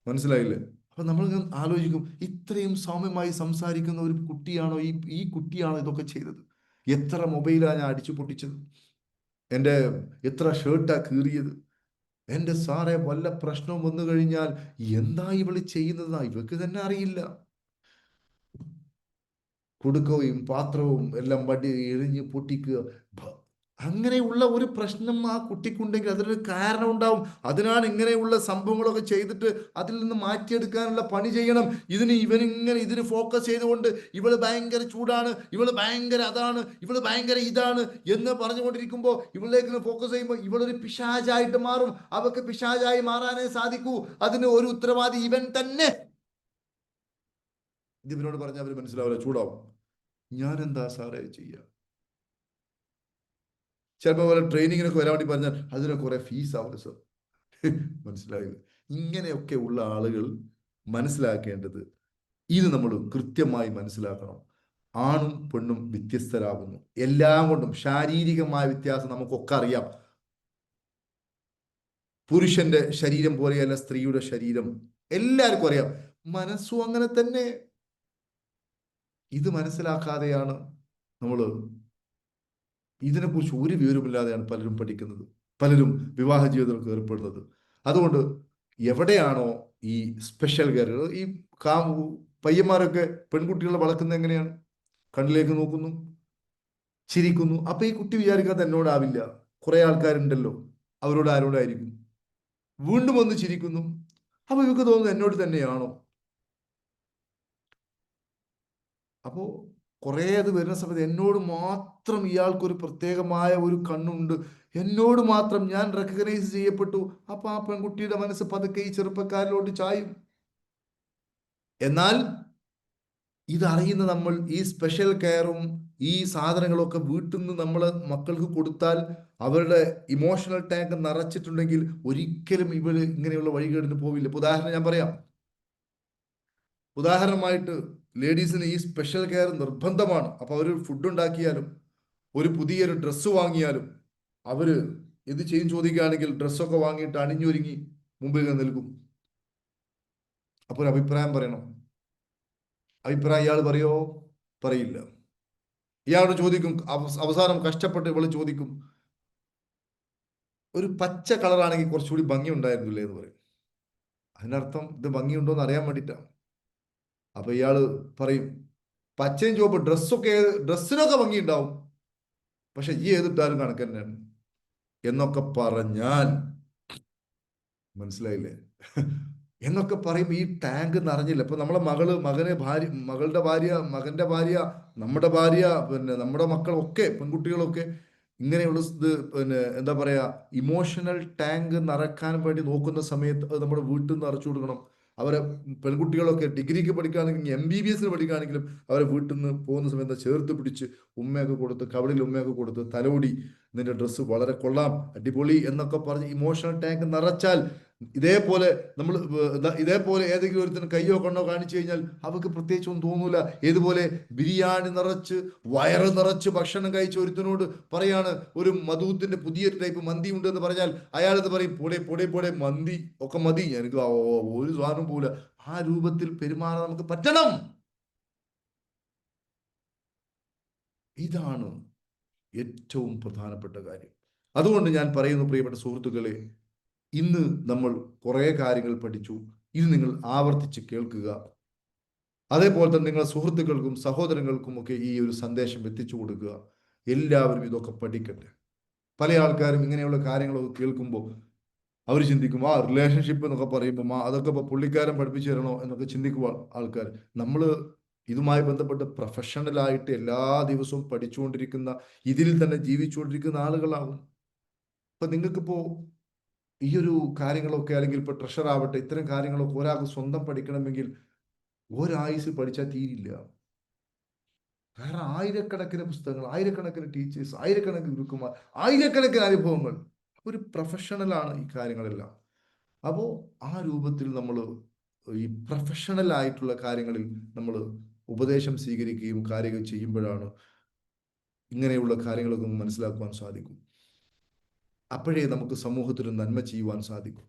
മനസ്സിലായില്ലേ? അപ്പൊ നമ്മൾ ആലോചിക്കും, ഇത്രയും സൗമ്യമായി സംസാരിക്കുന്ന ഒരു കുട്ടിയാണോ ഈ കുട്ടിയാണോ ഇതൊക്കെ ചെയ്തത്? എത്ര മൊബൈലാണ് ഞാൻ അടിച്ചു പൊട്ടിച്ചത്, എൻ്റെ എത്ര ഷർട്ടാ കീറിയത്. എൻ്റെ സാറേ, വല്ല പ്രശ്നവും വന്നു കഴിഞ്ഞാൽ എന്താ ഇവള് ചെയ്യുന്നതെന്നാ ഇവക്ക് തന്നെ അറിയില്ല. കുടുക്കവും പാത്രവും എല്ലാം വടി എറിഞ്ഞ് പൊട്ടിക്കുക. അങ്ങനെയുള്ള ഒരു പ്രശ്നം ആ കുട്ടിക്കുണ്ടെങ്കിൽ അതിനൊരു കാരണം ഉണ്ടാവും. അതിനാണ് ഇങ്ങനെയുള്ള സംഭവങ്ങളൊക്കെ ചെയ്തിട്ട് അതിൽ നിന്ന് മാറ്റിയെടുക്കാനുള്ള പണി ചെയ്യണം. ഇതിന് ഫോക്കസ് ചെയ്തുകൊണ്ട് ഇവള് ഭയങ്കര ചൂടാണ്, ഇവള് ഭയങ്കര അതാണ്, ഇവള് ഭയങ്കര ഇതാണ് എന്ന് പറഞ്ഞുകൊണ്ടിരിക്കുമ്പോൾ ഇവളിലേക്ക് ഫോക്കസ് ചെയ്യുമ്പോൾ ഇവളൊരു പിശാചായിട്ട് മാറും. അവർക്ക് പിശാചായി മാറാനേ സാധിക്കൂ. അതിന് ഒരു ഉത്തരവാദി ഇവൻ തന്നെ. ഇവനോട് പറഞ്ഞാൽ അവർ മനസ്സിലാവില്ല, ചൂടാവും. ഞാൻ എന്താ സാറേ ചെയ്യാം? ചിലപ്പോൾ പോലെ ട്രെയിനിങ്ങിനൊക്കെ വരാൻ വേണ്ടി പറഞ്ഞാൽ അതിന് കുറെ ഫീസ് ആവില്ല സർ. മനസ്സിലായില്ല? ഇങ്ങനെയൊക്കെ ഉള്ള ആളുകൾ മനസ്സിലാക്കേണ്ടത്, ഇത് നമ്മൾ കൃത്യമായി മനസ്സിലാക്കണം. ആണും പെണ്ണും വ്യത്യസ്തരാകുന്നു എല്ലാം കൊണ്ടും. ശാരീരികമായ വ്യത്യാസം നമുക്കൊക്കെ അറിയാം. പുരുഷന്റെ ശരീരം പോലെയല്ല സ്ത്രീയുടെ ശരീരം, എല്ലാവർക്കും അറിയാം. മനസ്സും അങ്ങനെ തന്നെ. ഇത് മനസ്സിലാക്കാതെയാണ് നമ്മൾ, ഇതിനെക്കുറിച്ച് ഒരു വിവരമില്ലാതെയാണ് പലരും പഠിക്കുന്നത്, പലരും വിവാഹ ജീവിതത്തിലേക്ക് ഏർപ്പെടുന്നത്. അതുകൊണ്ട് എവിടെയാണോ ഈ സ്പെഷ്യൽ കെയർ, ഈ പയ്യന്മാരൊക്കെ പെൺകുട്ടികളെ വളർക്കുന്നത് എങ്ങനെയാണ്? കണ്ണിലേക്ക് നോക്കുന്നു, ചിരിക്കുന്നു. അപ്പൊ ഈ കുട്ടി വിചാരിക്കാത്ത എന്നോടാവില്ല, കുറെ ആൾക്കാരുണ്ടല്ലോ, അവരോട് ആരോടായിരിക്കും. വീണ്ടും വന്ന് ചിരിക്കുന്നു. അപ്പൊ ഇവർക്ക് തോന്നുന്നു എന്നോട് തന്നെയാണോ? അപ്പോ കുറെ അത് വരുന്ന സമയത്ത് എന്നോട് മാത്രം ഇയാൾക്കൊരു പ്രത്യേകമായ ഒരു കണ്ണുണ്ട്, എന്നോട് മാത്രം ഞാൻ റെക്കഗ്നൈസ് ചെയ്യപ്പെട്ടു. അപ്പൊ ആ പെൺകുട്ടിയുടെ മനസ്സ് പതുക്കെ ഈ ചെറുപ്പക്കാരിലോട്ട് ചായും. എന്നാൽ ഇതറിയുന്ന നമ്മൾ ഈ സ്പെഷ്യൽ കെയറും ഈ സാധനങ്ങളൊക്കെ വീട്ടിൽ നിന്ന് നമ്മൾ മക്കൾക്ക് കൊടുത്താൽ അവരുടെ ഇമോഷണൽ ടാങ്ക് നിറച്ചിട്ടുണ്ടെങ്കിൽ ഒരിക്കലും ഇവര് ഇങ്ങനെയുള്ള വഴികേടിന് പോവില്ല. ഉദാഹരണം ഞാൻ പറയാം. ഉദാഹരണമായിട്ട് ലേഡീസിന് ഈ സ്പെഷ്യൽ കെയർ നിർബന്ധമാണ്. അപ്പൊ അവർ ഫുഡ് ഉണ്ടാക്കിയാലും ഒരു പുതിയൊരു ഡ്രസ്സ് വാങ്ങിയാലും അവര് ഇത് ചെയ്യും ചോദിക്കുകയാണെങ്കിൽ ഡ്രസ്സൊക്കെ വാങ്ങിയിട്ട് അണിഞ്ഞൊരുങ്ങി മുമ്പിൽ നിൽക്കും. അപ്പോൾ ഒരു അഭിപ്രായം പറയണം. അഭിപ്രായം ഇയാൾ പറയോ? പറയില്ല. ഇയാളോട് ചോദിക്കും, അവസാനം കഷ്ടപ്പെട്ട് ഇവള് ചോദിക്കും, ഒരു പച്ച കളറാണെങ്കിൽ കുറച്ചുകൂടി ഭംഗി ഉണ്ടായിരുന്നില്ലേ എന്ന് പറയും. അതിനർത്ഥം ഇത് ഭംഗിയുണ്ടോ എന്ന് അറിയാൻ വേണ്ടിയിട്ടാണ്. അപ്പൊ ഇയാള് പറയും, പച്ചയും ചുവപ്പ് ഡ്രസ്സിനൊക്കെ ഭംഗി ഉണ്ടാവും, പക്ഷെ ഈ ഏതിട്ടാലും കണക്ക് തന്നെയാണ് എന്നൊക്കെ പറഞ്ഞാൽ മനസ്സിലായില്ലേ? എന്നൊക്കെ പറയുമ്പോൾ ഈ ടാങ്ക് നിറഞ്ഞില്ല. ഇപ്പൊ നമ്മളെ മകളുടെ ഭാര്യ, മകന്റെ ഭാര്യ, നമ്മുടെ ഭാര്യ, പിന്നെ നമ്മുടെ മക്കളൊക്കെ, പെൺകുട്ടികളൊക്കെ ഇങ്ങനെയുള്ള ഇത്, പിന്നെ എന്താ പറയാ, ഇമോഷണൽ ടാങ്ക് നിറക്കാൻ വേണ്ടി നോക്കുന്ന സമയത്ത് അത് നമ്മുടെ വീട്ടിൽ നിന്ന് നിറച്ചു കൊടുക്കണം. അവരെ പെൺകുട്ടികളൊക്കെ ഡിഗ്രിക്ക് പഠിക്കുകയാണെങ്കിൽ MBBS പഠിക്കുകയാണെങ്കിലും അവരെ വീട്ടിൽ നിന്ന് പോകുന്ന സമയത്ത് ചേർത്ത് പിടിച്ച് ഉമ്മയൊക്കെ കൊടുത്ത്, കവളിൽ ഉമ്മയൊക്കെ കൊടുത്ത്, തലോടി, നിന്റെ ഡ്രസ്സ് വളരെ കൊള്ളാം, അടിപൊളി എന്നൊക്കെ പറഞ്ഞ് ഇമോഷണൽ ടാങ്ക് നിറച്ചാൽ, ഇതേപോലെ നമ്മൾ ഇതേപോലെ ഏതെങ്കിലും ഒരുത്തിന് കയ്യോ കണ്ണോ കാണിച്ചു കഴിഞ്ഞാൽ അവർക്ക് പ്രത്യേകിച്ചൊന്നും തോന്നൂല. ഏതുപോലെ ബിരിയാണി നിറച്ച് വയറ് നിറച്ച് ഭക്ഷണം കഴിച്ച ഒരുത്തിനോട് പറയാണ് ഒരു മധുത്തിന്റെ പുതിയൊരു ടൈപ്പ് മന്തി ഉണ്ട് എന്ന് പറഞ്ഞാൽ അയാളത് പറയും, പൊടെ പൊടെ പൊടെ മന്തി ഒക്കെ മതി, എനിക്ക് ഒരു സാധനം പോല. ആ രൂപത്തിൽ പെരുമാറാൻ നമുക്ക് പറ്റണം. ഇതാണ് ഏറ്റവും പ്രധാനപ്പെട്ട കാര്യം. അതുകൊണ്ട് ഞാൻ പറയുന്നു, പ്രിയപ്പെട്ട സുഹൃത്തുക്കളെ, ഇന്ന് നമ്മൾ കുറെ കാര്യങ്ങൾ പഠിച്ചു. ഇത് നിങ്ങൾ ആവർത്തിച്ച് കേൾക്കുക. അതേപോലെ തന്നെ നിങ്ങളുടെ സുഹൃത്തുക്കൾക്കും സഹോദരങ്ങൾക്കും ഒക്കെ ഈ ഒരു സന്ദേശം എത്തിച്ചു കൊടുക്കുക. എല്ലാവരും ഇതൊക്കെ പഠിക്കട്ടെ. പല ആൾക്കാരും ഇങ്ങനെയുള്ള കാര്യങ്ങളൊക്കെ കേൾക്കുമ്പോൾ അവർ ചിന്തിക്കും, ആ റിലേഷൻഷിപ്പ് എന്നൊക്കെ പറയുമ്പോൾ അതൊക്കെ ഇപ്പൊ പുള്ളിക്കാരൻ പഠിപ്പിച്ചു തരണോ എന്നൊക്കെ ചിന്തിക്കുക ആൾക്കാർ. നമ്മൾ ഇതുമായി ബന്ധപ്പെട്ട് പ്രൊഫഷണലായിട്ട് എല്ലാ ദിവസവും പഠിച്ചുകൊണ്ടിരിക്കുന്ന, ഇതിൽ തന്നെ ജീവിച്ചുകൊണ്ടിരിക്കുന്ന ആളുകളാകും. ഇപ്പൊ നിങ്ങൾക്കിപ്പോ ഈ ഒരു കാര്യങ്ങളൊക്കെ, അല്ലെങ്കിൽ ഇപ്പൊ ട്രഷർ ആവട്ടെ, ഇത്തരം കാര്യങ്ങളൊക്കെ ഒരാൾക്ക് സ്വന്തം പഠിക്കണമെങ്കിൽ ഒരായുസ് പഠിച്ചാൽ തീരില്ല. കാരണം ആയിരക്കണക്കിന് പുസ്തകങ്ങൾ, ആയിരക്കണക്കിന് ടീച്ചേഴ്സ്, ആയിരക്കണക്കിന് ഗുരുക്കന്മാർ, ആയിരക്കണക്കിന് അനുഭവങ്ങൾ. ഒരു പ്രൊഫഷണലാണ് ഈ കാര്യങ്ങളെല്ലാം. അപ്പോൾ ആ രൂപത്തിൽ നമ്മൾ ഈ പ്രൊഫഷണൽ ആയിട്ടുള്ള കാര്യങ്ങളിൽ നമ്മൾ ഉപദേശം സ്വീകരിക്കുകയും കാര്യങ്ങൾ ചെയ്യുമ്പോഴാണ് ഇങ്ങനെയുള്ള കാര്യങ്ങളൊക്കെ മനസ്സിലാക്കുവാൻ സാധിക്കും. അപ്പോഴേ നമുക്ക് സമൂഹത്തിന് നന്മ ചെയ്യുവാൻ സാധിക്കും.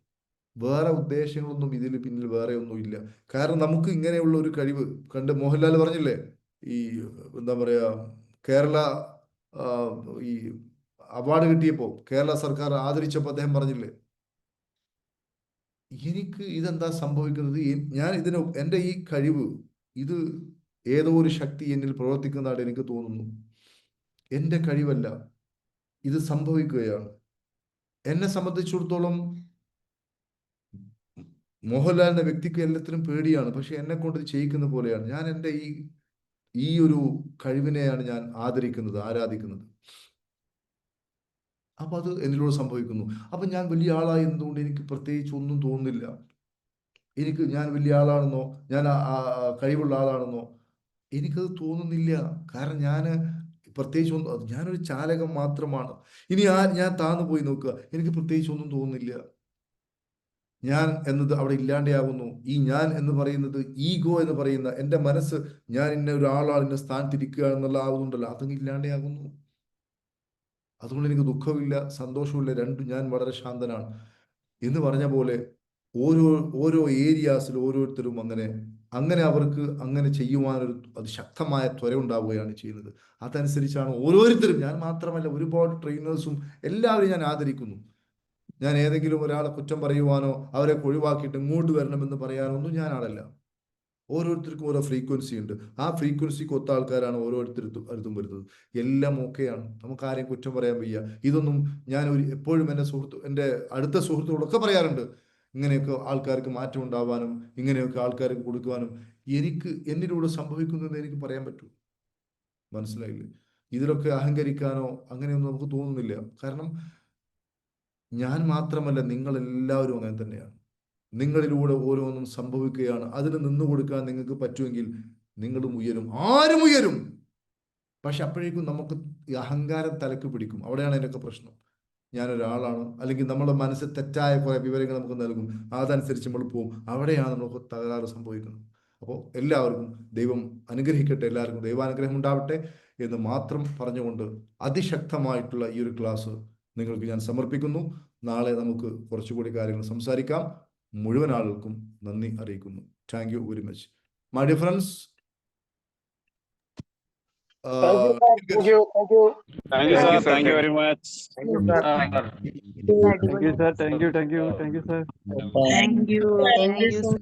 വേറെ ഉദ്ദേശങ്ങളൊന്നും ഇതിൽ പിന്നിൽ വേറെ ഒന്നും ഇല്ല. കാരണം നമുക്ക് ഇങ്ങനെയുള്ള ഒരു കഴിവ് കണ്ട് മോഹൻലാൽ പറഞ്ഞില്ലേ, ഈ എന്താ പറയാ, കേരള ആ, ഈ അവാർഡ് കിട്ടിയപ്പോൾ കേരള സർക്കാർ ആദരിച്ചപ്പോൾ അദ്ദേഹം പറഞ്ഞില്ലേ, എനിക്ക് ഇതെന്താ സംഭവിക്കുന്നത്, ഞാൻ ഇതിന് എൻ്റെ ഈ കഴിവ്, ഇത് ഏതോ ഒരു ശക്തി എന്നിൽ പ്രവർത്തിക്കുന്നതായിട്ട് എനിക്ക് തോന്നുന്നു. എൻ്റെ കഴിവല്ല, ഇത് സംഭവിക്കുകയാണ്. എന്നെ സംബന്ധിച്ചിടത്തോളം മോഹൻലാലിന്റെ വ്യക്തിക്ക് എല്ലാത്തിനും പേടിയാണ്, പക്ഷെ എന്നെ കൊണ്ട് ഇത് ചെയ്യിക്കുന്ന പോലെയാണ്. ഞാൻ എൻ്റെ ഈ ഒരു കഴിവിനെയാണ് ഞാൻ ആദരിക്കുന്നത്, ആരാധിക്കുന്നത്. അപ്പൊ അത് എന്നിലൂടെ സംഭവിക്കുന്നു. അപ്പൊ ഞാൻ വലിയ ആളായി എന്നതുകൊണ്ട് എനിക്ക് പ്രത്യേകിച്ച് ഒന്നും തോന്നുന്നില്ല. ഞാൻ വലിയ ആളാണെന്നോ, ഞാൻ കഴിവുള്ള ആളാണെന്നോ എനിക്കത് തോന്നുന്നില്ല. കാരണം പ്രത്യേകിച്ച് ഒന്നും, ഞാനൊരു ചാലകം മാത്രമാണ്. ഇനി ഞാൻ താന്നു പോയി നോക്കുക, എനിക്ക് പ്രത്യേകിച്ച് ഒന്നും തോന്നുന്നില്ല. ഞാൻ എന്നത് അവിടെ ഇല്ലാണ്ടാകുന്നു. ഈ ഞാൻ എന്ന് പറയുന്നത്, ഈഗോ എന്ന് പറയുന്ന എൻ്റെ മനസ്സ്, ഞാൻ ഇന്ന ഒരാളാണ്, ഇന്ന സ്ഥാനത്തിരിക്കുക എന്നുള്ള ആകുന്നുണ്ടല്ലോ, അതങ്ങ് ഇല്ലാണ്ടാകുന്നു. അതുകൊണ്ട് എനിക്ക് ദുഃഖമില്ല, സന്തോഷമില്ല, രണ്ടും. ഞാൻ വളരെ ശാന്തനാണ്. എന്ന് പറഞ്ഞ പോലെ ഓരോ ഏരിയാസിൽ ഓരോരുത്തരും അങ്ങനെ അവർക്ക് അങ്ങനെ ചെയ്യുവാനൊരു ശക്തമായ ത്വര ഉണ്ടാവുകയാണ് ചെയ്യുന്നത്. അതനുസരിച്ചാണ് ഓരോരുത്തരും, ഞാൻ മാത്രമല്ല, ഒരുപാട് ട്രെയിനേഴ്സും എല്ലാവരും ഞാൻ ആദരിക്കുന്നു. ഞാൻ ഏതെങ്കിലും ഒരാളെ കുറ്റം പറയുവാനോ അവരെ ഒഴിവാക്കിയിട്ട് ഇങ്ങോട്ട് വരണമെന്ന് പറയാനോ ഒന്നും ഞാൻ ആളല്ല. ഓരോരുത്തർക്കും ഓരോ ഫ്രീക്വൻസി ഉണ്ട്. ആ ഫ്രീക്വൻസിക്ക് ഒത്ത ആൾക്കാരാണ് ഓരോരുത്തരും അടുത്തും വരുന്നത്. എല്ലാം ഓക്കെയാണ്, നമുക്ക് ആരെയും കുറ്റം പറയാൻ വയ്യ. ഇതൊന്നും ഞാൻ എപ്പോഴും എൻ്റെ അടുത്ത സുഹൃത്തുക്കളൊക്കെ പറയാറുണ്ട്, ഇങ്ങനെയൊക്കെ ആൾക്കാർക്ക് മാറ്റം ഉണ്ടാവാനും ഇങ്ങനെയൊക്കെ ആൾക്കാർക്ക് കൊടുക്കുവാനും എന്നിലൂടെ സംഭവിക്കുന്നതെന്ന് എനിക്ക് പറയാൻ പറ്റൂ. മനസ്സിലായില്ലേ? ഇതിലൊക്കെ അഹങ്കരിക്കാനോ അങ്ങനെയൊന്നും നമുക്ക് തോന്നുന്നില്ല. കാരണം ഞാൻ മാത്രമല്ല, നിങ്ങളെല്ലാവരും അങ്ങനെ തന്നെയാണ്. നിങ്ങളിലൂടെ ഓരോന്നും സംഭവിക്കുകയാണ്. അതിന് നിന്നു കൊടുക്കാൻ നിങ്ങൾക്ക് പറ്റുമെങ്കിൽ നിങ്ങളും ഉയരും, ആരും ഉയരും. പക്ഷെ അപ്പോഴേക്കും നമുക്ക് ഈ അഹങ്കാരം തലക്ക് പിടിക്കും. അവിടെയാണ് അതിനൊക്കെ പ്രശ്നം. ഞാനൊരാളാണ്, അല്ലെങ്കിൽ നമ്മുടെ മനസ്സിൽ തെറ്റായ കുറെ വിവരങ്ങൾ നമുക്ക് നൽകും, അതനുസരിച്ച് നമ്മൾ പോവും. അവിടെയാണ് നമുക്ക് തകരാറ് സംഭവിക്കുന്നത്. അപ്പോൾ എല്ലാവർക്കും ദൈവം അനുഗ്രഹിക്കട്ടെ, എല്ലാവർക്കും ദൈവാനുഗ്രഹം ഉണ്ടാവട്ടെ എന്ന് മാത്രം പറഞ്ഞുകൊണ്ട് അതിശക്തമായിട്ടുള്ള ഈ ഒരു ക്ലാസ് നിങ്ങൾക്ക് ഞാൻ സമർപ്പിക്കുന്നു. നാളെ നമുക്ക് കുറച്ചുകൂടി കാര്യങ്ങൾ സംസാരിക്കാം. മുഴുവൻ ആളുകൾക്കും നന്ദി അറിയിക്കുന്നു. Thank you very much my dear friends. Thank you. Thank you, sir. Thank you very much. Thank you, sir. Thank you, sir. Thank you, sir. Thank you. Thank you, sir.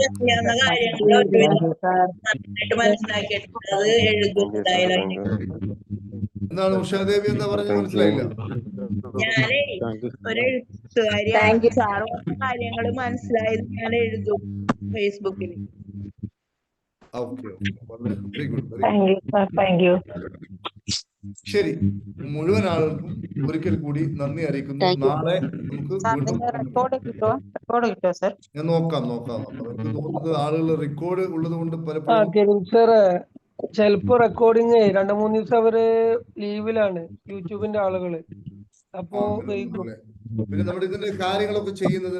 അറിയാവുന്ന കാര്യങ്ങളൊക്കെ നന്നായിട്ട് മനസ്സിലാക്കിയിട്ടുണ്ട്. അത് എഴുതും എന്തായാലും. എന്താണ് ഉഷാദേവി എന്താ പറഞ്ഞ മനസ്സിലായില്ല? ഞാനേ ഒരു എഴുത്തുകാരി. സാറ് കാര്യങ്ങൾ മനസ്സിലായത് ഞാൻ എഴുതും ഫേസ്ബുക്കിൽ. Okay, very good. Thank you. ശരി, മുഴുവൻ ആളുകൾക്കും ഒരിക്കൽ കൂടി നന്ദി അറിയിക്കുന്നു. നാളെ നമുക്ക് വീണ്ടും റെക്കോർഡ് കിട്ടോ സർ? ഞാൻ നോക്കാം. എനിക്ക് തോന്നുന്നത് ആളുകൾ റെക്കോർഡ് ഉള്ളത് കൊണ്ട് പലപ്പോഴും സാർ ചിലപ്പോ റെക്കോർഡിങ് 2-3 ദിവസം അവര് ലീവിലാണ്, യൂട്യൂബിന്റെ ആളുകള്. അപ്പോ പിന്നെ നമ്മുടെ ഇതിന്റെ കാര്യങ്ങളൊക്കെ ചെയ്യുന്നത്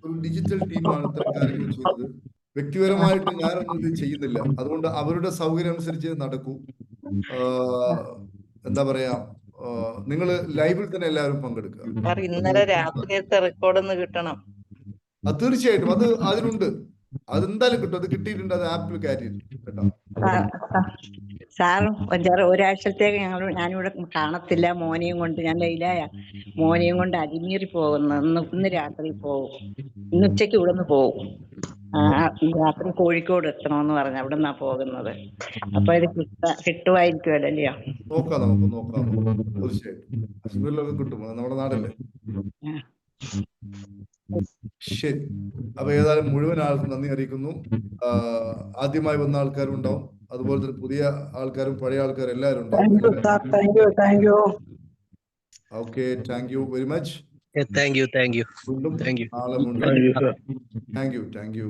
ഒരു ഡിജിറ്റൽ ടീമാണ് ഇത്തരം കാര്യങ്ങൾ ചെയ്യുന്നത്. വ്യക്തിപരമായിട്ട് ഞാനൊന്നും ഇത് ചെയ്യുന്നില്ല. അതുകൊണ്ട് അവരുടെ സൗകര്യം അനുസരിച്ച് നടക്കൂ. എന്താ പറയാ, നിങ്ങൾ ലൈവിൽ തന്നെ എല്ലാവരും പങ്കെടുക്കുക. ഇന്നലെ രാത്രിയത്തെ റെക്കോർഡ് ഒന്ന് കിട്ടണം. തീർച്ചയായിട്ടും അത് അതിനുണ്ട്, അതെന്തായാലും കിട്ടും. അത് കിട്ടിയിട്ടുണ്ട്, അത് ആപ്പിൽ കയറ്റിയിട്ടുണ്ട് കേട്ടോ. സാറും ഒരാഴ്ചത്തേക്ക് ഞാനിവിടെ കാണത്തില്ല. മോനെയും കൊണ്ട്, ഞാൻ ലൈലായ മോനെയും കൊണ്ട് അജ്മീറിൽ പോകുന്നു. ഇന്ന് രാത്രി പോകും. ഇന്ന് ഉച്ചയ്ക്ക് ഇവിടെ നിന്ന് പോകും. രാത്രി കോഴിക്കോട് എത്തണമെന്ന് പറഞ്ഞു. അവിടെ നിന്നാ പോകുന്നത്. അപ്പൊ ഇത് കിട്ടുമായിരിക്കുമല്ലോ അല്ലയോ? നമുക്ക് നോക്കാം. തീർച്ചയായിട്ടും അജ്മീറിലൊക്കെ കിട്ടും, നമ്മുടെ നാടല്ലേ. ശരി, അപ്പൊ ഏതായാലും മുഴുവൻ ആൾക്കും നന്ദി അറിയിക്കുന്നു. ആദ്യമായി വന്ന ആൾക്കാരും ഉണ്ടാവും, അതുപോലെ തന്നെ പുതിയ ആൾക്കാരും പഴയ ആൾക്കാരും എല്ലാവരും ഉണ്ടാവും. Okay, thank you very much. Thank you. വീണ്ടും നാളെ. Thank you.